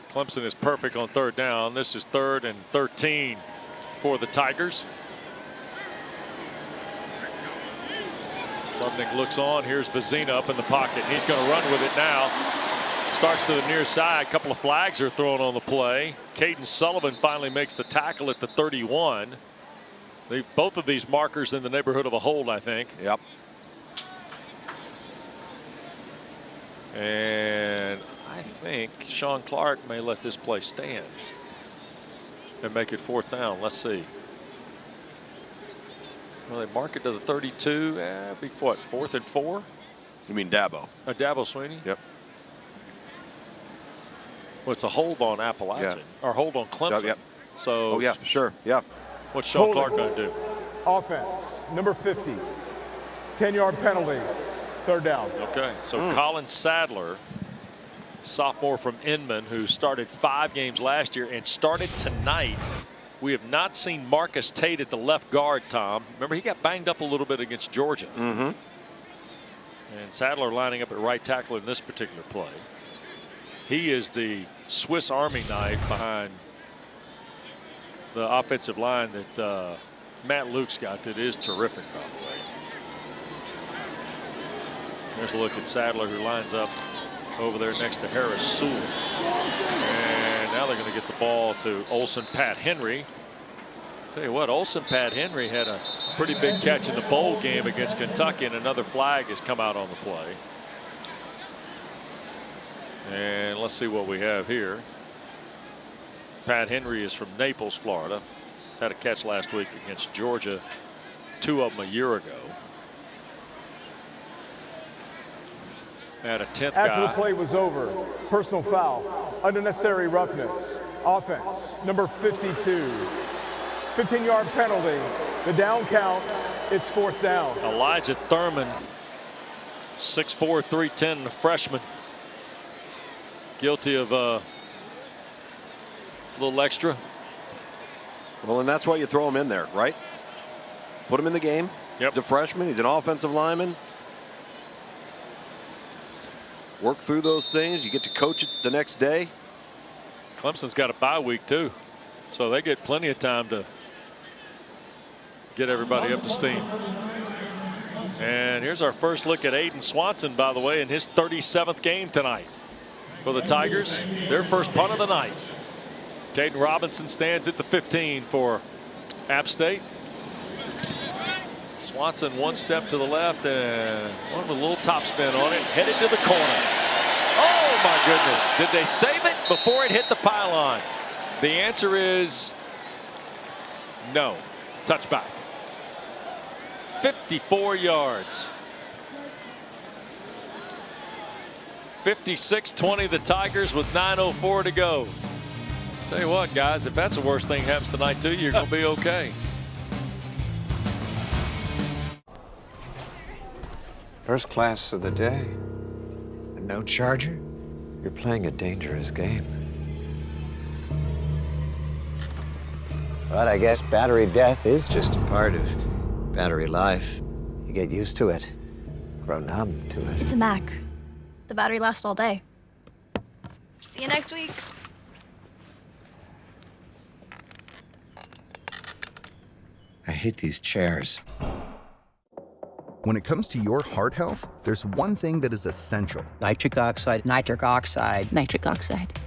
Clemson is perfect on third down. This is 3rd and 13 for the Tigers. Klubnik looks on. Here's Vezina up in the pocket. He's going to run with it now. Starts to the near side. A couple of flags are thrown on the play. Caden Sullivan finally makes the tackle at the 31. Both of these markers in the neighborhood of a hold, I think. Yep. And I think Sean Clark may let this play stand and make it 4th down. Let's see. Well, they mark it to the 32. It'd be what, 4th and 4? You mean Dabo? Dabo Swinney? Yep. Well, it's a hold on Appalachian, or hold on Clemson. Yep. So. Oh, yeah, sure. Yeah. What's Sean Clark going to do? Offense, number 50. 10-yard penalty. 3rd down. Okay, so Colin Sadler, sophomore from Inman, who started 5 games last year and started tonight. We have not seen Marcus Tate at the left guard, Tom. Remember, he got banged up a little bit against Georgia. Mm-hmm. And Sadler lining up at right tackle in this particular play. He is the Swiss Army knife behind the offensive line that Matt Luke's got that is terrific, by the way. There's a look at Sadler, who lines up over there next to Harris Sewell. And now they're going to get the ball to Olsen Pat Henry. Tell you what, Olsen Pat Henry had a pretty big catch in the bowl game against Kentucky, and another flag has come out on the play. And let's see what we have here. Pat Henry is from Naples, Florida. Had a catch last week against Georgia, 2 of them a year ago. At a 10th After guy. the play was over, personal foul, unnecessary roughness, offense, number 52. 15-yard penalty. The down counts. It's 4th down. Elijah Thurman, 6'4", 310, the freshman. Guilty of a little extra. Well, and that's why you throw him in there, right? Put him in the game. Yep. He's a freshman. He's an offensive lineman. Work through those things. You get to coach it the next day. Clemson's got a bye week too, so they get plenty of time to get everybody up to steam. And here's our first look at Aiden Swanson, by the way, in his 37th game tonight for the Tigers. Their first punt of the night. Caden Robinson stands at the 15 for App State. Swanson one step to the left and one with a little top spin on it, headed to the corner. Oh my goodness, did they save it before it hit the pylon? The answer is no. Touchback. 54 yards. 56-20 the Tigers with 9:04 to go. Tell you what, guys, if that's the worst thing happens tonight to you, you're going to be okay. First class of the day. And no charger? You're playing a dangerous game. But I guess battery death is just a part of battery life. You get used to it, grow numb to it. It's a Mac. The battery lasts all day. See you next week. I hate these chairs. When it comes to your heart health, there's one thing that is essential. Nitric oxide. Nitric oxide. Nitric oxide.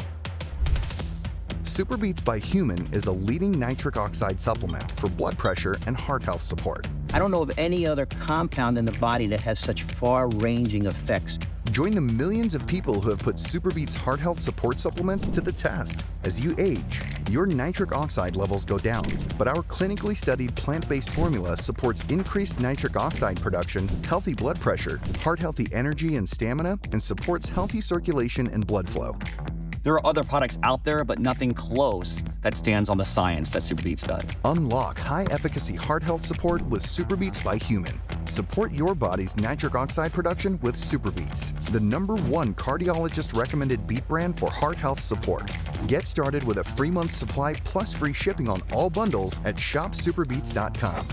Super Beats by Human is a leading nitric oxide supplement for blood pressure and heart health support. I don't know of any other compound in the body that has such far-ranging effects. Join the millions of people who have put Super Beats heart health support supplements to the test. As you age, your nitric oxide levels go down, but our clinically studied plant-based formula supports increased nitric oxide production, healthy blood pressure, heart-healthy energy and stamina, and supports healthy circulation and blood flow. There are other products out there, but nothing close that stands on the science that Super Beats does. Unlock high-efficacy heart health support with Super Beats by Human. Support your body's nitric oxide production with Super Beats, the #1 cardiologist-recommended beet brand for heart health support. Get started with a free month supply plus free shipping on all bundles at shopsuperbeats.com.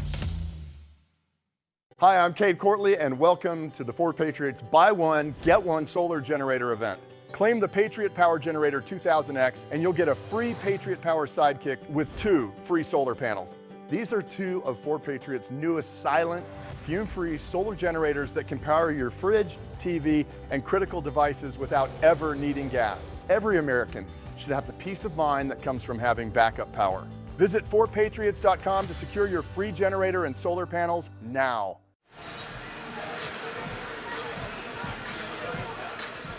Hi, I'm Cade Courtley, and welcome to the Ford Patriots Buy One, Get One Solar Generator event. Claim the Patriot Power Generator 2000X, and you'll get a free Patriot Power Sidekick with 2 free solar panels. These are 2 of Ford Patriot's newest silent, fume-free solar generators that can power your fridge, TV, and critical devices without ever needing gas. Every American should have the peace of mind that comes from having backup power. Visit FordPatriots.com to secure your free generator and solar panels now.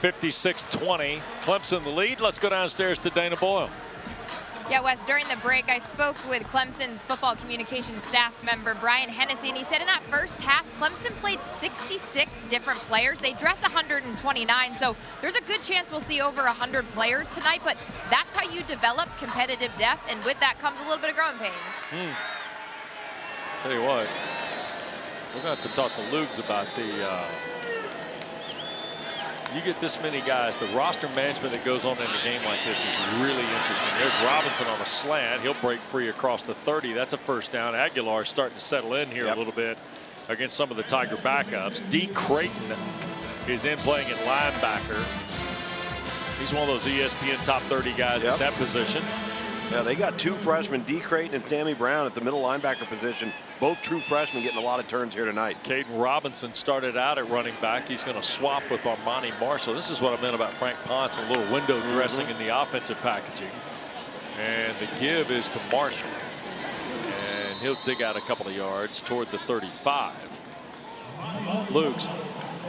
56-20, Clemson the lead. Let's go downstairs to Dana Boyle. Yeah, Wes, during the break, I spoke with Clemson's football communications staff member, Brian Hennessy, and he said in that first half, Clemson played 66 different players. They dress 129, so there's a good chance we'll see over 100 players tonight, but that's how you develop competitive depth, and with that comes a little bit of growing pains. Tell you what, we're going to have to talk to Lugs about the you get this many guys, the roster management that goes on in a game like this is really interesting. There's Robinson on a slant. He'll break free across the 30. That's a first down. Aguilar's starting to settle in here a little bit against some of the Tiger backups. D. Creighton is in playing at linebacker. He's one of those ESPN top 30 guys at that position. Yeah, they got 2 freshmen, D. Creighton and Sammy Brown, at the middle linebacker position. Both true freshmen getting a lot of turns here tonight. Caden Robinson started out at running back. He's going to swap with Armani Marshall. This is what I meant about Frank Ponce, a little window dressing in the offensive packaging. And the give is to Marshall. And he'll dig out a couple of yards toward the 35. Luke's.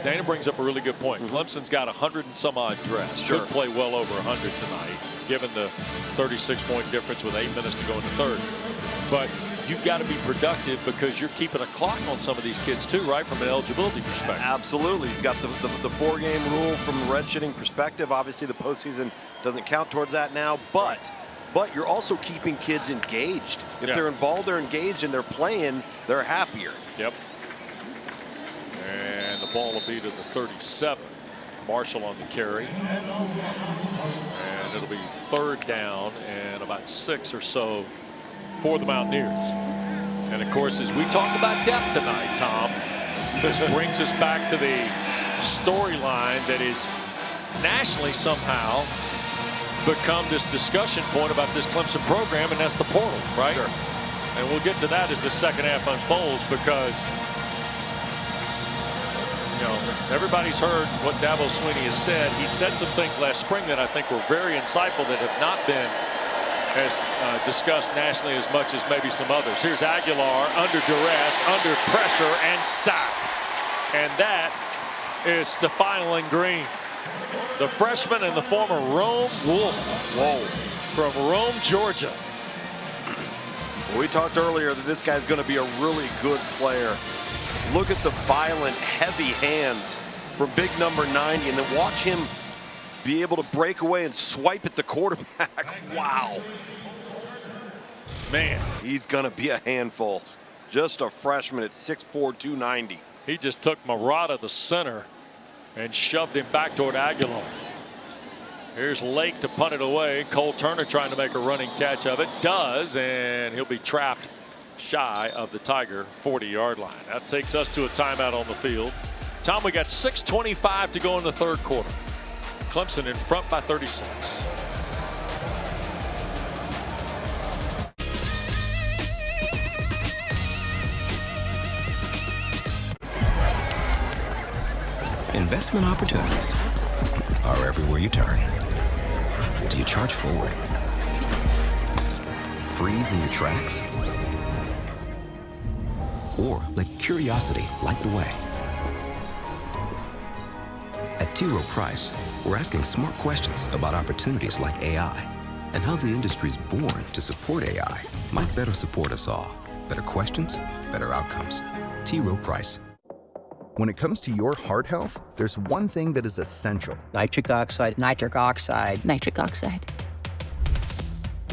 Dana brings up a really good point. Clemson's got 100 and some odd dressed. Should play well over 100 tonight, given the 36-point difference with 8 minutes to go in the third. But you've got to be productive because you're keeping a clock on some of these kids too, right, from an eligibility perspective. Absolutely. You've got the 4-game rule from a redshirting perspective. Obviously, the postseason doesn't count towards that now, but you're also keeping kids engaged. If they're involved, they're engaged, and they're playing, they're happier. Yep. And the ball will be to the 37. Marshall on the carry. And it'll be 3rd down and about 6 or so for the Mountaineers. And of course, as we talk about depth tonight, Tom, this brings us back to the storyline that is nationally somehow become this discussion point about this Clemson program, and that's the portal, right? Sure. And we'll get to that as the second half unfolds, because You know, everybody's heard what Dabo Swinney has said. He said some things last spring that I think were very insightful that have not been as discussed nationally as much as maybe some others. Here's Aguilar under duress, under pressure, and sacked. And that is Stephon Green, the freshman and the former Rome Wolf. Whoa. From Rome, Georgia. We talked earlier that this guy's going to be a really good player. Look at the violent, heavy hands from big number 90, and then watch him be able to break away and swipe at the quarterback. Wow. Man. He's going to be a handful. Just a freshman at 6'4", 290. He just took Murata, the center, and shoved him back toward Aguilar. Here's Lake to punt it away. Cole Turner trying to make a running catch of it. Does, and he'll be trapped shy of the Tiger 40-yard line. That takes us to a timeout on the field. Tom, we got 6:25 to go in the third quarter. Clemson in front by 36. Investment opportunities are everywhere you turn. Do you charge forward? Freeze in your tracks? Or let curiosity light the way? At T. Rowe Price, we're asking smart questions about opportunities like AI and how the industry's born to support AI might better support us all. Better questions, better outcomes. T. Rowe Price. When it comes to your heart health, there's one thing that is essential. Nitric oxide. Nitric oxide. Nitric oxide.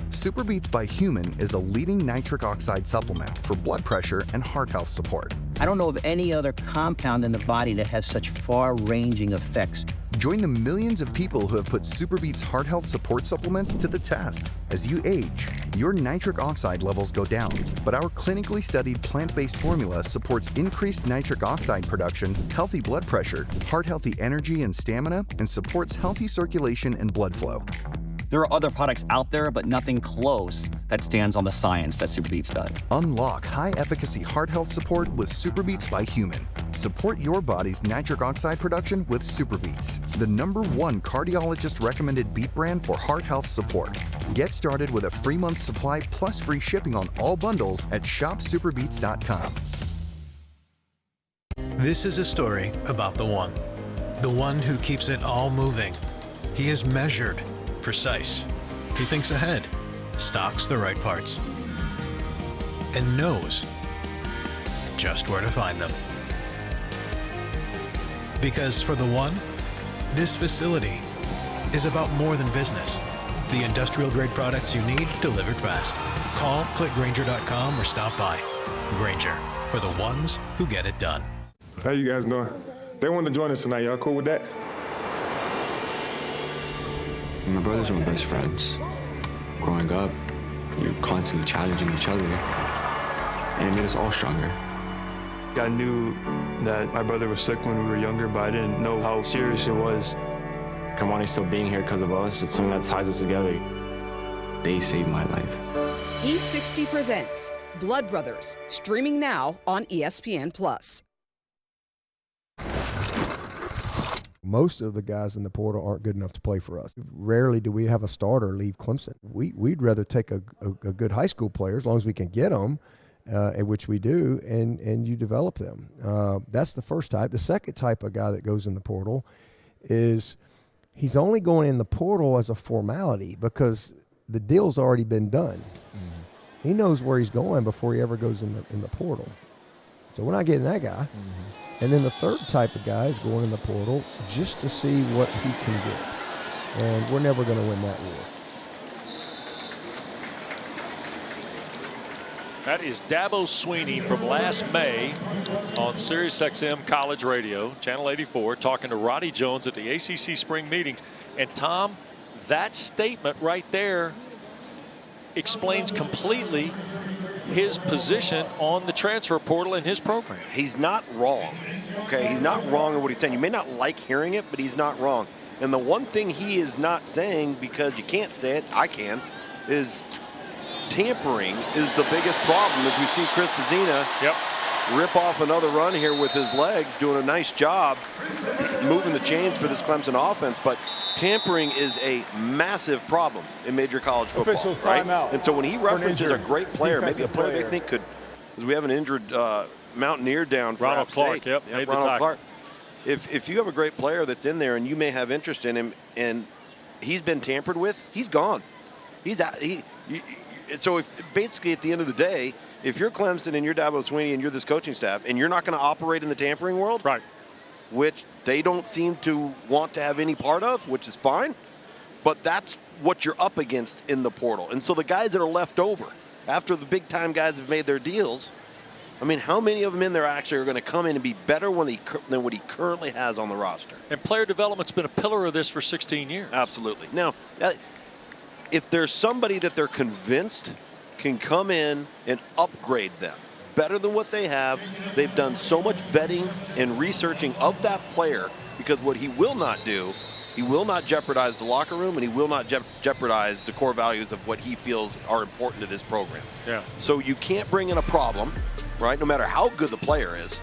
Super Beats by Human is a leading nitric oxide supplement for blood pressure and heart health support. I don't know of any other compound in the body that has such far-ranging effects. Join the millions of people who have put Super Beats heart health support supplements to the test. As you age, your nitric oxide levels go down, but our clinically studied plant-based formula supports increased nitric oxide production, healthy blood pressure, heart-healthy energy and stamina, and supports healthy circulation and blood flow. There are other products out there, but nothing close that stands on the science that Super Beats does. Unlock high-efficacy heart health support with Super Beats by Human. Support your body's nitric oxide production with Super Beats, the #1 cardiologist-recommended beet brand for heart health support. Get started with a free month supply plus free shipping on all bundles at shopsuperbeats.com. This is a story about the one who keeps it all moving. He is measured, precise. He thinks ahead, stocks the right parts, and knows just where to find them. Because for the one, this facility is about more than business. The industrial-grade products you need delivered fast. Call, click Grainger.com, or stop by. Grainger, for the ones who get it done. How you guys doing? They wanted to join us tonight. Y'all cool with that? My brothers are my best friends. Growing up, you're constantly challenging each other, and it made us all stronger. I knew that my brother was sick when we were younger, but I didn't know how serious it was. Kamani's still being here because of us. It's something that ties us together. They saved my life. E60 presents Blood Brothers, streaming now on ESPN+. Most of the guys in the portal aren't good enough to play for us. Rarely do we have a starter leave Clemson. We'd rather take a good high school player, as long as we can get them, which we do, and you develop them. That's the first type. The second type of guy that goes in the portal is he's only going in the portal as a formality because the deal's already been done. Mm-hmm. He knows where he's going before he ever goes in the portal. So we're not getting that guy. Mm-hmm. And then the third type of guy is going in the portal just to see what he can get. And we're never going to win that war. That is Dabo Swinney from last May on SiriusXM College Radio, Channel 84, talking to Roddy Jones at the ACC spring meetings. And Tom, that statement right there explains completely his position on the transfer portal in his program. He's not wrong, okay? He's not wrong in what he's saying. You may not like hearing it, but he's not wrong. And the one thing he is not saying, because you can't say it, I can, is tampering is the biggest problem. As we see Chris Vezina rip off another run here with his legs, doing a nice job moving the chains for this Clemson offense. But tampering is a massive problem in major college football. Officials right? timeout. And so when he references a great player, maybe a player they player. think could, because we have an injured Mountaineer down for Ronald App Clark, State. yep, made the Ronald tackle. Clark. If you have a great player that's in there and you may have interest in him and he's been tampered with, he's gone. He's out. So if basically at the end of the day, if you're Clemson and you're Dabo Swinney and you're this coaching staff and you're not going to operate in the tampering world, right, which they don't seem to want to have any part of, which is fine, but that's what you're up against in the portal. And so the guys that are left over after the big time guys have made their deals, I mean, how many of them in there actually are going to come in and be better than what he currently has on the roster? And player development's been a pillar of this for 16 years. Absolutely. Now, if there's somebody that they're convinced can come in and upgrade them better than what they have, they've done so much vetting and researching of that player, because what he will not do, he will not jeopardize the locker room and he will not jeopardize the core values of what he feels are important to this program. Yeah. So you can't bring in a problem, right, no matter how good the player is,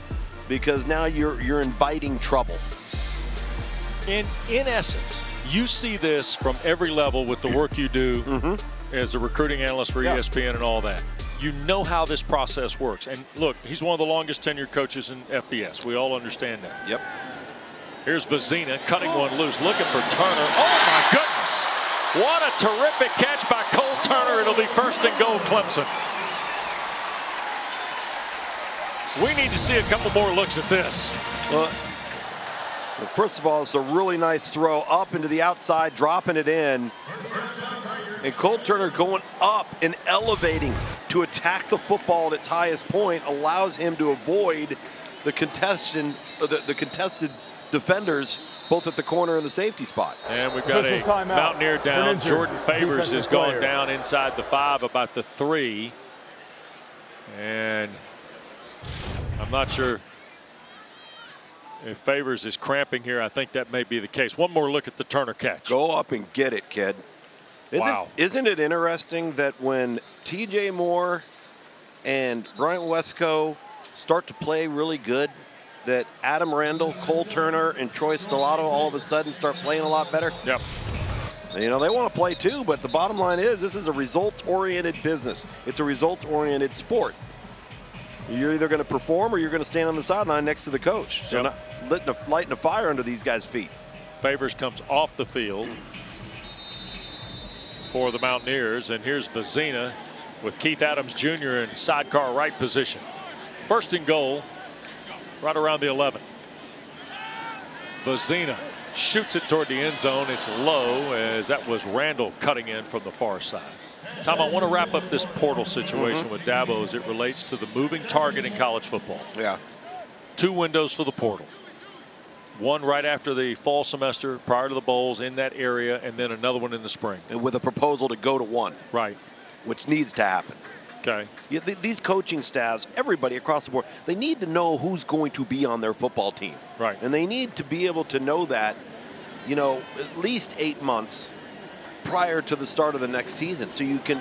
because now you're inviting trouble. In essence, you see this from every level with the work you do as a recruiting analyst for ESPN and all that. You know how this process works. And look, he's one of the longest tenured coaches in FBS. We all understand that. Yep. Here's Vizina cutting one loose, looking for Turner. Oh my goodness! What a terrific catch by Cole Turner. It'll be first and goal, Clemson. We need to see a couple more looks at this. Well, first of all, it's a really nice throw up into the outside, dropping it in. And Cole Turner going up and elevating to attack the football at its highest point allows him to avoid the contested defenders both at the corner and the safety spot. And we've got a Mountaineer down. Jordan Favors has gone down inside the 5, about the 3. And I'm not sure if Favors is cramping here. I think that may be the case. One more look at the Turner catch. Go up and get it, kid. Isn't it interesting that when TJ Moore and Bryant Wesco start to play really good, that Adam Randall, Cole Turner, and Troy Stellato all of a sudden start playing a lot better? Yep. You know, they want to play too, but the bottom line is this is a results-oriented business. It's a results-oriented sport. You're either going to perform or you're going to stand on the sideline next to the coach. So not lighting a fire under these guys' feet. Favors comes off the field for the Mountaineers, and here's Vizina with Keith Adams Jr. in sidecar right position. First and goal, right around the 11. Vizina shoots it toward the end zone. It's low, as that was Randall cutting in from the far side. Tom, I want to wrap up this portal situation with Dabo as it relates to the moving target in college football. Yeah. 2 windows for the portal. One right after the fall semester, prior to the bowls in that area, and then another one in the spring. And with a proposal to go to 1. Right. Which needs to happen. Okay. These coaching staffs, everybody across the board, they need to know who's going to be on their football team. Right. And they need to be able to know that, you know, at least 8 months prior to the start of the next season, so you can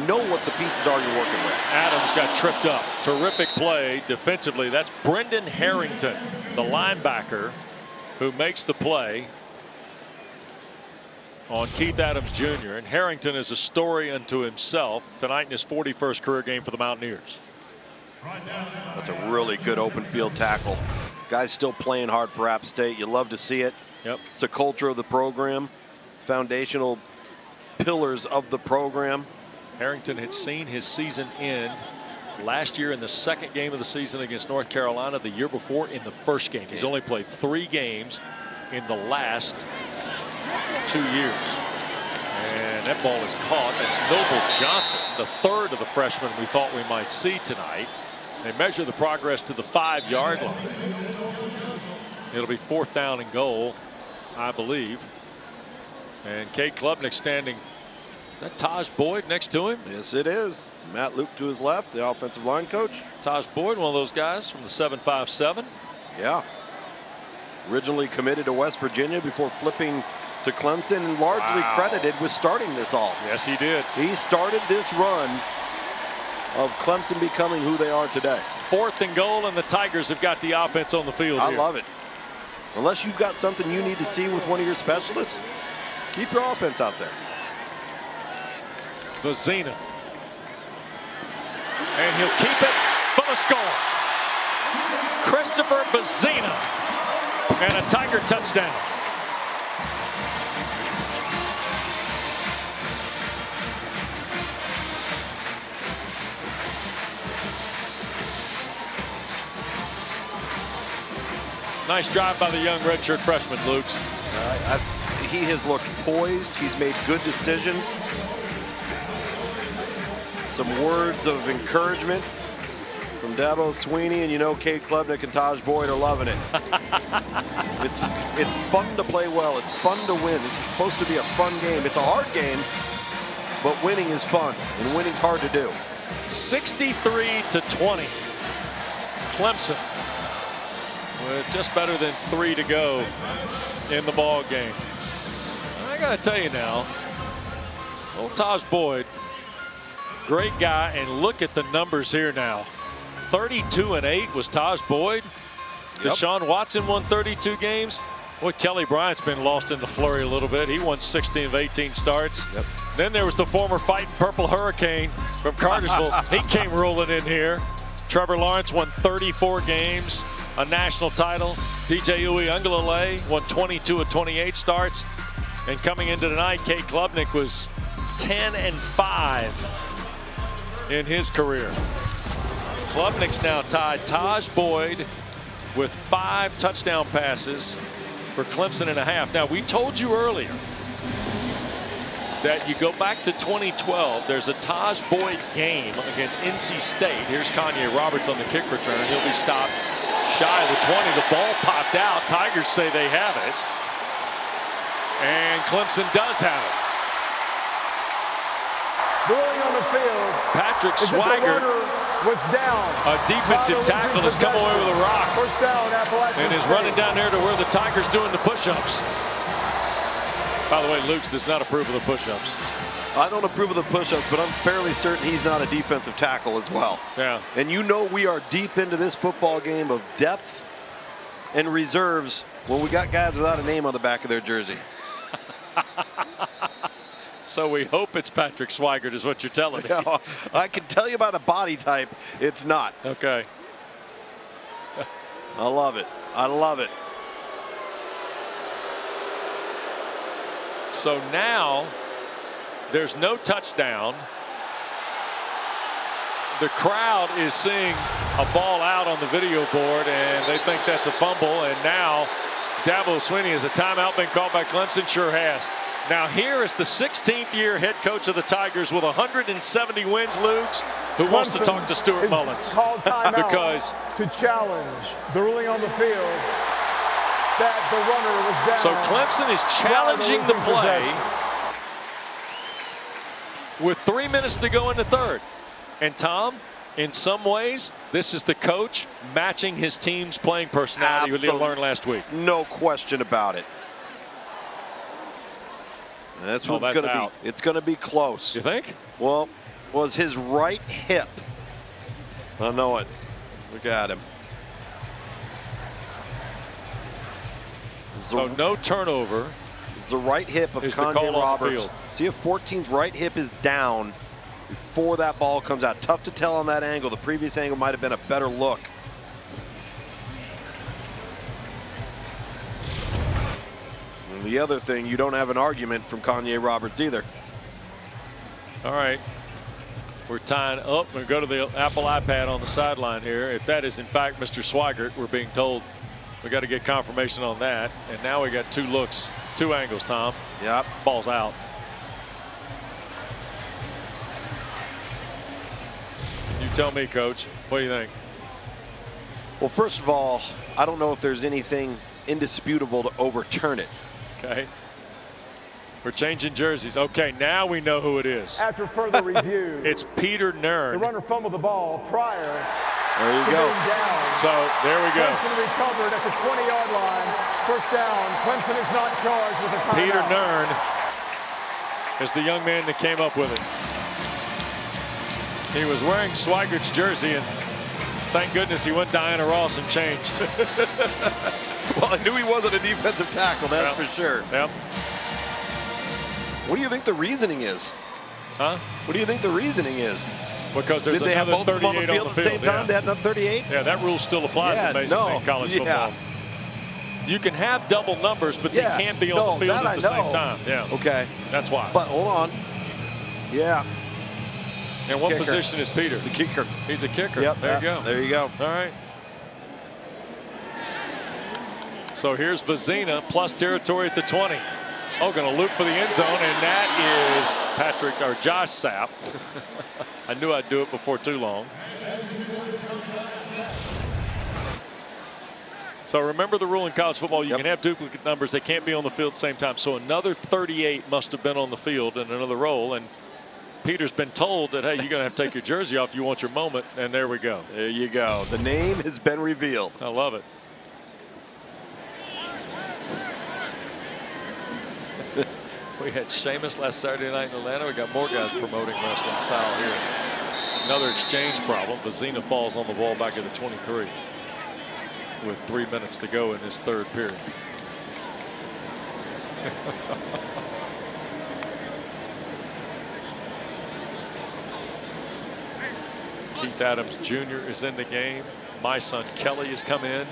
know what the pieces are you're working with. Adams got tripped up. Terrific play defensively. That's Brendan Harrington, the linebacker, who makes the play on Keith Adams Jr. And Harrington is a story unto himself tonight in his 41st career game for the Mountaineers. That's a really good open field tackle. Guys still playing hard for App State. You love to see it. Yep. It's the culture of the program, foundational pillars of the program. Harrington had seen his season end last year in the second game of the season against North Carolina, the year before in the first game. He's only played 3 games in the last 2 years. And that ball is caught. That's Noble Johnson, the 3rd of the freshmen we thought we might see tonight. They measure the progress to the 5-yard line. It'll be 4th down and goal, I believe. And Cade Klubnik standing. Is that Taj Boyd next to him? Yes, it is. Matt Luke to his left, the offensive line coach. Taj Boyd, one of those guys from the 757. Yeah. Originally committed to West Virginia before flipping to Clemson, and largely credited with starting this all. Yes, he did. He started this run of Clemson becoming who they are today. 4th and goal, and the Tigers have got the offense on the field I here. love it. Unless you've got something you need to see with one of your specialists, keep your offense out there. Vezina. And he'll keep it for the score. Christopher Vezina. And a Tiger touchdown. Nice drive by the young redshirt freshman, Lukes. He has looked poised. He's made good decisions. Some words of encouragement from Dabo Sweeney, and you know Cade Klubnik and Taj Boyd are loving it. It's fun to play well. It's fun to win. This is supposed to be a fun game. It's a hard game, but winning is fun, and winning's hard to do. 63-20. Clemson with just better than 3 to go in the ball game. I gotta tell you now, old Taj Boyd, great guy, and look at the numbers here now. 32-8 was Taj Boyd. Yep. Deshaun Watson won 32 games. Boy, Kelly Bryant's been lost in the flurry a little bit. He won 16 of 18 starts. Yep. Then there was the former Fighting Purple Hurricane from Cartersville. He came rolling in here. Trevor Lawrence won 34 games, a national title. DJ Uiagalelei won 22 of 28 starts. And coming into tonight, Cade Klubnik was 10-5 in his career. Klubnik's now tied Taj Boyd with 5 touchdown passes for Clemson and a half. Now, we told you earlier that you go back to 2012. There's a Taj Boyd game against NC State. Here's Kanye Roberts on the kick return. He'll be stopped shy of the 20. The ball popped out. Tigers say they have it. And Clemson does have it. Ruling on the field. Patrick Swigert, was down. a defensive tackle, has come away with a rock. First down, Appalachian And is State. running down there to where the Tigers doing the push-ups. By the way, Luke does not approve of the push-ups. I don't approve of the push-ups, but I'm fairly certain he's not a defensive tackle as well. Yeah. And you know we are deep into this football game of depth and reserves when we got guys without a name on the back of their jersey. So we hope it's Patrick Swigert is what you're telling me. No, I can tell you by the body type, it's not. Okay. I love it. I love it. So now there's no touchdown. The crowd is seeing a ball out on the video board, and they think that's a fumble. And now Dabo Sweeney, has a timeout been called by Clemson? Sure has. Now here is the 16th year head coach of the Tigers with 170 wins, Luke's, who wants to talk to Stuart Mullins. Called timeout because to challenge the ruling on the field that the runner was down. So Clemson is challenging the play with 3 minutes to go in the third. And Tom, in some ways, this is the coach matching his team's playing personality, what you learned last week. No question about it. And that's what it's going to be. It's going to be close. You think? Well, was his right hip. I know it. Look at him. So no turnover. It's the right hip of Kanye Roberts. See if 14's right hip is down before that ball comes out. Tough to tell on that angle. The previous angle might have been a better look. And the other thing, you don't have an argument from Kanye Roberts either. All right. We're tying up. We go to the Apple iPad on the sideline here. If that is in fact Mr. Swigert, we're being told we got to get confirmation on that. And now we got 2 looks, 2 angles, Tom. Yep. Ball's out. You tell me, Coach. What do you think? Well, first of all, I don't know if there's anything indisputable to overturn it. Okay. We're changing jerseys. Okay, now we know who it is. After further review, it's Peter Nern. The runner fumbled the ball prior there you to go. being down. So there we go. Clemson recovered at the 20-yard line. First down. Clemson is not charged with a timeout. Peter Nern is the young man that came up with it. He was wearing Swigert's jersey, and Thank goodness he went Diana Ross and changed. Well, I knew he wasn't a defensive tackle, that's for sure. Yep. What do you think the reasoning is? Huh? What do you think the reasoning is? Because there's Did they have another both of them on the 38 field at the same time? They had another 38? Yeah, that rule still applies in Major League college football. You can have double numbers, but they can't be on the field at the same time. Yeah. Okay. That's why. But hold on. Yeah. And what Kicker. position is Peter? The kicker. He's a kicker. Yep. There you go. There you go. All right. So here's Vizina plus territory at the 20. Oh, going to loop for the end zone, and that is Josh Sapp. I knew I'd do it before too long. So remember the rule in college football, you can have duplicate numbers. They can't be on the field at the same time. So another 38 must have been on the field in another role. And Peter's been told that, hey, you're going to have to take your jersey off if you want your moment. And there we go. There you go. The name has been revealed. I love it. We had Sheamus last Saturday night in Atlanta. We got more guys promoting wrestling style here. Another exchange problem. Vizina falls on the ball back at the 23 with 3 minutes to go in this third period. Keith Adams Jr. is in the game. My son Kelly has come in.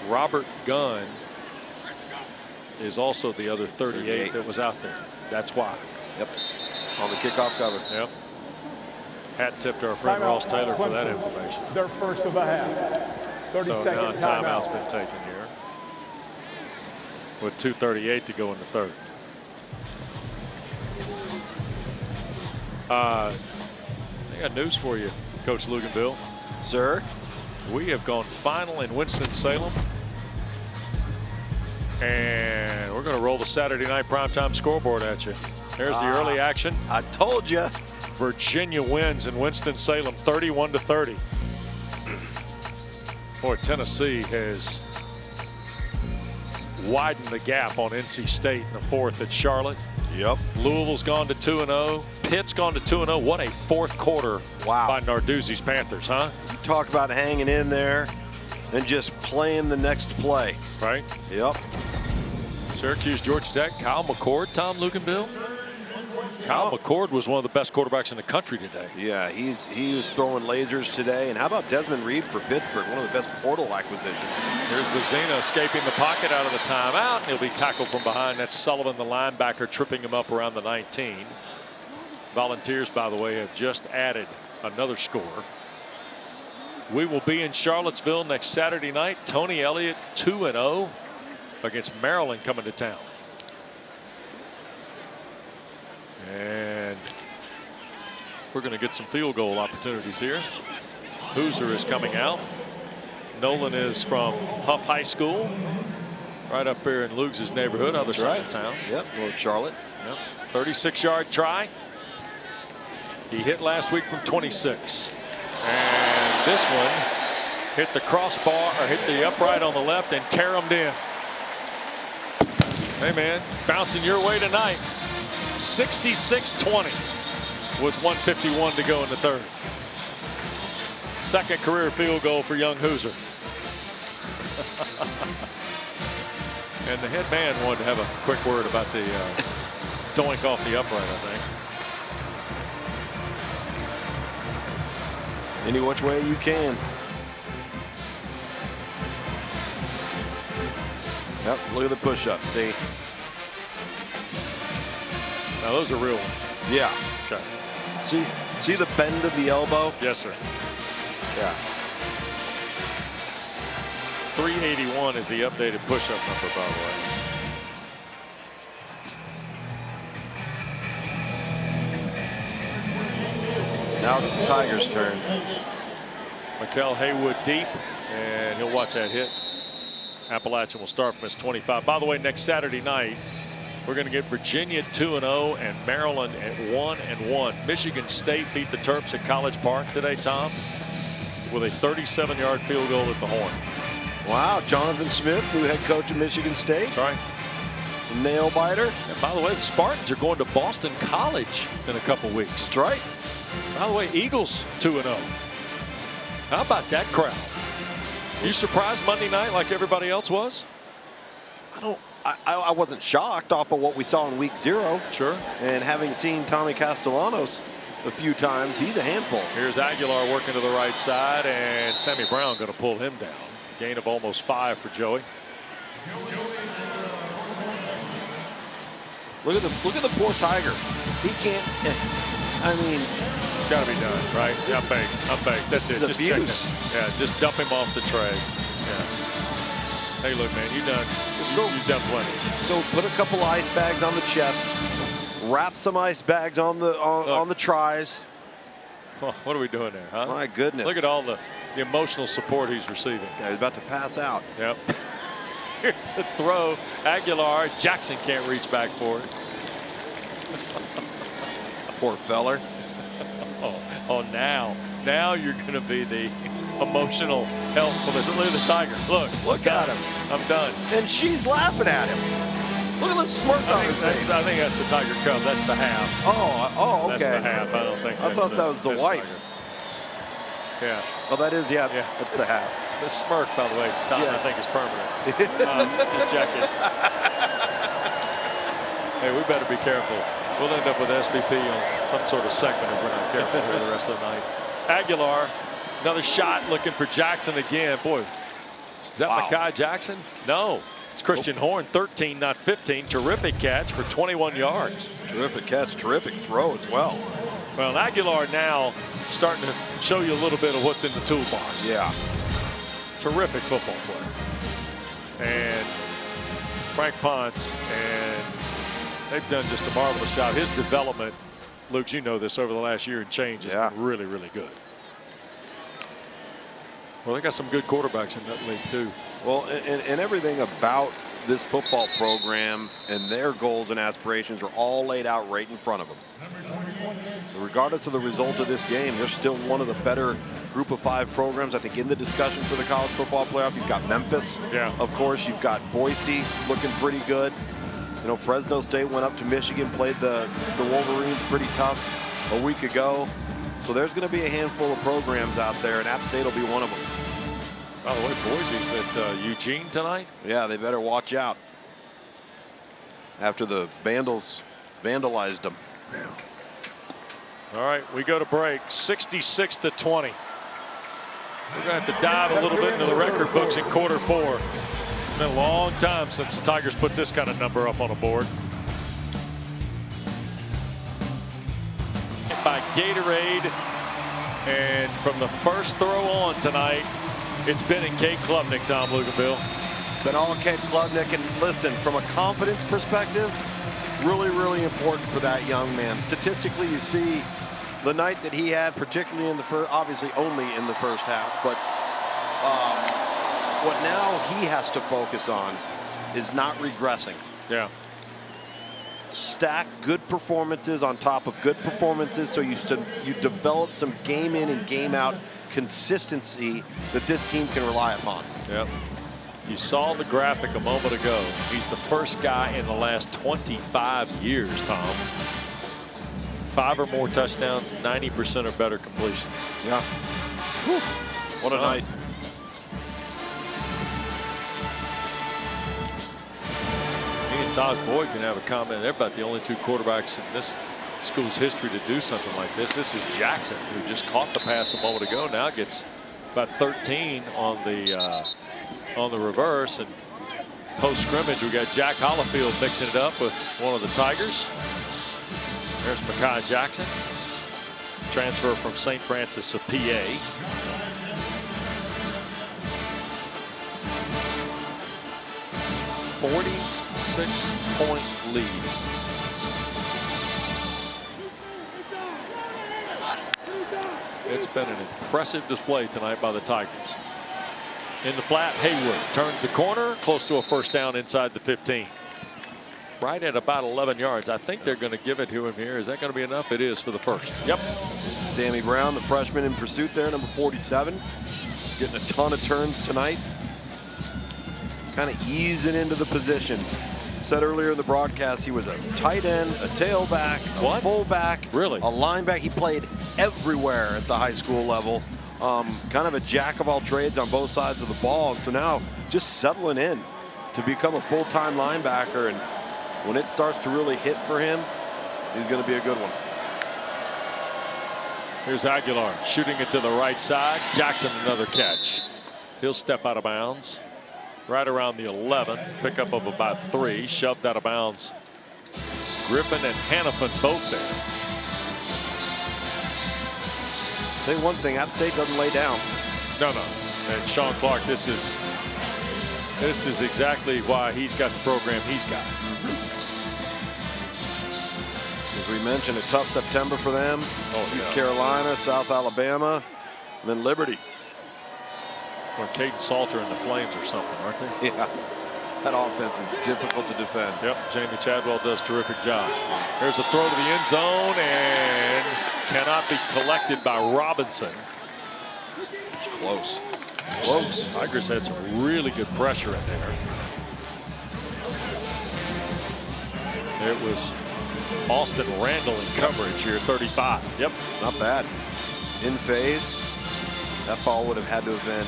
Robert Gunn is also the other 38 that was out there. That's why. Yep. On the kickoff cover. Yep. Hat tip to our friend Ross Taylor for that information. Their first of the half. 30-second timeout's been taken here with 2:38 to go in the third. I got news for you, Coach Luganville. Sir? We have gone final in Winston-Salem. And we're going to roll the Saturday night primetime scoreboard at you. There's the early action. I told you. Virginia wins in Winston-Salem 31-30. Boy, Tennessee has widened the gap on NC State in the fourth at Charlotte. Yep. Louisville's gone to 2-0. Pitt's gone to 2-0. What a fourth quarter by Narduzzi's Panthers, huh? You talk about hanging in there and just playing the next play. Right? Yep. Syracuse, Georgia Tech, Kyle McCord, Tom Luganville. Kyle McCord was one of the best quarterbacks in the country today. Yeah, he was throwing lasers today. And how about Desmond Reed for Pittsburgh, one of the best portal acquisitions. Here's Vizina escaping the pocket out of the timeout, and he'll be tackled from behind. That's Sullivan, the linebacker, tripping him up around the 19. Volunteers, by the way, have just added another score. We will be in Charlottesville next Saturday night. Tony Elliott 2-0 against Maryland coming to town. And we're going to get some field goal opportunities here. Hoosier is coming out. Nolan is from Huff High School, right up here in Lugs' neighborhood, other side of town. Yep, North Charlotte. Yep. 36-yard try. He hit last week from 26. And this one hit the crossbar, or hit the upright on the left and caromed in. Hey, man, bouncing your way tonight. 66-20 with 1:51 to go in the third. Second career field goal for young Hoosier. And the head man wanted to have a quick word about the doink off the upright, I think. Any which way you can. Yep, look at the push-ups, see? Now those are real ones. Yeah. Okay. See the bend of the elbow? Yes, sir. Yeah. 381 is the updated push-up number, by the way. Now it's the Tigers' turn. Mikael Haywood deep, and he'll watch that hit. Appalachian will start from his 25. By the way, next Saturday night, we're going to get Virginia at 2-0 and Maryland at 1-1. Michigan State beat the Terps at College Park today, Tom, with a 37-yard field goal at the horn. Wow, Jonathan Smith, new head coach at Michigan State. That's right. Nail biter. And by the way, the Spartans are going to Boston College in a couple weeks. That's right. By the way, Eagles 2-0. How about that crowd? You surprised Monday night like everybody else was? I wasn't shocked off of what we saw in week 0. Sure. And having seen Tommy Castellanos a few times, he's a handful. Here's Aguilar working to the right side, and Sammy Brown going to pull him down. Gain of almost 5 for Joey. Look at the poor Tiger. He can't. I mean, got to be done, right? Yeah, I'm baked. That's it. Just check it. Yeah, just dump him off the tray. Yeah. Hey, look, man, you've done plenty. Just go put a couple ice bags on the chest. Wrap some ice bags on the tries. Oh, what are we doing there, huh? My goodness. Look at all the emotional support he's receiving. Yeah, he's about to pass out. Yep. Here's the throw. Aguilar. Jackson can't reach back for it. Poor feller. Oh, now you're going to be the emotional help for the Tiger. Look at him. I'm done. And she's laughing at him. Look at the smirk on her face. I think that's the Tiger Cub. That's the half. Oh, okay. That's the half. I don't think. I thought that was the wife. Tiger. Yeah. Well, that is, yeah. That's the half. The smirk, by the way, Tom, I think is permanent. Just check it. Hey, we better be careful. We'll end up with SVP on some sort of segment if we're not careful here the rest of the night. Aguilar, another shot looking for Jackson again. Boy, is that Mekhi Jackson? No. It's Christian Horn, 13, not 15. Terrific catch for 21 yards. Terrific catch, terrific throw as well. Well, Aguilar now starting to show you a little bit of what's in the toolbox. Yeah. Terrific football player. And Frank Ponce, and they've done just a marvelous job. His development, Luke, you know this, over the last year and change has been really, really good. Well, they got some good quarterbacks in that league, too. Well, and everything about this football program and their goals and aspirations are all laid out right in front of them. Regardless of the result of this game, they're still one of the better group of 5 programs, I think, in the discussion for the college football playoff. You've got Memphis, of course. You've got Boise looking pretty good. You know, Fresno State went up to Michigan, played the Wolverines pretty tough a week ago. So there's going to be a handful of programs out there, and App State will be one of them. By the way, Boise's at Eugene tonight. Yeah, they better watch out after the Vandals vandalized them. All right, we go to break, 66-20. We're going to have to dive a little bit into the record books in quarter 4. It's been a long time since the Tigers put this kind of number up on a board. By Gatorade, and from the first throw on tonight, it's been in Cade Klubnik, Tom, Luke, and Bill. Been all Cade Klubnik, and listen, from a confidence perspective, really, really important for that young man. Statistically, you see the night that he had, particularly in the first, obviously only in the first half, but what now he has to focus on is not regressing. Yeah. Stack good performances on top of good performances, so you develop some game in and game out consistency that this team can rely upon. Yep. You saw the graphic a moment ago. He's the first guy in the last 25 years, Tom. 5 or more touchdowns, 90% or better completions. Yeah. Whew. What a night. Me and Taj Boyd can have a comment. They're about the only 2 quarterbacks in this school's history to do something like this. This is Jackson, who just caught the pass a moment ago. Now gets about 13 on the reverse, and post scrimmage we got Jack Hollifield mixing it up with one of the Tigers. There's Mekhi Jackson, transfer from St. Francis of PA. A 46-point lead. It's been an impressive display tonight by the Tigers. In the flat, Haywood turns the corner, close to a first down inside the 15. Right at about 11 yards. I think they're going to give it to him here. Is that going to be enough? It is for the first. Yep. Sammy Brown, the freshman in pursuit there, number 47. Getting a ton of turns tonight. kind of easing into the position. Said earlier in the broadcast he was a tight end, a tailback, a fullback, really, a linebacker. He played everywhere at the high school level. Kind of a jack of all trades on both sides of the ball. And so now just settling in to become a full-time linebacker. And when it starts to really hit for him, he's going to be a good one. Here's Aguilar shooting it to the right side. Jackson another catch. He'll step out of bounds right around the 11. Pickup of about 3. Shoved out of bounds. Griffin and Hannafin both there. Say one thing, App State doesn't lay down. No. And Sean Clark, this is exactly why he's got the program he's got. As we mentioned, a tough September for them. East Carolina, South Alabama, and then Liberty. Or Caden Salter and the Flames or something, aren't they? Yeah. That offense is difficult to defend. Yep, Jamie Chadwell does a terrific job. There's a throw to the end zone and cannot be collected by Robinson. It's close. Close. Tigers had some really good pressure in there. It was Austin Randall in coverage here, 35. Yep. Not bad. In phase. That ball would have had to have been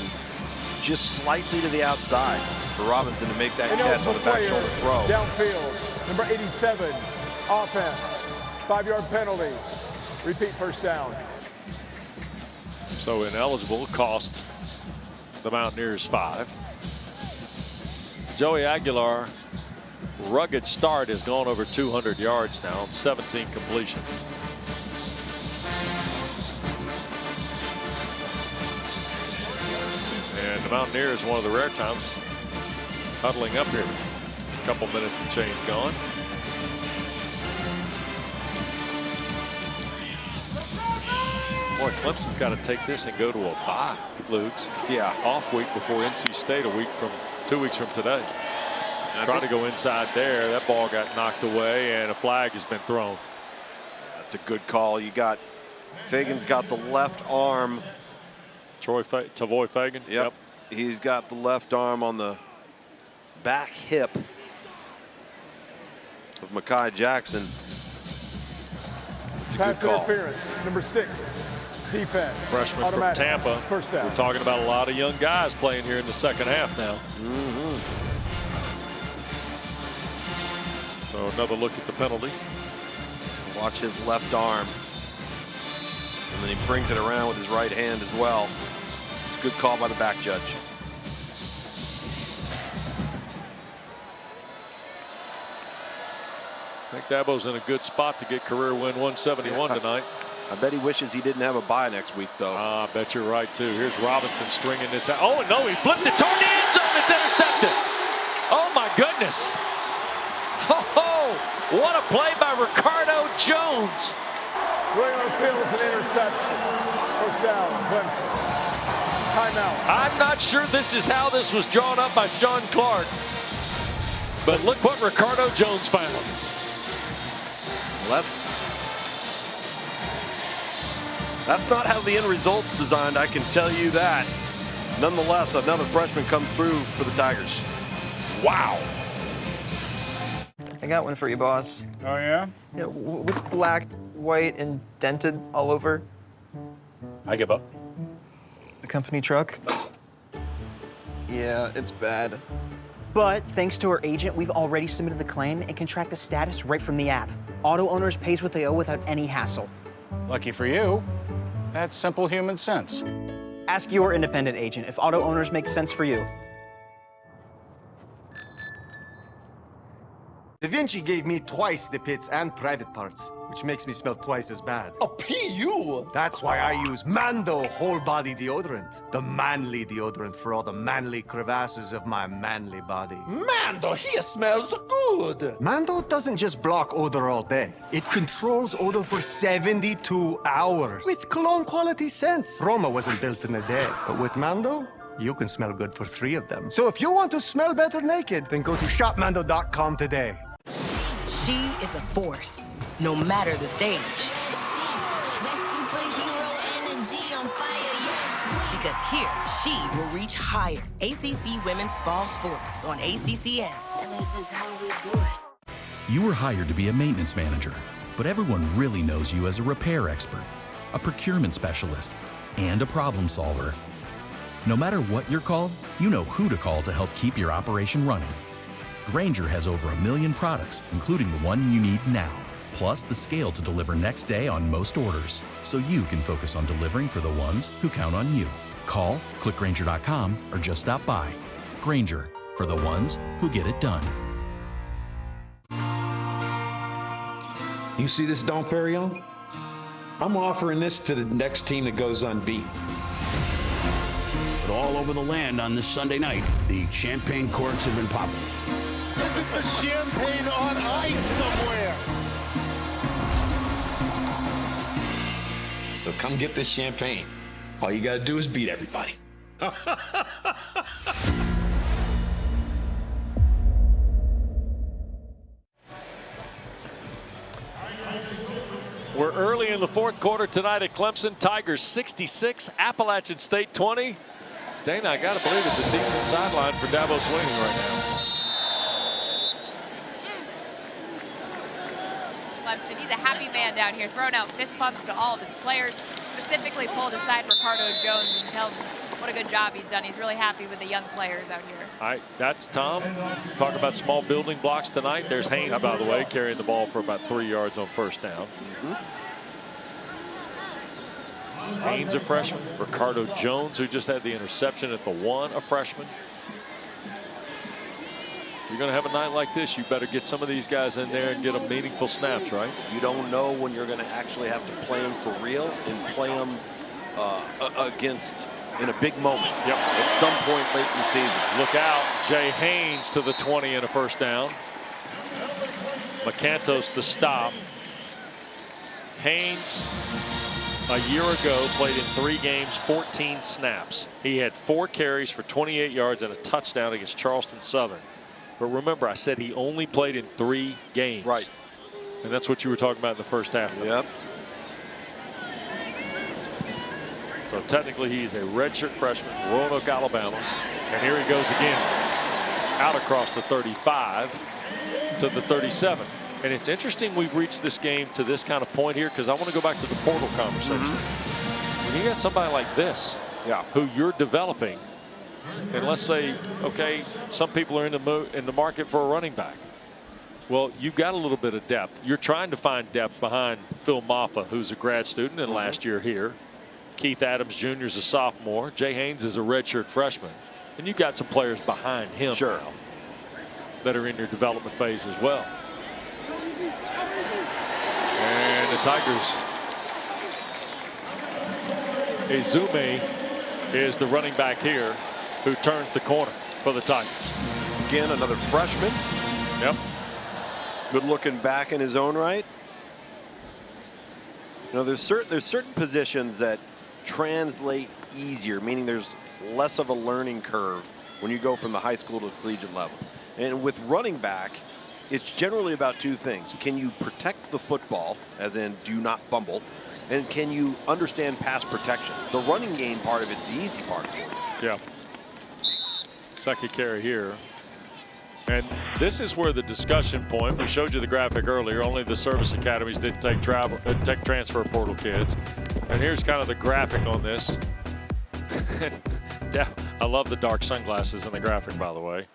just slightly to the outside for Robinson to make that catch on the back shoulder throw. Downfield, number 87, offense, 5-yard penalty. Repeat first down. So ineligible, cost the Mountaineers 5. Joey Aguilar, rugged start, has gone over 200 yards now on 17 completions. And the Mountaineers, one of the rare times, huddling up here. A couple minutes and change gone. Boy, Clemson's got to take this and go to a bye, Luke's. Yeah. Off week before NC State 2 weeks from today. Trying to go inside there. That ball got knocked away and a flag has been thrown. That's a good call. You got Fagan's got the left arm. Tavoy Fagan. Yep. He's got the left arm on the back hip of Mekhi Jackson. It's a Pass good call. interference, number 6, defense. Freshman automatic. from Tampa. First down. We're talking about a lot of young guys playing here in the second half now. So another look at the penalty. Watch his left arm. And then he brings it around with his right hand as well. It's a good call by the back judge. I think Dabo's in a good spot to get career win 171 tonight. I bet he wishes he didn't have a bye next week, though. I bet you're right, too. Here's Robinson stringing this out. Oh, no, he flipped it toward the end zone. It's intercepted. Oh, my goodness. Oh, what a play by Ricardo Jones. Going on the field is an interception. First down, Clemson. Timeout. I'm not sure this is how this was drawn up by Sean Clark. But look what Ricardo Jones found. Well, that's not how the end result's designed, I can tell you that. Nonetheless, another freshman come through for the Tigers. Wow. I got one for you, boss. Oh, yeah? Yeah, what's black, white, and dented all over? I give up. The company truck? Yeah, it's bad. But thanks to our agent, we've already submitted the claim and can track the status right from the app. Auto owners pays what they owe without any hassle. Lucky for you, that's simple human sense. Ask your independent agent if auto owners make sense for you. Da Vinci gave me twice the pits and private parts, which makes me smell twice as bad. A PU? That's why I use Mando whole body deodorant. The manly deodorant for all the manly crevasses of my manly body. Mando, he smells good. Mando doesn't just block odor all day. It controls odor for 72 hours. With cologne quality scents. Roma wasn't built in a day, but with Mando, you can smell good for 3 of them. So if you want to smell better naked, then go to shopmando.com today. She is a force, no matter the stage. Because here, she will reach higher. ACC Women's Fall Sports on ACCN. And that's just how we do it. You were hired to be a maintenance manager, but everyone really knows you as a repair expert, a procurement specialist, and a problem solver. No matter what you're called, you know who to call to help keep your operation running. Grainger has over 1 million products, including the one you need now, plus the scale to deliver next day on most orders, so you can focus on delivering for the ones who count on you. Call, click Grainger.com, or just stop by. Grainger, for the ones who get it done. You see this Dom Perignon? I'm offering this to the next team that goes unbeaten. But all over the land on this Sunday night, the champagne corks have been popping. Isn't the champagne on ice somewhere? So come get this champagne. All you gotta do is beat everybody. We're early in the fourth quarter tonight at Clemson. Tigers 66, Appalachian State 20. Dana, I got to believe it's a decent sideline for Dabo Swinney right now. Clemson, he's a happy man down here, throwing out fist bumps to all of his players, specifically pulled aside Ricardo Jones and tell him what a good job he's done. He's really happy with the young players out here. All right, that's Tom. Talk about small building blocks tonight. There's Haynes, by the way, carrying the ball for about 3 yards on first down. Haynes, a freshman. Ricardo Jones, who just had the interception at the 1, a freshman. If you're going to have a night like this, you better get some of these guys in there and get them meaningful snaps, right? You don't know when you're going to actually have to play them for real and play them against in a big moment. Yep. At some point late in the season. Look out. Jay Haynes to the 20 and a first down. McCantos the stop. Haynes, a year ago, played in 3 games, 14 snaps. He had 4 carries for 28 yards and a touchdown against Charleston Southern. But remember, I said he only played in 3 games. Right. And that's what you were talking about in the first half. Yep. So technically he's a redshirt freshman, Roanoke, Alabama. And here he goes again. Out across the 35 to the 37. And it's interesting we've reached this game to this kind of point here, because I want to go back to the portal conversation. When you got somebody like this, who you're developing, and let's say, okay, some people are in the market for a running back. Well, you've got a little bit of depth. You're trying to find depth behind Phil Maffa, who's a grad student and last year here. Keith Adams Jr. is a sophomore. Jay Haynes is a redshirt freshman. And you've got some players behind him now that are in your development phase as well. And the Tigers, Izume is the running back here who turns the corner for the Tigers. Again, another freshman. Yep. Good looking back in his own right. You know, there's certain positions that translate easier, meaning there's less of a learning curve when you go from the high school to the collegiate level. And with running back, it's generally about 2 things. Can you protect the football, as in do not fumble, and can you understand pass protection? The running game part of it's the easy part of it. Yeah. Second carry here. And this is where the discussion point, we showed you the graphic earlier, only the service academies didn't take transfer portal kids. And here's kind of the graphic on this. Yeah, I love the dark sunglasses in the graphic, by the way.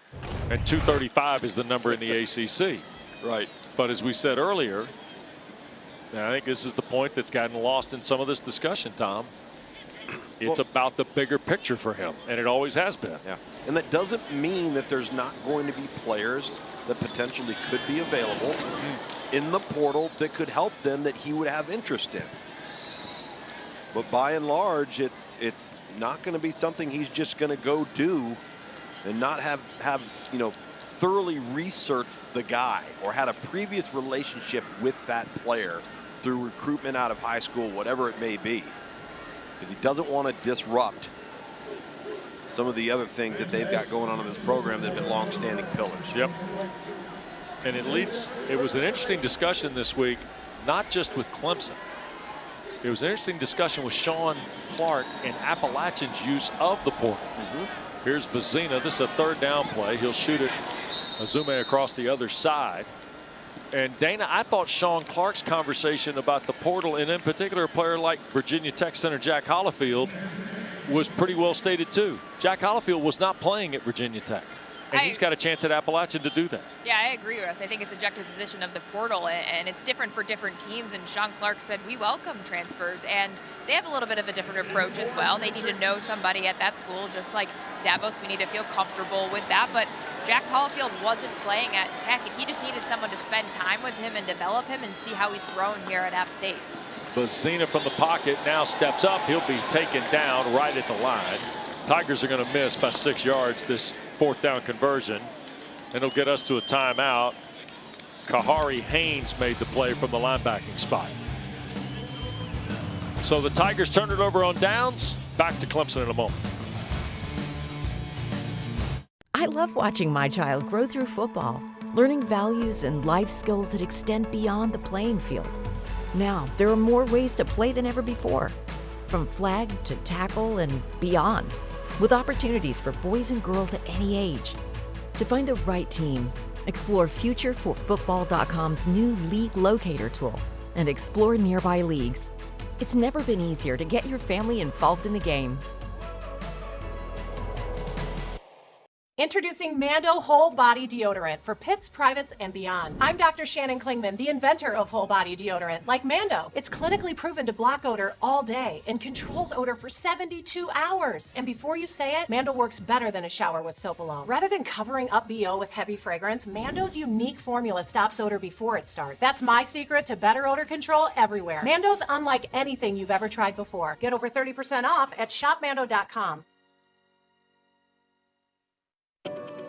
And 235 is the number in the ACC. Right. But as we said earlier, and I think this is the point that's gotten lost in some of this discussion, Tom. It's about the bigger picture for him, and it always has been. Yeah, and that doesn't mean that there's not going to be players that potentially could be available in the portal that could help them that he would have interest in. But by and large, it's not going to be something he's just going to go do and not have you know, thoroughly researched the guy or had a previous relationship with that player through recruitment out of high school, whatever it may be. Because he doesn't want to disrupt some of the other things that they've got going on in this program that have been long-standing pillars. Yep. And it was an interesting discussion this week, not just with Clemson, It was an interesting discussion with Sean Clark and Appalachian's use of the portal. Here's Vizina. This is a third down play. He'll shoot it Azume across the other side. And Dana, I thought Sean Clark's conversation about the portal, and in particular a player like Virginia Tech center Jack Hollifield, was pretty well stated too. Jack Hollifield was not playing at Virginia Tech, and he's got a chance at Appalachian to do that. Yeah, I agree, Russ. I think it's a juxtaposition of the portal, and it's different for different teams. And Sean Clark said, we welcome transfers, and they have a little bit of a different approach as well. They need to know somebody at that school, just like Davos. We need to feel comfortable with that. But Jack Hollifield wasn't playing at Tech, and he just needed someone to spend time with him and develop him and see how he's grown here at App State. Vizina from the pocket now steps up. He'll be taken down right at the line. Tigers are going to miss by 6 yards this fourth down conversion, and it'll get us to a timeout. Kahari Haynes made the play from the linebacking spot. So the Tigers turn it over on downs. Back to Clemson in a moment. I love watching my child grow through football, learning values and life skills that extend beyond the playing field. Now, there are more ways to play than ever before, from flag to tackle and beyond, with opportunities for boys and girls at any age. To find the right team, explore FutureForFootball.com's new League Locator tool and explore nearby leagues. It's never been easier to get your family involved in the game. Introducing Mando Whole Body Deodorant for pits, privates, and beyond. I'm Dr. Shannon Klingman, the inventor of whole body deodorant, like Mando. It's clinically proven to block odor all day and controls odor for 72 hours. And before you say it, Mando works better than a shower with soap alone. Rather than covering up BO with heavy fragrance, Mando's unique formula stops odor before it starts. That's my secret to better odor control everywhere. Mando's unlike anything you've ever tried before. Get over 30% off at shopmando.com.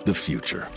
The future.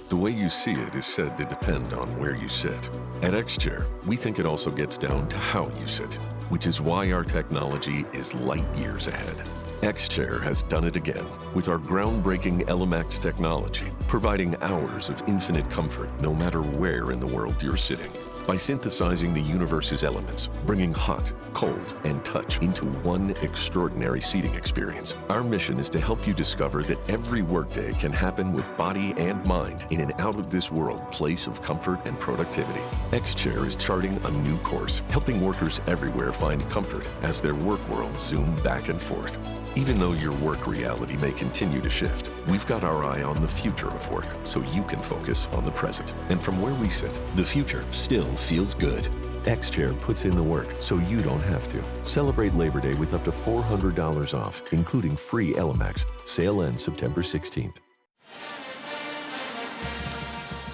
The way you see it is said to depend on where you sit. At X-Chair, we think it also gets down to how you sit, which is why our technology is light years ahead. X-Chair has done it again with our groundbreaking LMX technology, providing hours of infinite comfort no matter where in the world you're sitting. By synthesizing the universe's elements, bringing hot, cold, and touch into one extraordinary seating experience, our mission is to help you discover that every workday can happen with body and mind in an out-of-this-world place of comfort and productivity. X-Chair is charting a new course, helping workers everywhere find comfort as their work worlds zoom back and forth. Even though your work reality may continue to shift, we've got our eye on the future of work so you can focus on the present. And from where we sit, the future still feels good. X-Chair puts in the work so you don't have to. Celebrate Labor Day with up to $400 off, including free LMAX. Sale ends September 16th.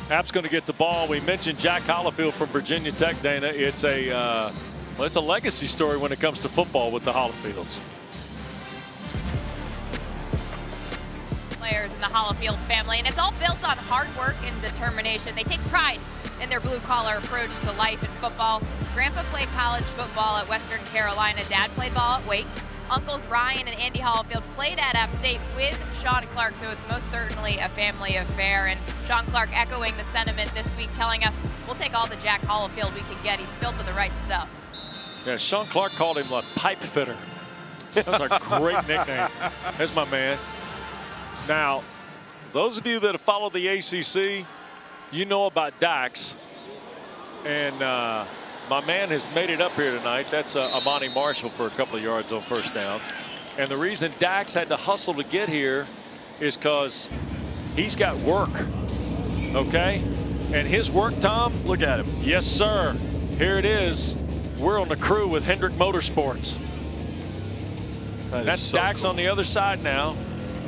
App's going to get the ball. We mentioned Jack Hollifield from Virginia Tech, Dana. It's a legacy story when it comes to football with the Hollifields. Players in the Hollifield family, and it's all built on hard work and determination. They take pride in their blue-collar approach to life and football. Grandpa played college football at Western Carolina. Dad played ball at Wake. Uncles Ryan and Andy Hollifield played at App State with Sean Clark, so it's most certainly a family affair. And Sean Clark echoing the sentiment this week, telling us we'll take all the Jack Hollifield we can get. He's built of the right stuff. Yeah, Sean Clark called him a pipe fitter. That's a great nickname. That's my man. Now, those of you that have followed the ACC, you know about Dax. And my man has made it up here tonight. That's Amani Marshall for a couple of yards on first down. And the reason Dax had to hustle to get here is because he's got work, okay? And his work, Tom? Look at him. Yes, sir. Here it is. We're on the crew with Hendrick Motorsports. That's so Dax cool. On the other side now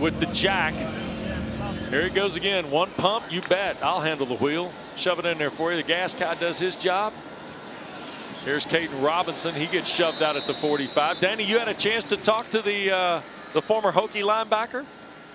with the jack. Here he goes again. One pump, you bet. I'll handle the wheel. Shove it in there for you. The gas guy does his job. Here's Caden Robinson. He gets shoved out at the 45. Danny, you had a chance to talk to the former Hokie linebacker?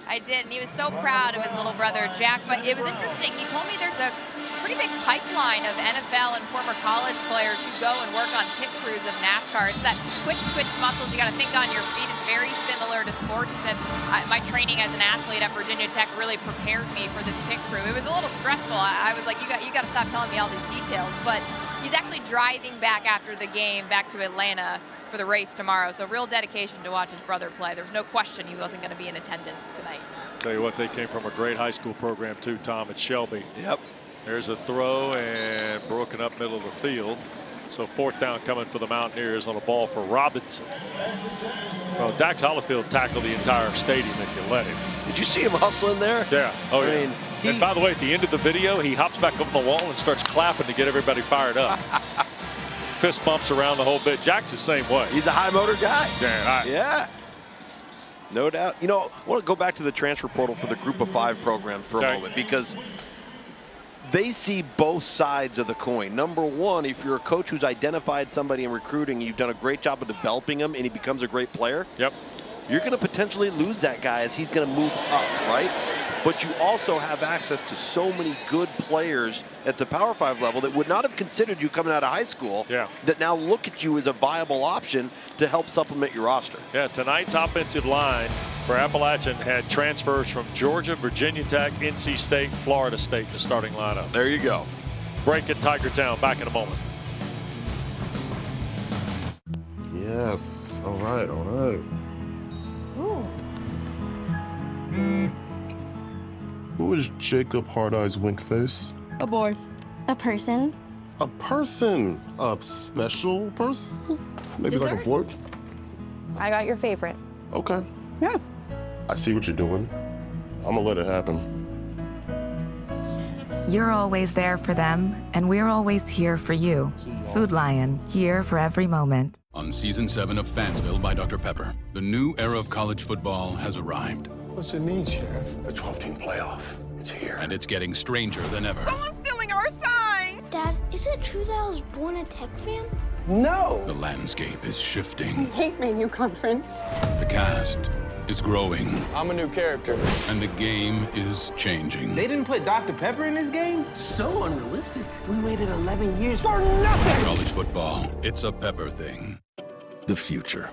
I did, and he was so proud of his little brother, Jack. But it was interesting. He told me there's a pretty big pipeline of NFL and former college players who go and work on pit crews of NASCAR. It's that quick twitch muscles. You got to think on your feet. It's very similar to sports. He said, my training as an athlete at Virginia Tech really prepared me for this pit crew. It was a little stressful. I was like, you got to stop telling me all these details. But He's actually driving back after the game back to Atlanta for the race tomorrow. So real dedication to watch his brother play. There's no question he wasn't going to be in attendance tonight. Tell you what, they came from a great high school program too, Tom, at Shelby. Yep. There's a throw and broken up middle of the field. So 4th down coming for the Mountaineers on a ball for Robinson. Well, Dax Hollifield tackled the entire stadium if you let him. Did you see him hustling there? Yeah. Oh, yeah. I mean, and by the way, at the end of the video, he hops back up on the wall and starts clapping to get everybody fired up. Fist bumps around the whole bit. Jack's the same way. He's a high motor guy. Yeah. No doubt. You know, I want to go back to the transfer portal for the Group of 5 program for a moment, because they see both sides of the coin. Number one, if you're a coach who's identified somebody in recruiting, you've done a great job of developing him, and he becomes a great player. Yep. You're going to potentially lose that guy as he's going to move up, right? But you also have access to so many good players at the Power 5 level that would not have considered you coming out of high school, that now look at you as a viable option to help supplement your roster. Yeah, tonight's offensive line for Appalachian had transfers from Georgia, Virginia Tech, NC State, Florida State in the starting lineup. There you go. Break at Tigertown. Back in a moment. Yes. All right. All right. Who is Jacob Hard Eyes Winkface? A boy. A person. A person? A special person? Maybe like a Dessert? boy? I got your favorite. Okay. Yeah. I see what you're doing. I'm gonna let it happen. You're always there for them, and we're always here for you. Food Lion, here for every moment. On Season 7 of Fansville by Dr. Pepper, the new era of college football has arrived. What's it mean, Sheriff? A 12-team playoff. It's here. And it's getting stranger than ever. Someone's stealing our signs! Dad, is it true that I was born a Tech fan? No! The landscape is I shifting. hate my new conference. The cast is growing. I'm a new character. And the game is changing. They didn't put Dr. Pepper in this game? So unrealistic. We waited 11 years for nothing! College football, it's a Pepper thing. The future.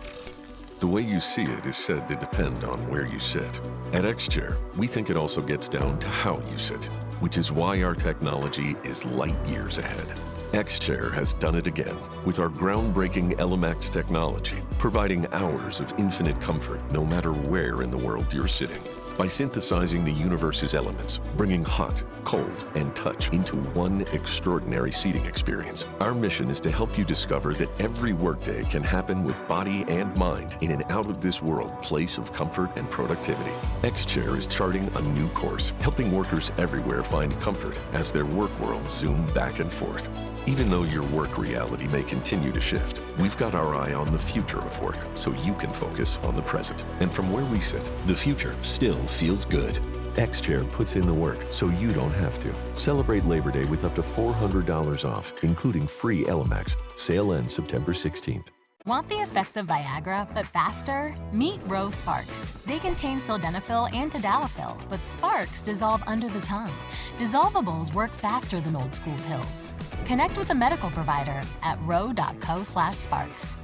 The way you see it is said to depend on where you sit. At X-Chair, we think it also gets down to how you sit, which is why our technology is light years ahead. X-Chair has done it again with our groundbreaking LMX technology, providing hours of infinite comfort no matter where in the world you're sitting. By synthesizing the universe's elements, bringing hot, cold, and touch into one extraordinary seating experience, our mission is to help you discover that every workday can happen with body and mind in an out-of-this-world place of comfort and productivity. X-Chair is charting a new course, helping workers everywhere find comfort as their work worlds zoom back and forth. Even though your work reality may continue to shift, we've got our eye on the future of work so you can focus on the present. And from where we sit, the future still feels good. X-Chair puts in the work so you don't have to. Celebrate Labor Day with up to $400 off, including free LMAX. Sale ends September 16th. Want the effects of Viagra, but faster? Meet Rose Sparks. They contain sildenafil and tadalafil, but Sparks dissolve under the tongue. Dissolvables work faster than old school pills. Connect with a medical provider at ro.co/sparks.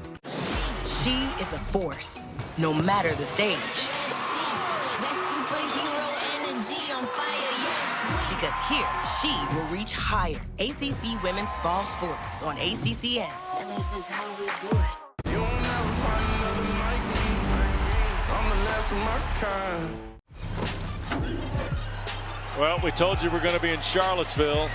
She is a force, no matter the stage. Because here, she will reach higher. ACC Women's Fall Sports on ACCN. And this is how we do it. Well, we told you we're going to be in Charlottesville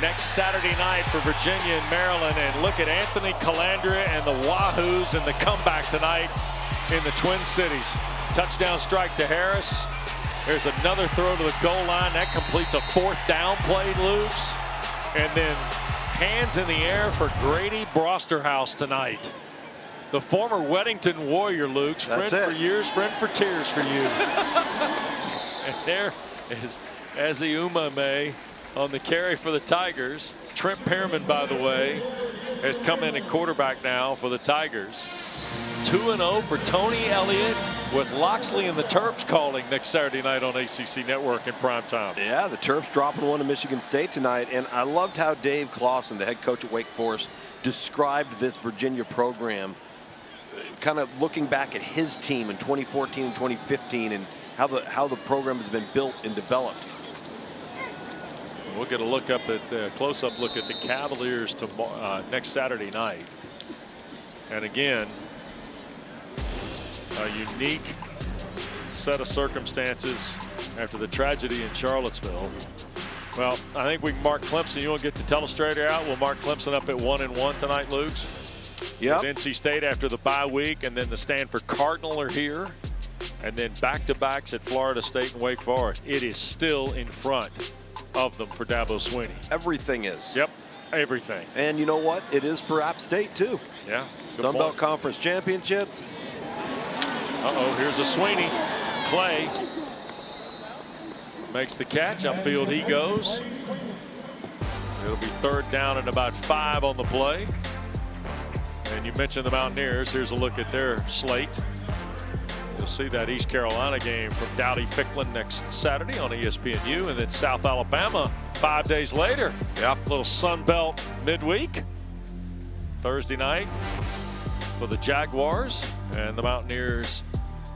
next Saturday night for Virginia and Maryland. And look at Anthony Calandria and the Wahoos and the comeback tonight in the Twin Cities. Touchdown strike to Harris. There's another throw to the goal line. That completes a 4th down play, Lukes. And then hands in the air for Grady Brosterhouse tonight. The former Weddington Warrior, Lukes. Friend for years, friend for tears for you. And there is Ezi Umame on the carry for the Tigers. Trent Pearman, by the way, has come in at quarterback now for the Tigers. 2-0 for Tony Elliott, with Loxley and the Terps calling next Saturday night on ACC Network in primetime. Yeah, the Terps dropping one to Michigan State tonight. And I loved how Dave Clawson, the head coach at Wake Forest, described this Virginia program, kind of looking back at his team in 2014 and 2015 and how the program has been built and developed. We'll get a look up at the close-up look at the Cavaliers next Saturday night. And again, a unique set of circumstances after the tragedy in Charlottesville. Well, I think we can mark Clemson. You want to get the telestrator out? We'll mark Clemson up at 1-1 tonight, Luke's. Yeah. NC State after the bye week, and then the Stanford Cardinal are here, and then back-to-backs at Florida State and Wake Forest. It is still in front of them for Dabo Swinney. Everything is. Yep, everything. And you know what? It is for App State too. Yeah. Sun Belt Conference Championship. Uh-oh, here's a Swinney. Clay makes the catch. Upfield he goes. It'll be 3rd down and about 5 on the play. And you mentioned the Mountaineers. Here's a look at their slate. You'll see that East Carolina game from Dowdy-Ficklin next Saturday on ESPNU, and then South Alabama 5 days later. Yep. Little Sun Belt midweek. Thursday night for the Jaguars, and the Mountaineers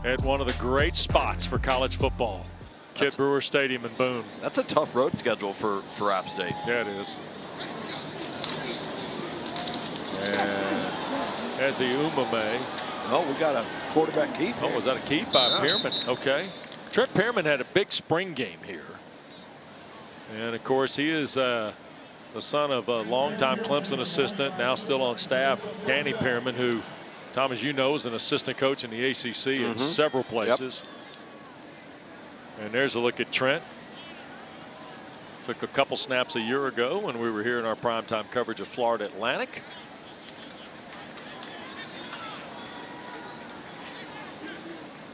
at one of the great spots for college football. Kid Brewer Stadium in Boone. That's a tough road schedule for App State. Yeah, it is. And Ezi Umame. Oh, we got a quarterback keep. Oh, was that a keep by Pearman? Okay. Trent Pearman had a big spring game here. And, of course, he is the son of a longtime Clemson assistant, now still on staff, Danny Pearman, who, Tom, as you know, is an assistant coach in the ACC in several places. Yep. And there's a look at Trent. Took a couple snaps a year ago when we were here in our primetime coverage of Florida Atlantic.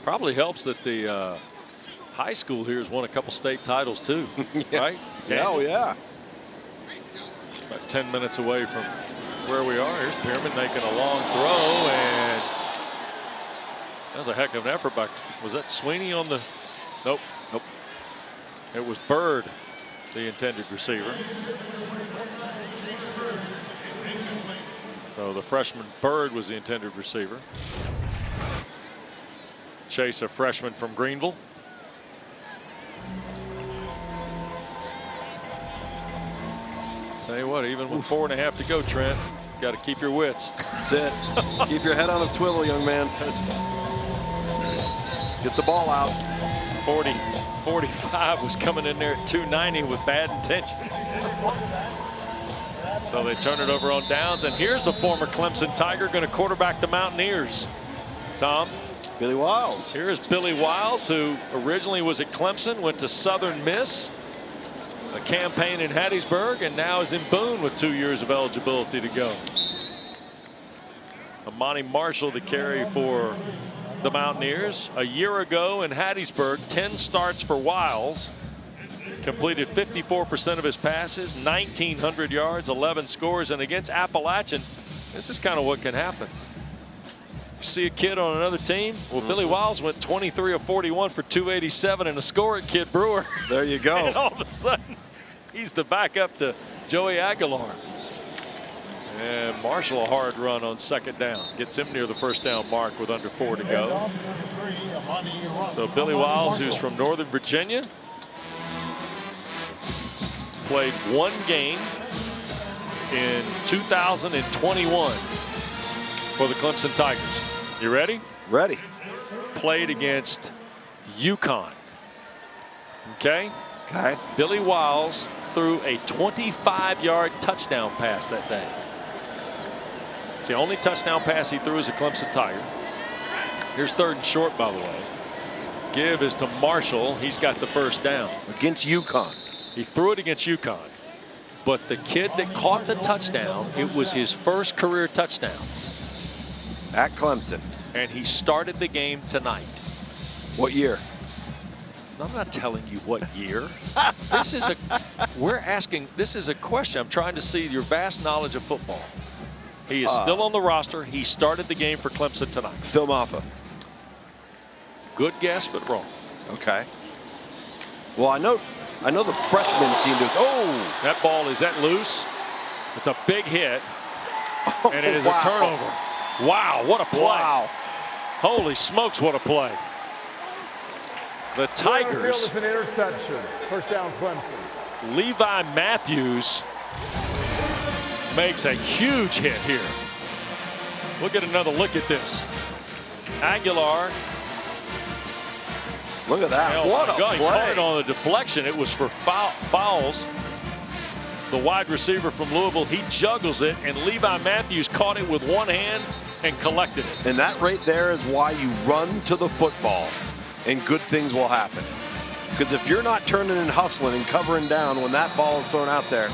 Probably helps that the high school here has won a couple state titles too, right? Yeah, oh yeah. About 10 minutes away from where we are. Here's Pearman making a long throw, and that was a heck of an effort by, was that Swinney on the, nope. It was Bird, the intended receiver. So the freshman Bird was the intended receiver. Chase, a freshman from Greenville. Tell you what, even with 4.5 to go, Trent, got to keep your wits. That's it. Keep your head on a swivel, young man. Get the ball out. 45 was coming in there at 290 with bad intentions. So they turn it over on downs, and here's a former Clemson Tiger going to quarterback the Mountaineers. Tom? Billy Wiles. Here's Billy Wiles, who originally was at Clemson, went to Southern Miss, a campaign in Hattiesburg, and now is in Boone with 2 years of eligibility to go. Amani Marshall, the carry for the Mountaineers. A year ago in Hattiesburg, 10 starts for Wiles. Completed 54% of his passes, 1,900 yards, 11 scores, and against Appalachian, this is kind of what can happen. You see a kid on another team? Well, Billy Wiles went 23 of 41 for 287 and a score at Kid Brewer. There you go. And all of a sudden, he's the backup to Joey Aguilar. And Marshall, a hard run on 2nd down. Gets him near the 1st down mark with under 4 to go. So Billy Wiles, who's from Northern Virginia, played 1 game in 2021 for the Clemson Tigers. You ready? Ready. Played against UConn. Okay? Okay. Billy Wiles threw a 25-yard touchdown pass that day. It's the only touchdown pass he threw as a Clemson Tiger. Here's 3rd and short, by the way. Give is to Marshall. He's got the 1st down. Against UConn. He threw it against UConn. But the kid that caught the touchdown, it was his first career touchdown. At Clemson. And he started the game tonight. What year? I'm not telling you what year. This is a question. I'm trying to see your vast knowledge of football. He is still on the roster. He started the game for Clemson tonight. Phil Maffa. Good guess, but wrong. Okay. Well, I know the freshmen seem to. Oh! That ball, is that loose? It's a big hit. And it is a turnover. Wow, what a play. Wow. Holy smokes, what a play. The Tigers. It's an interception. First down, Clemson. Levi Matthews makes a huge hit here. We'll get another look at this. Aguilar. Look at that. What a play. He caught it play. on the deflection. It was for fouls. The wide receiver from Louisville, he juggles it, and Levi Matthews caught it with one hand and collected it. And that right there is why you run to the football, and good things will happen. Because if you're not turning and hustling and covering down when that ball is thrown out there,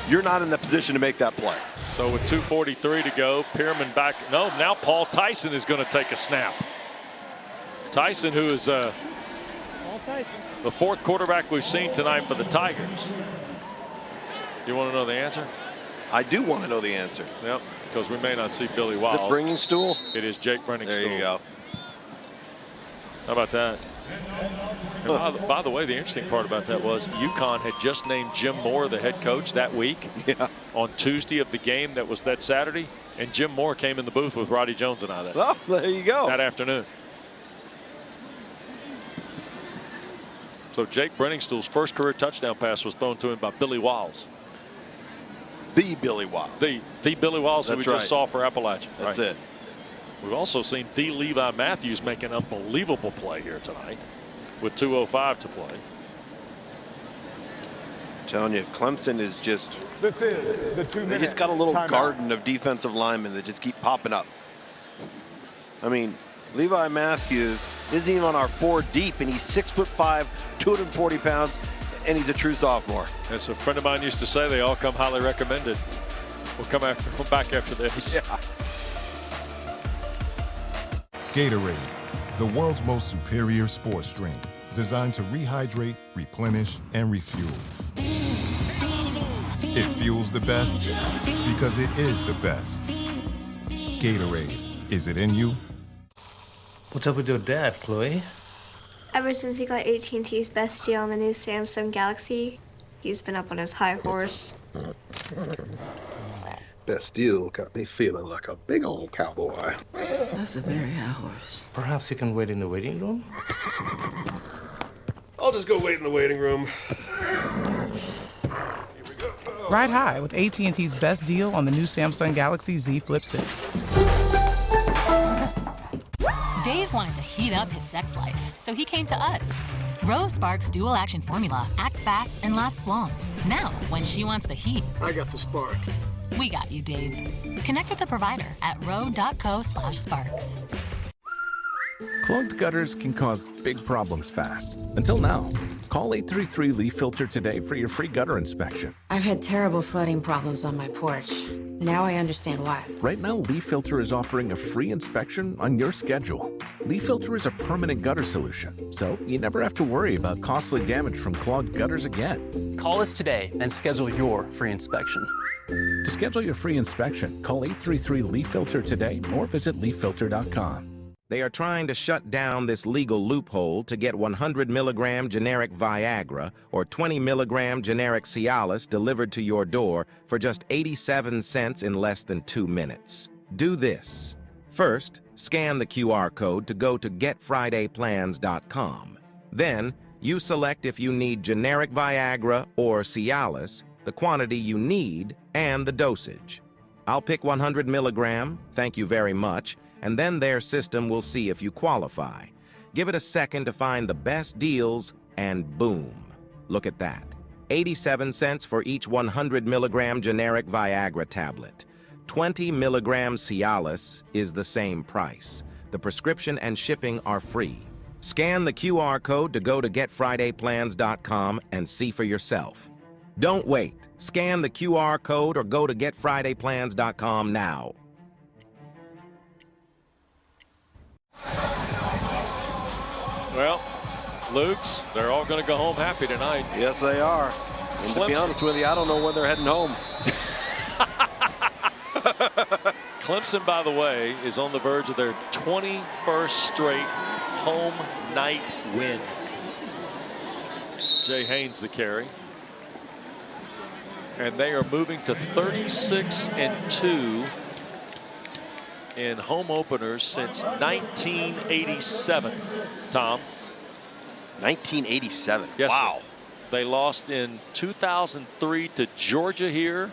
you're not in the position to make that play. So with 2:43 to go, Pierman back. No, now Paul Tyson is going to take a snap. Tyson, who is the fourth quarterback we've seen tonight for the Tigers. You want to know the answer? I do want to know the answer. Yep, because we may not see Billy Wiles. Is it Bringing Stool? It is Jake Bringing Stool. There you go. How about that? And by the way, the interesting part about that was UConn had just named Jim Moore the head coach that week. Yeah. On Tuesday of the game that was that Saturday, and Jim Moore came in the booth with Roddy Jones and I that. Oh, there you go. That afternoon. So Jake Brenningstool's first career touchdown pass was thrown to him by Billy Wiles. The Billy Wiles. The Billy Wiles who we just saw for Appalachian. That's right. it. We've also seen the Levi Matthews make an unbelievable play here tonight with 2:05 to play. I'm telling you, Clemson is just. This is the 2-minute. They just got a little timeout. garden of defensive linemen that just keep popping up. I mean, Levi Matthews isn't even on our 4 deep, and he's 6'5", 240 pounds, and he's a true sophomore. As a friend of mine used to say, they all come highly recommended. We'll come back after this. Yeah. Gatorade, the world's most superior sports drink, designed to rehydrate, replenish, and refuel. It fuels the best because it is the best. Gatorade, is it in you? What's up with your dad, Chloe? Ever since he got AT&T's best deal on the new Samsung Galaxy, he's been up on his high horse. Best deal got me feeling like a big old cowboy. That's a very high horse. Perhaps you can wait in the waiting room? I'll just go wait in the waiting room. Ride high with AT&T's best deal on the new Samsung Galaxy Z Flip 6. Dave wanted to heat up his sex life, so he came to us. Rose Spark's dual action formula acts fast and lasts long. Now, when she wants the heat, I got the spark. We got you, Dave. Connect with the provider at ro.co/sparks. Clogged gutters can cause big problems fast. Until now. Call 833-LEAF Filter today for your free gutter inspection. I've had terrible flooding problems on my porch. Now I understand why. Right now, Leaf Filter is offering a free inspection on your schedule. Leaf Filter is a permanent gutter solution, so you never have to worry about costly damage from clogged gutters again. Call us today and schedule your free inspection. To schedule your free inspection, call 833-LEAF Filter today or visit leaffilter.com. They are trying to shut down this legal loophole to get 100 milligram generic Viagra or 20 milligram generic Cialis delivered to your door for just 87 cents in less than 2 minutes. Do this. First, scan the QR code to go to getfridayplans.com. Then, you select if you need generic Viagra or Cialis, the quantity you need, and the dosage. I'll pick 100 milligram, thank you very much, and then their system will see if you qualify. Give it a second to find the best deals, and boom. Look at that. 87 cents for each 100 milligram generic Viagra tablet. 20 milligram Cialis is the same price. The prescription and shipping are free. Scan the QR code to go to getfridayplans.com and see for yourself. Don't wait. Scan the QR code or go to getfridayplans.com now. Well, Luke's, they're all going to go home happy tonight. Yes, they are. And to be honest with you, I don't know when they're heading home. Clemson, by the way, is on the verge of their 21st straight home night win. Jay Haynes the carry. And they are moving to 36-2 in home openers since 1987. Tom? 1987. Yes, wow. Sir. They lost in 2003 to Georgia here,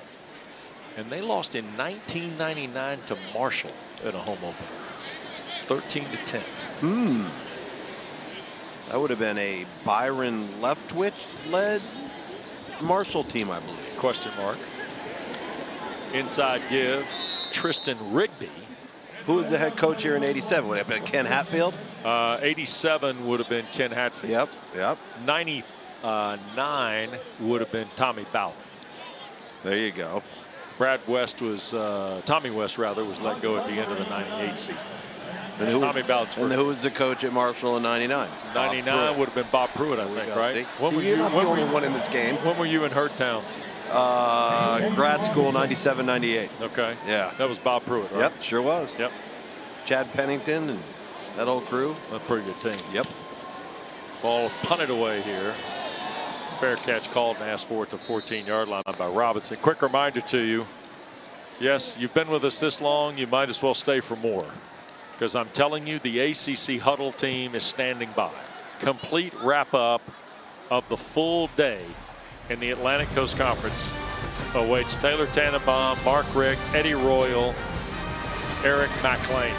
and they lost in 1999 to Marshall in a home opener, 13-10. That would have been a Byron Leftwich-led Marshall team, I believe. Question mark. Inside give, Tristan Rigby. Who was the head coach here in 87? Would it have been Ken Hatfield? 87 would have been Ken Hatfield. Yep. 99 would have been Tommy Bauer. There you go. Brad West was, Tommy West rather, was let go at the end of the 98 season. And who was the coach at Marshall in 99? 99 would have been Bob Pruitt, I think, right? You're not the only one in this game. When were you in Hurdtown? Grad school, 97, 98. Okay. Yeah. That was Bob Pruitt, right? Yep, sure was. Yep. Chad Pennington and that whole crew. A pretty good team. Yep. Ball punted away here. Fair catch called and asked for at the 14-yard line by Robinson. Quick reminder to you, yes, you've been with us this long, you might as well stay for more. Because I'm telling you, the ACC Huddle team is standing by. Complete wrap-up of the full day in the Atlantic Coast Conference awaits Taylor Tannenbaum, Mark Richt, Eddie Royal, Eric McLean.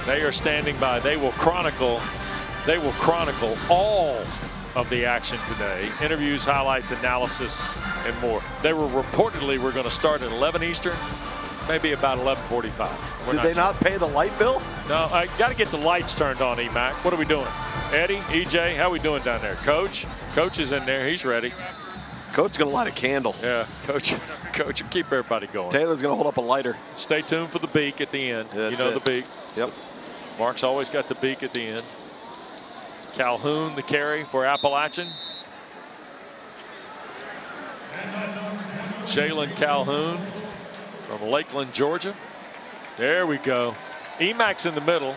They are standing by. They will chronicle all of the action today. Interviews, highlights, analysis, and more. They were reportedly going to start at 11 Eastern, maybe about 11:45. Did they not pay the light bill? No, I got to get the lights turned on, EMAC. What are we doing? Eddie, EJ, how we doing down there? Coach is in there. He's ready. Coach's going to light a candle. Yeah, Coach will keep everybody going. Taylor's going to hold up a lighter. Stay tuned for the beak at the end. That's you know it. the beak. Yep. Mark's always got the beak at the end. Calhoun, the carry for Appalachian. Jalen Calhoun from Lakeland, Georgia. There we go. EMAC's in the middle.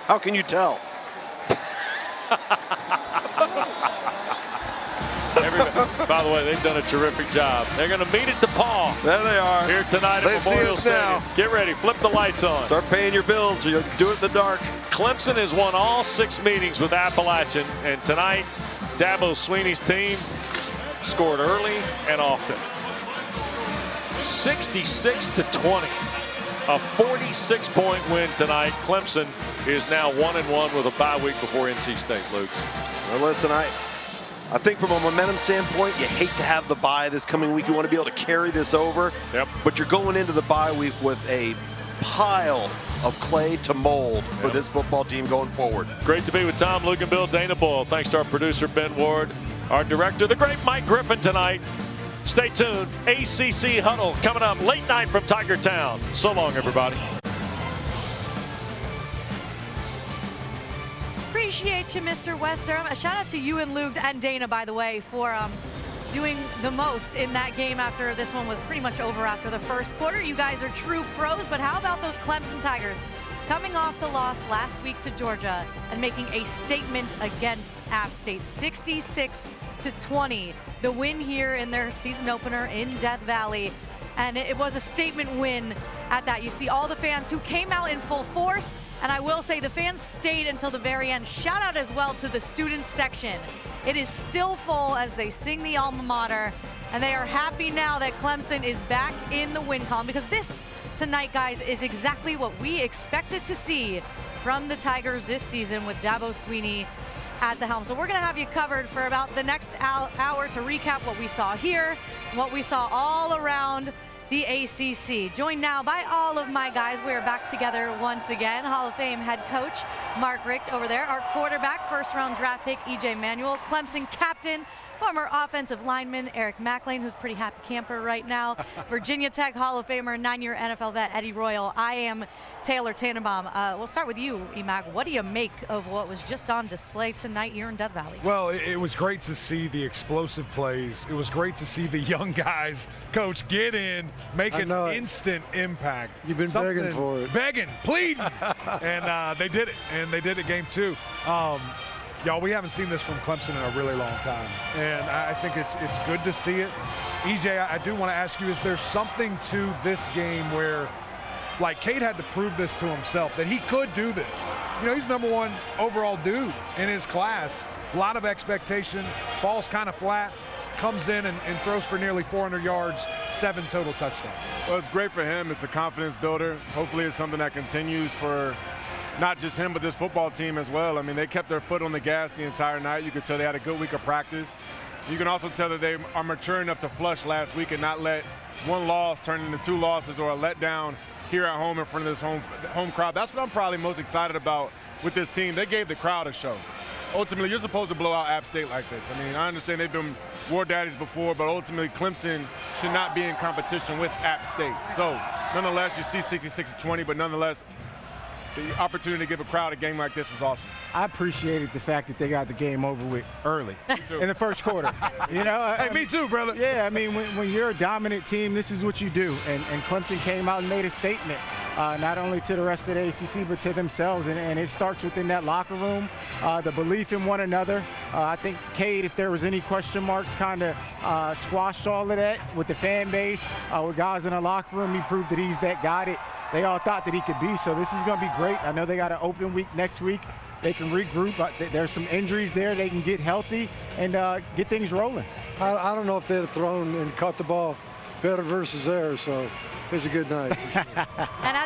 How can you tell? By the way, they've done a terrific job. They're going to meet at DePaul. There they are. Here tonight at Memorial Stadium. Get ready. Flip the lights on. Start paying your bills. You'll do it in the dark. Clemson has won all 6 meetings with Appalachian, and tonight, Dabo Sweeney's team scored early and often. 66-20. A 46-point win tonight. Clemson is now 1-1 with a bye week before NC State, Luke's. Well, listen, I think from a momentum standpoint, you hate to have the bye this coming week. You want to be able to carry this over. Yep. But you're going into the bye week with a pile of clay to mold for this football team going forward. Great to be with Tom, Luke, and Bill. Dana Boyle. Thanks to our producer, Ben Ward. Our director, the great Mike Griffin tonight. Stay tuned. ACC Huddle coming up late night from Tiger Town. So long, everybody. Appreciate you, Mr. Western. A shout out to you and Luke and Dana, by the way, for doing the most in that game after this one was pretty much over after the first quarter. You guys are true pros, but how about those Clemson Tigers coming off the loss last week to Georgia and making a statement against App State, 66-20. The win here in their season opener in Death Valley. And it was a statement win at that. You see all the fans who came out in full force. And I will say the fans stayed until the very end. Shout out as well to the students section. It is still full as they sing the alma mater. And they are happy now that Clemson is back in the win column, because this tonight, guys, is exactly what we expected to see from the Tigers this season with Dabo Sweeney at the helm. So we're going to have you covered for about the next hour to recap what we saw here, what we saw all around the ACC. Joined now by all of my guys. We are back together once again. Hall of Fame head coach Mark Richt over there. Our quarterback, first-round draft pick EJ Manuel. Clemson captain, former offensive lineman Eric McLean, who's a pretty happy camper right now. Virginia Tech Hall of Famer, 9-year NFL vet Eddie Royal. I am Taylor Tannenbaum. We'll start with you, EMAC. What do you make of what was just on display tonight here in Death Valley? Well, it was great to see the explosive plays. It was great to see the young guys, Coach, get in, make an instant impact. You've been begging for it. Begging, pleading. And they did it, and they did it game 2. Y'all, we haven't seen this from Clemson in a really long time, and I think it's good to see it. EJ, I do want to ask you, is there something to this game where like Cade had to prove this to himself, that he could do this. You know, he's number 1 overall dude in his class. A lot of expectation, falls kind of flat, comes in and throws for nearly 400 yards, 7 total touchdowns. Well, it's great for him. It's a confidence builder. Hopefully it's something that continues for not just him, but this football team as well. I mean, they kept their foot on the gas the entire night. You could tell they had a good week of practice. You can also tell that they are mature enough to flush last week and not let one loss turn into 2 losses or a letdown here at home in front of this home crowd. That's what I'm probably most excited about with this team. They gave the crowd a show. Ultimately, you're supposed to blow out App State like this. I mean, I understand they've been war daddies before, but ultimately Clemson should not be in competition with App State. So, nonetheless, you see 66-20, but nonetheless, the opportunity to give a crowd a game like this was awesome. I appreciated the fact that they got the game over with early in the first quarter. You know, hey, me too, brother. Yeah, I mean, when you're a dominant team, this is what you do. And Clemson came out and made a statement, not only to the rest of the ACC, but to themselves. And it starts within that locker room, the belief in one another. I think Cade, if there was any question marks, kind of squashed all of that with the fan base, with guys in the locker room. He proved that he's that guy that they all thought that he could be. So this is going to be great. I know they got an open week next week. They can regroup. There's some injuries there. They can get healthy and get things rolling. I don't know if they'd have thrown and caught the ball better versus there. So it's a good night. And as